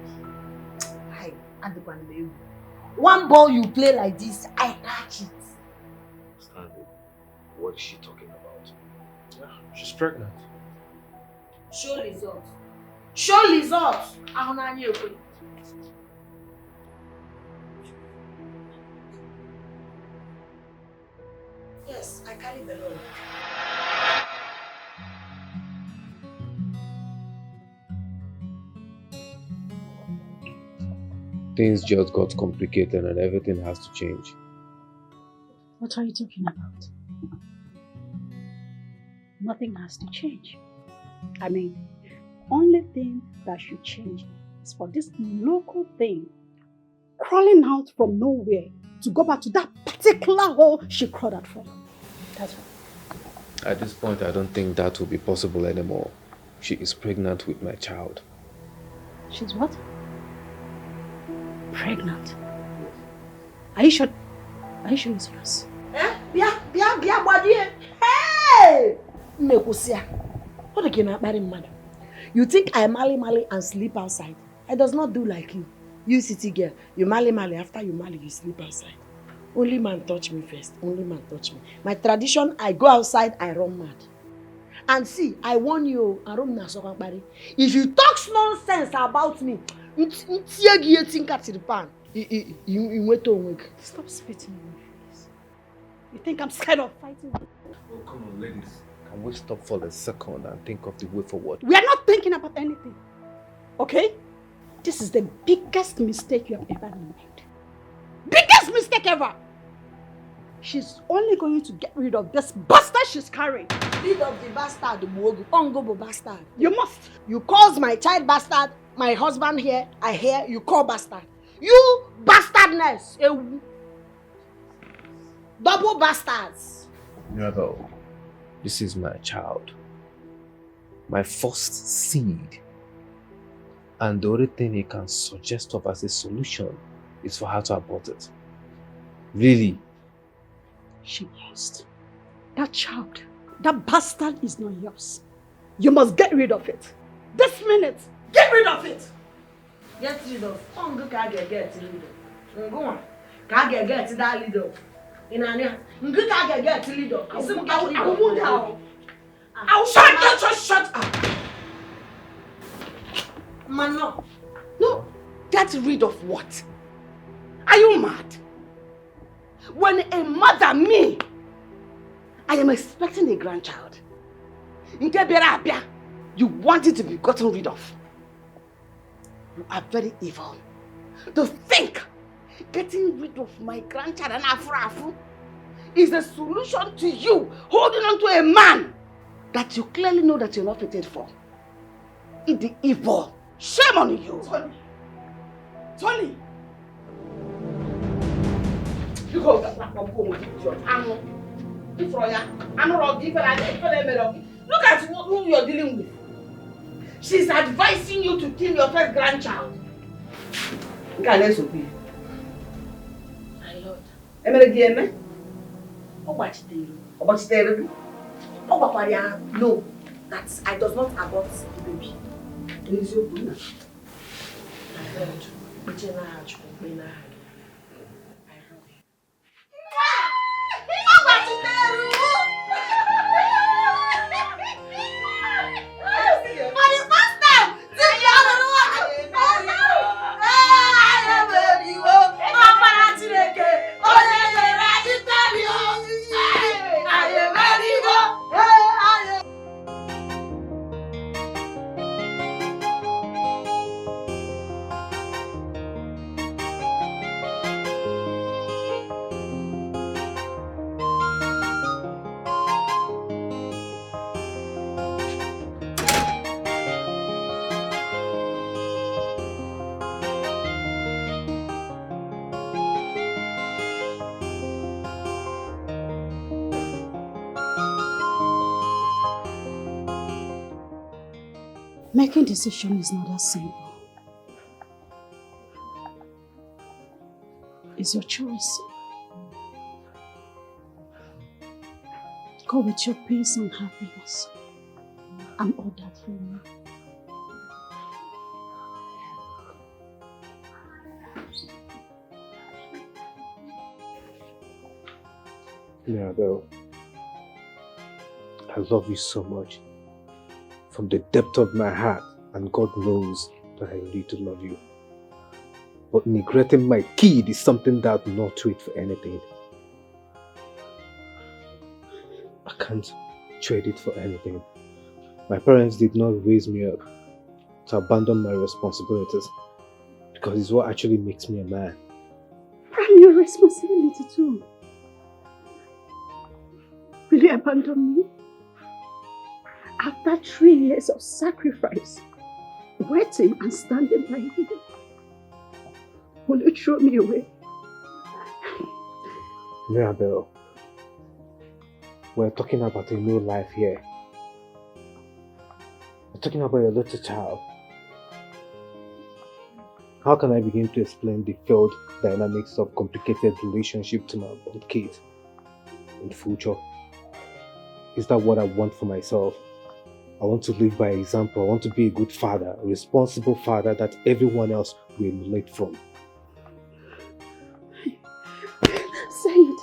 I'm the one. One ball you play like this, I catch it. Stanley, what is she talking about? Yeah, she's pregnant. Show results. Show results. Yes, I carry the load. Things just got complicated and everything has to change. What are you talking about? Nothing has to change. I mean, only thing that should change is for this local thing crawling out from nowhere to go back to that particular hole she crawled out from. That's right. At this point, I don't think that will be possible anymore. She is pregnant with my child. She's what? Pregnant? Are you sure? Are you sure it's yours? Bia, body. Hey! Mekusia. What again I marry man? You think I marry and sleep outside? I does not do like you. You city girl, you marry after you marry, you sleep outside. Only man touch me first. Only man touch me. My tradition, I go outside, I run mad. And see, I warn you, if you talk nonsense about me, you wait to week. Stop spitting in my face. You think I'm scared of fighting? Oh, come on, ladies. Can we stop for a second and think of the way forward? We are not thinking about anything. Okay? This is the biggest mistake you have ever made. Biggest mistake ever! She's only going to get rid of this bastard she's carrying. Rid of the bastard, Ongobo bastard. You must. You cause my child bastard, my husband here, I hear, you call bastard. You bastardness. Double bastards. Mirabel, this is my child. My first seed. And the only thing he can suggest of as a solution is for her to abort it. Really? She must. That child, that bastard is not yours. You must get rid of it. This minute, get rid of it! Get rid of. Ongo ka get rid of. Go on. Ka get that rid of. Inania. Ongo ka get rid of. I won't help. I'll shut up. Man, no. No. Get rid of what? Are you mad? When a mother, me, I am expecting a grandchild. You want it to be gotten rid of. You are very evil. To think getting rid of my grandchild and Afrafu is a solution to you holding on to a man that you clearly know that you're not fitted for. It's the evil. Shame on you. Tony! You go with your ammo. Look at who you're dealing with. She's advising you to kill your first grandchild. My lord. No, that I does not abort the baby. My lord. Making decisions is not that simple. It's your choice. Go with your peace and happiness. I'm all that for you. Mirabel, I love you so much. From the depth of my heart, and God knows that I really do love you. But neglecting my kid is something that will not wait for anything. I can't trade it for anything. My parents did not raise me up to abandon my responsibilities, because it's what actually makes me a man. And your responsibility too. Will you abandon me? After 3 years of sacrifice, waiting and standing by me. Will you throw me away? Mirabel, we're talking about a new life here. We're talking about a little child. How can I begin to explain the failed dynamics of complicated relationship to my own kid in the future? Is that what I want for myself? I want to live by example. I want to be a good father, a responsible father that everyone else will emulate from. Say it.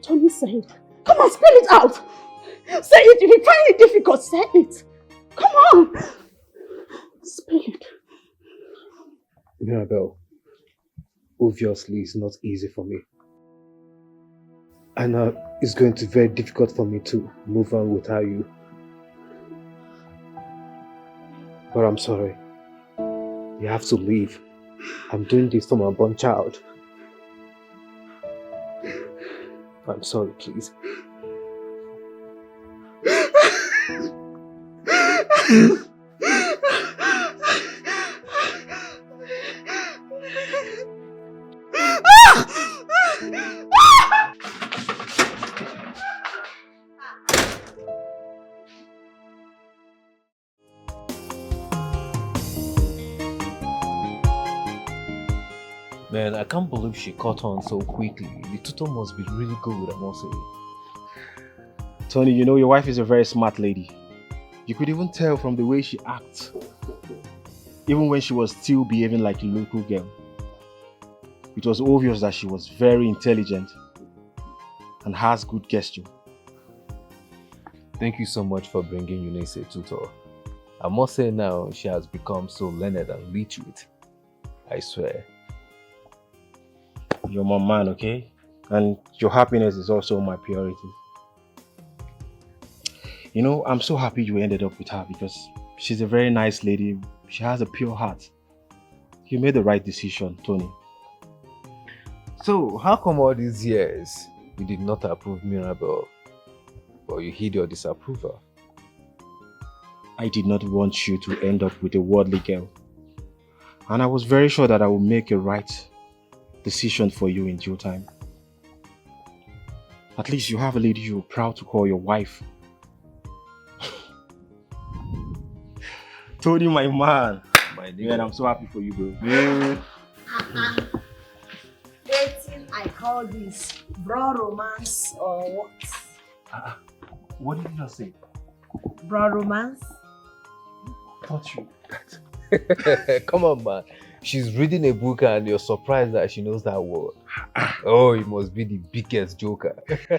Tony, say it. Come on, spell it out. Say it. If you find it difficult, say it. Come on. Spell it. Mirabel, obviously it's not easy for me. And it's going to be very difficult for me to move on without you. But I'm sorry. You have to leave. I'm doing this for my unborn child. I'm sorry, please. Man, I can't believe she caught on so quickly. The tutor must be really good, I must say. Tony, you know your wife is a very smart lady. You could even tell from the way she acts. Even when she was still behaving like a local girl. It was obvious that she was very intelligent and has good gesture. Thank you so much for bringing Eunice a tutor. I must say now, she has become so learned and literate. I swear. You're my man, okay? And your happiness is also my priority. You know, I'm so happy you ended up with her because she's a very nice lady. She has a pure heart. You made the right decision, Tony. So, how come all these years you did not approve Mirabel, or you hid your disapproval? I did not want you to end up with a worldly girl. And I was very sure that I would make a right decision for you in due time. At least you have a lady you're proud to call your wife. Tony, my man. My nigga. Man, I'm so happy for you, bro. Dating, I call this bro romance or what? What did you just say? Bro romance? Touch you. Come on, man. She's reading a book and you're surprised that she knows that word. Oh, it must be the biggest joker.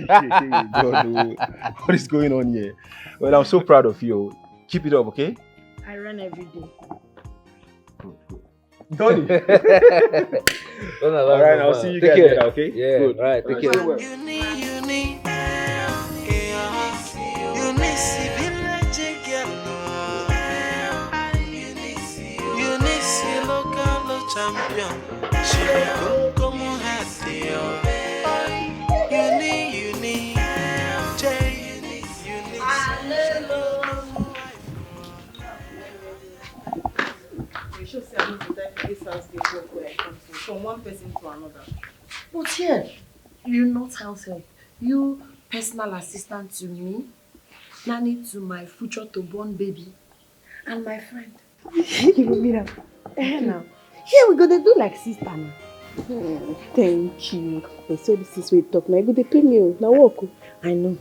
God, what is going on here? Well, I'm so proud of you. Keep it up, okay? I run every day. Tony. Alright, I'll see you guys later, okay? Yeah, good. Right, take care. Champion, she go come on happy. Uni, J, uni. You should say I'm not this house they work where I come from one person to another. But here, you not house help. You personal assistant to me, nanny to my future to born baby, and my friend. Mirabel. Now. Here we gonna do like sister now. Thank you. So this is way talk now. You go to pay me now walk. I know.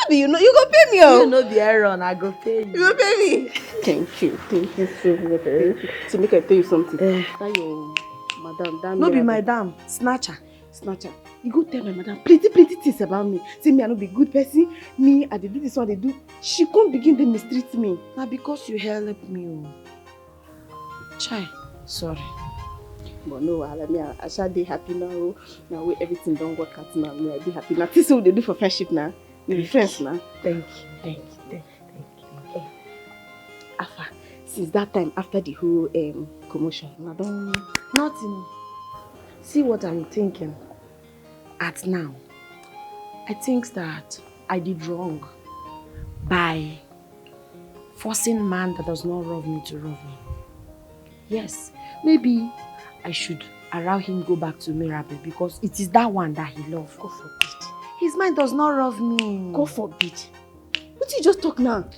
Maybe you know you go pay me. You know the iron, I go pay you. You go pay me. Thank you so much. So make I tell you something. That your madam, that no be madam, snatcher. You go tell my madam plenty things about me. Say me I no be good person. Me I dey do this one they do. She can't begin to mistreat me. Now because you help me. Chai. Sorry. But no, I shall be happy now. Now everything don't work out now. I be happy. Now this is what they do for friendship now. We be friends now. Thank you. Afa, since that time after the whole commotion, I don't nothing. See what I'm thinking. At now, I think that I did wrong by forcing man that does not love me to love me. Yes, maybe I should allow him go back to Mirabel because it is that one that he loves. God forbid. His mind does not love me. God forbid. What you just talk now?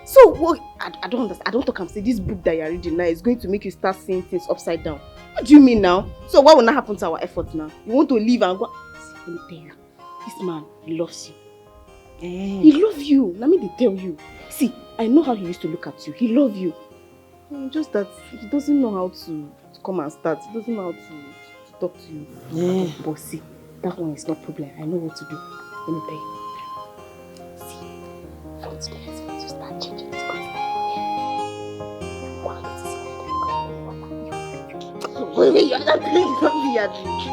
So, what? I don't understand. I don't talk and say this book that you're reading now is going to make you start seeing things upside down. What do you mean now? So what will not happen to our effort now? You want to leave and go? See, let me tell you. This man, he loves you. He loves you. Let me tell you. See, I know how he used to look at you. He loves you. Just that he doesn't know how to come and start. He doesn't know how to talk to you. But see, that one is not problem. I know what to do. Let me tell you. See, from today, I'm going to start changing this concept. Wait, you're not playing something you're doing.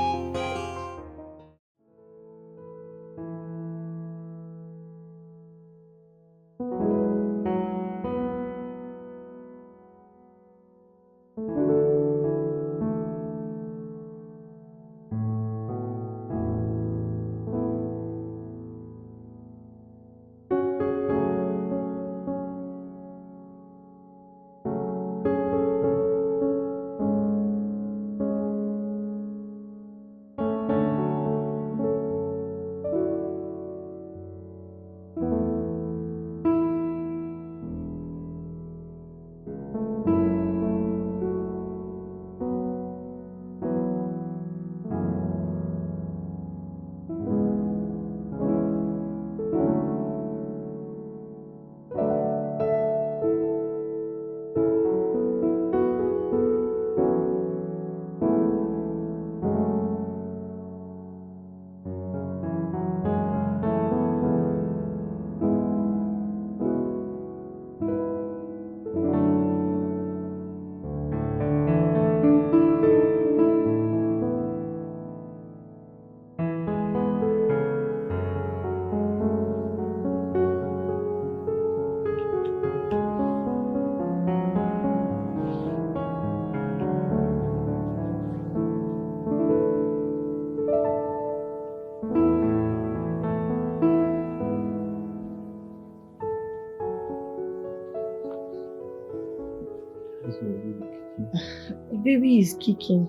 The baby is kicking.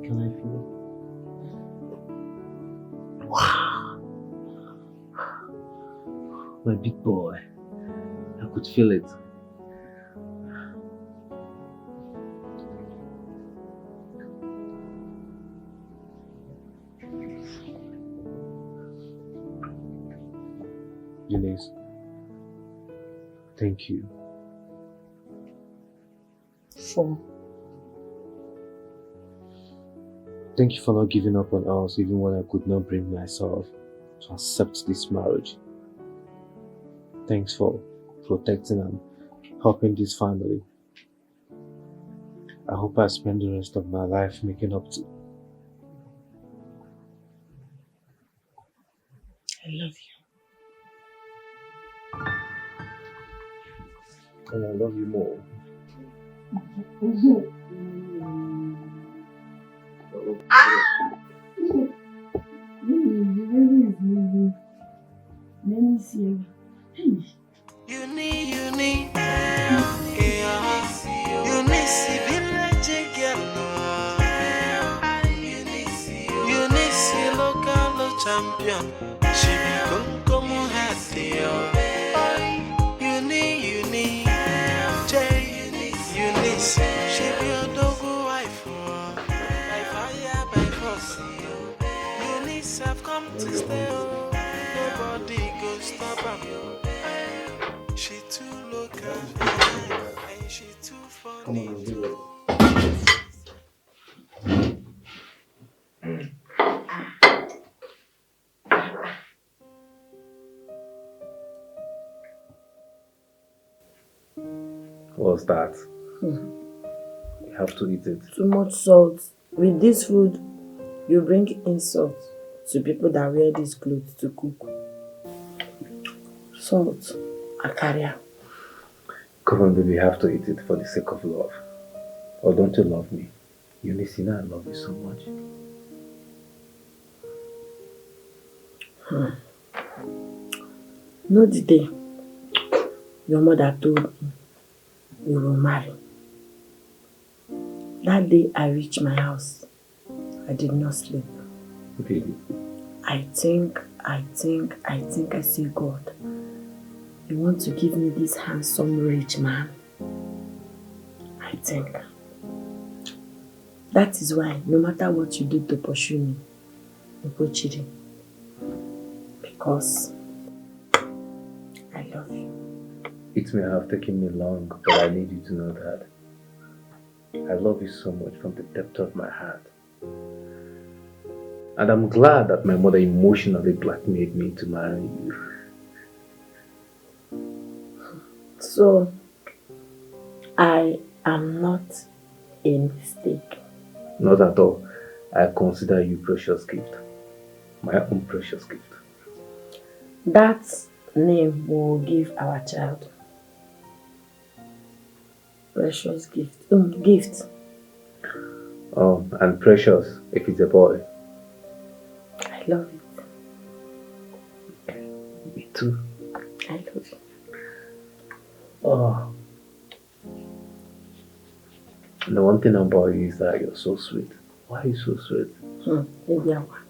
Can I feel it? Wow. My big boy. I could feel it. Eunice, thank you. Thank you for not giving up on us even when I could not bring myself to accept this marriage. Thanks for protecting and helping this family. I hope I spend the rest of my life making up to. I love you. And I love you more. Let me see. Champion, she become come happy. Uni, Eunice, she be your dog wife. By fire, by force. Eunice have come to stay. Nobody go stop her. She too local, and she too funny. What's that? You have to eat it. Too much salt. With this food, you bring insult to people that wear these clothes to cook. Salt, a carrier. Come on, baby, you have to eat it for the sake of love. Or don't you love me? Eunice, you know I love you so much. know the day your mother told me you will marry. That day I reached my house, I did not sleep. Really? I think I say, God, you want to give me this handsome rich man? I think. That is why no matter what you do to pursue me, you go cheating. Because I love you. It may have taken me long, but I need you to know that I love you so much from the depth of my heart. And I'm glad that my mother emotionally blackmailed me to marry you. So, I am not a mistake. Not at all. I consider you precious gift. My own precious gift. That name will give our child. Precious gift. Gift. Oh, and precious if it's a boy. I love it. Me too. I love it. Oh. And the one thing about you is that you're so sweet. Why are you so sweet? Maybe I want.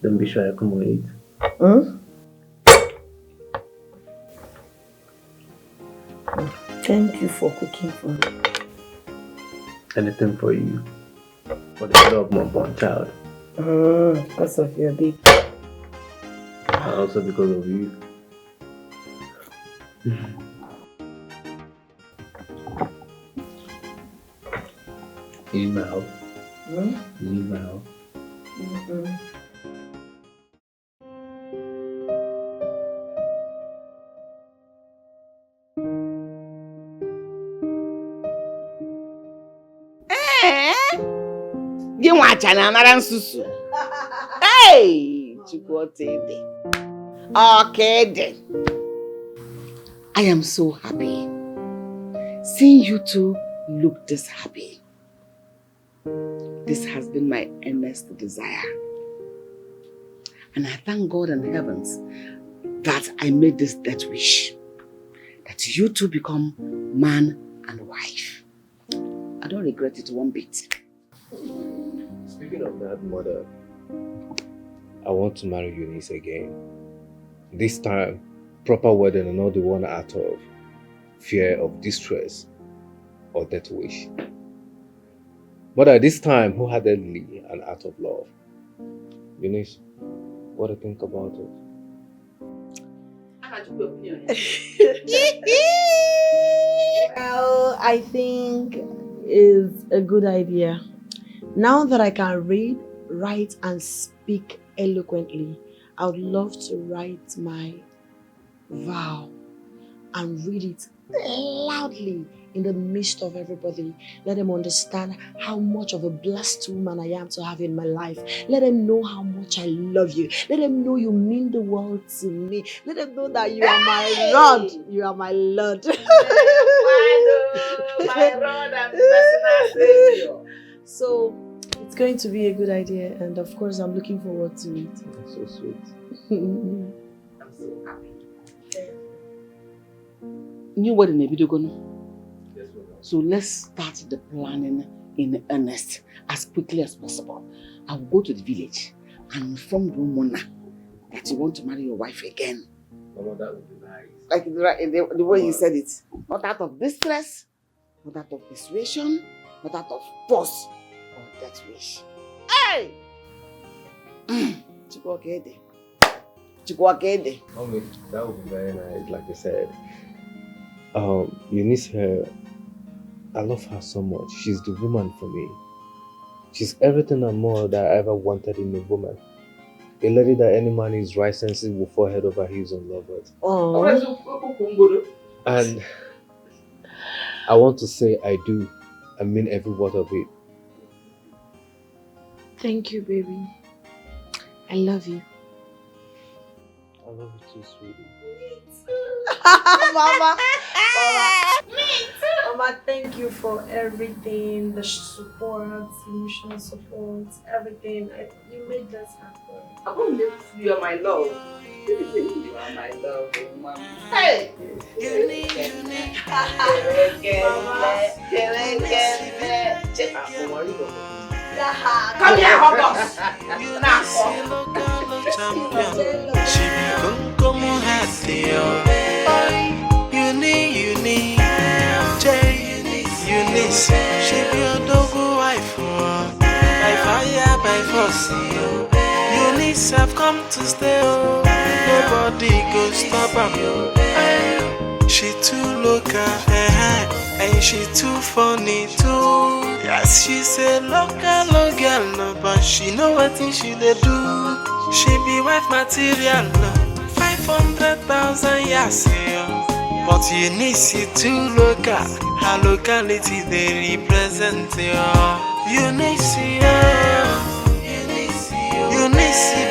Don't be shy, come on eat. Thank you for cooking for me. Anything for you. For the love of my born child. Because of your baby. And also because of you. You need my help? You need my help? Gị nwacha na anara nsusu. Hey! Chukwuotede. Okay. I am so happy. Seeing you two look this happy. This has been my earnest desire. And I thank God and heavens that I made this death wish. That you two become man and wife. I don't regret it one bit. Speaking of that, mother, I want to marry Eunice again. This time, proper wedding and not the one out of fear of distress or death wish. Mother, this time, wholeheartedly and out of love. Eunice, what do you think about it? Well, I think it's a good idea. Now that I can read, write, and speak eloquently, I would love to write my vow and read it loudly in the midst of everybody. Let them understand how much of a blessed woman I am to have in my life. Let them know how much I love you. Let them know you mean the world to me. Let them know that you are my Lord. You are my Lord. My Lord and personal Savior. So it's going to be a good idea, and of course I'm looking forward to it. That's so sweet. I'm so happy. New wedding in Ebidogono. Yes, mother. So let's start the planning in earnest as quickly as possible. I will go to the village and inform the woman that you want to marry your wife again. Mama, that would be nice. Like the way you said it. Not out of distress, not out of persuasion, not out of force or death wish. Hey! Chukwuokede. Chukwuokede. Mommy, that would be very nice, like I said. Eunice, I love her so much. She's the woman for me. She's everything and more that I ever wanted in a woman. A lady that any man in his right senses will fall head over heels in love with. Oh. And I want to say I do. I mean every word of it. Thank you, baby. I love you. I love you too, sweetie. Mama. Me too. Mama, thank you for everything, the support, emotional support, everything. You made this happen. I'm going to live with you, my love. You are my love, Mama. Hey! Come here, hot dogs! She become como hatio. Uni, Jay, Eunice. She be a dog wife. By fire, by force. Eunice have come to stay. Nobody go stop her. She too local, and she too funny too. Yes, she's a local girl, no, but she know what she dey do. She be wife material, 500,000 yes, but you need see too local. Her locality they represent you need see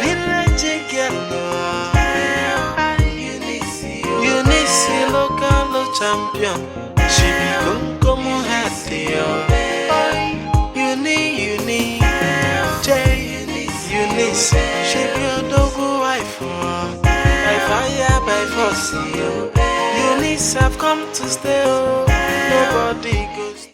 village girl. You need see local champion. She be como happy. Uni, Jay, Eunice. She be a dog wife. By fire, by force. Eunice have come to stay. Nobody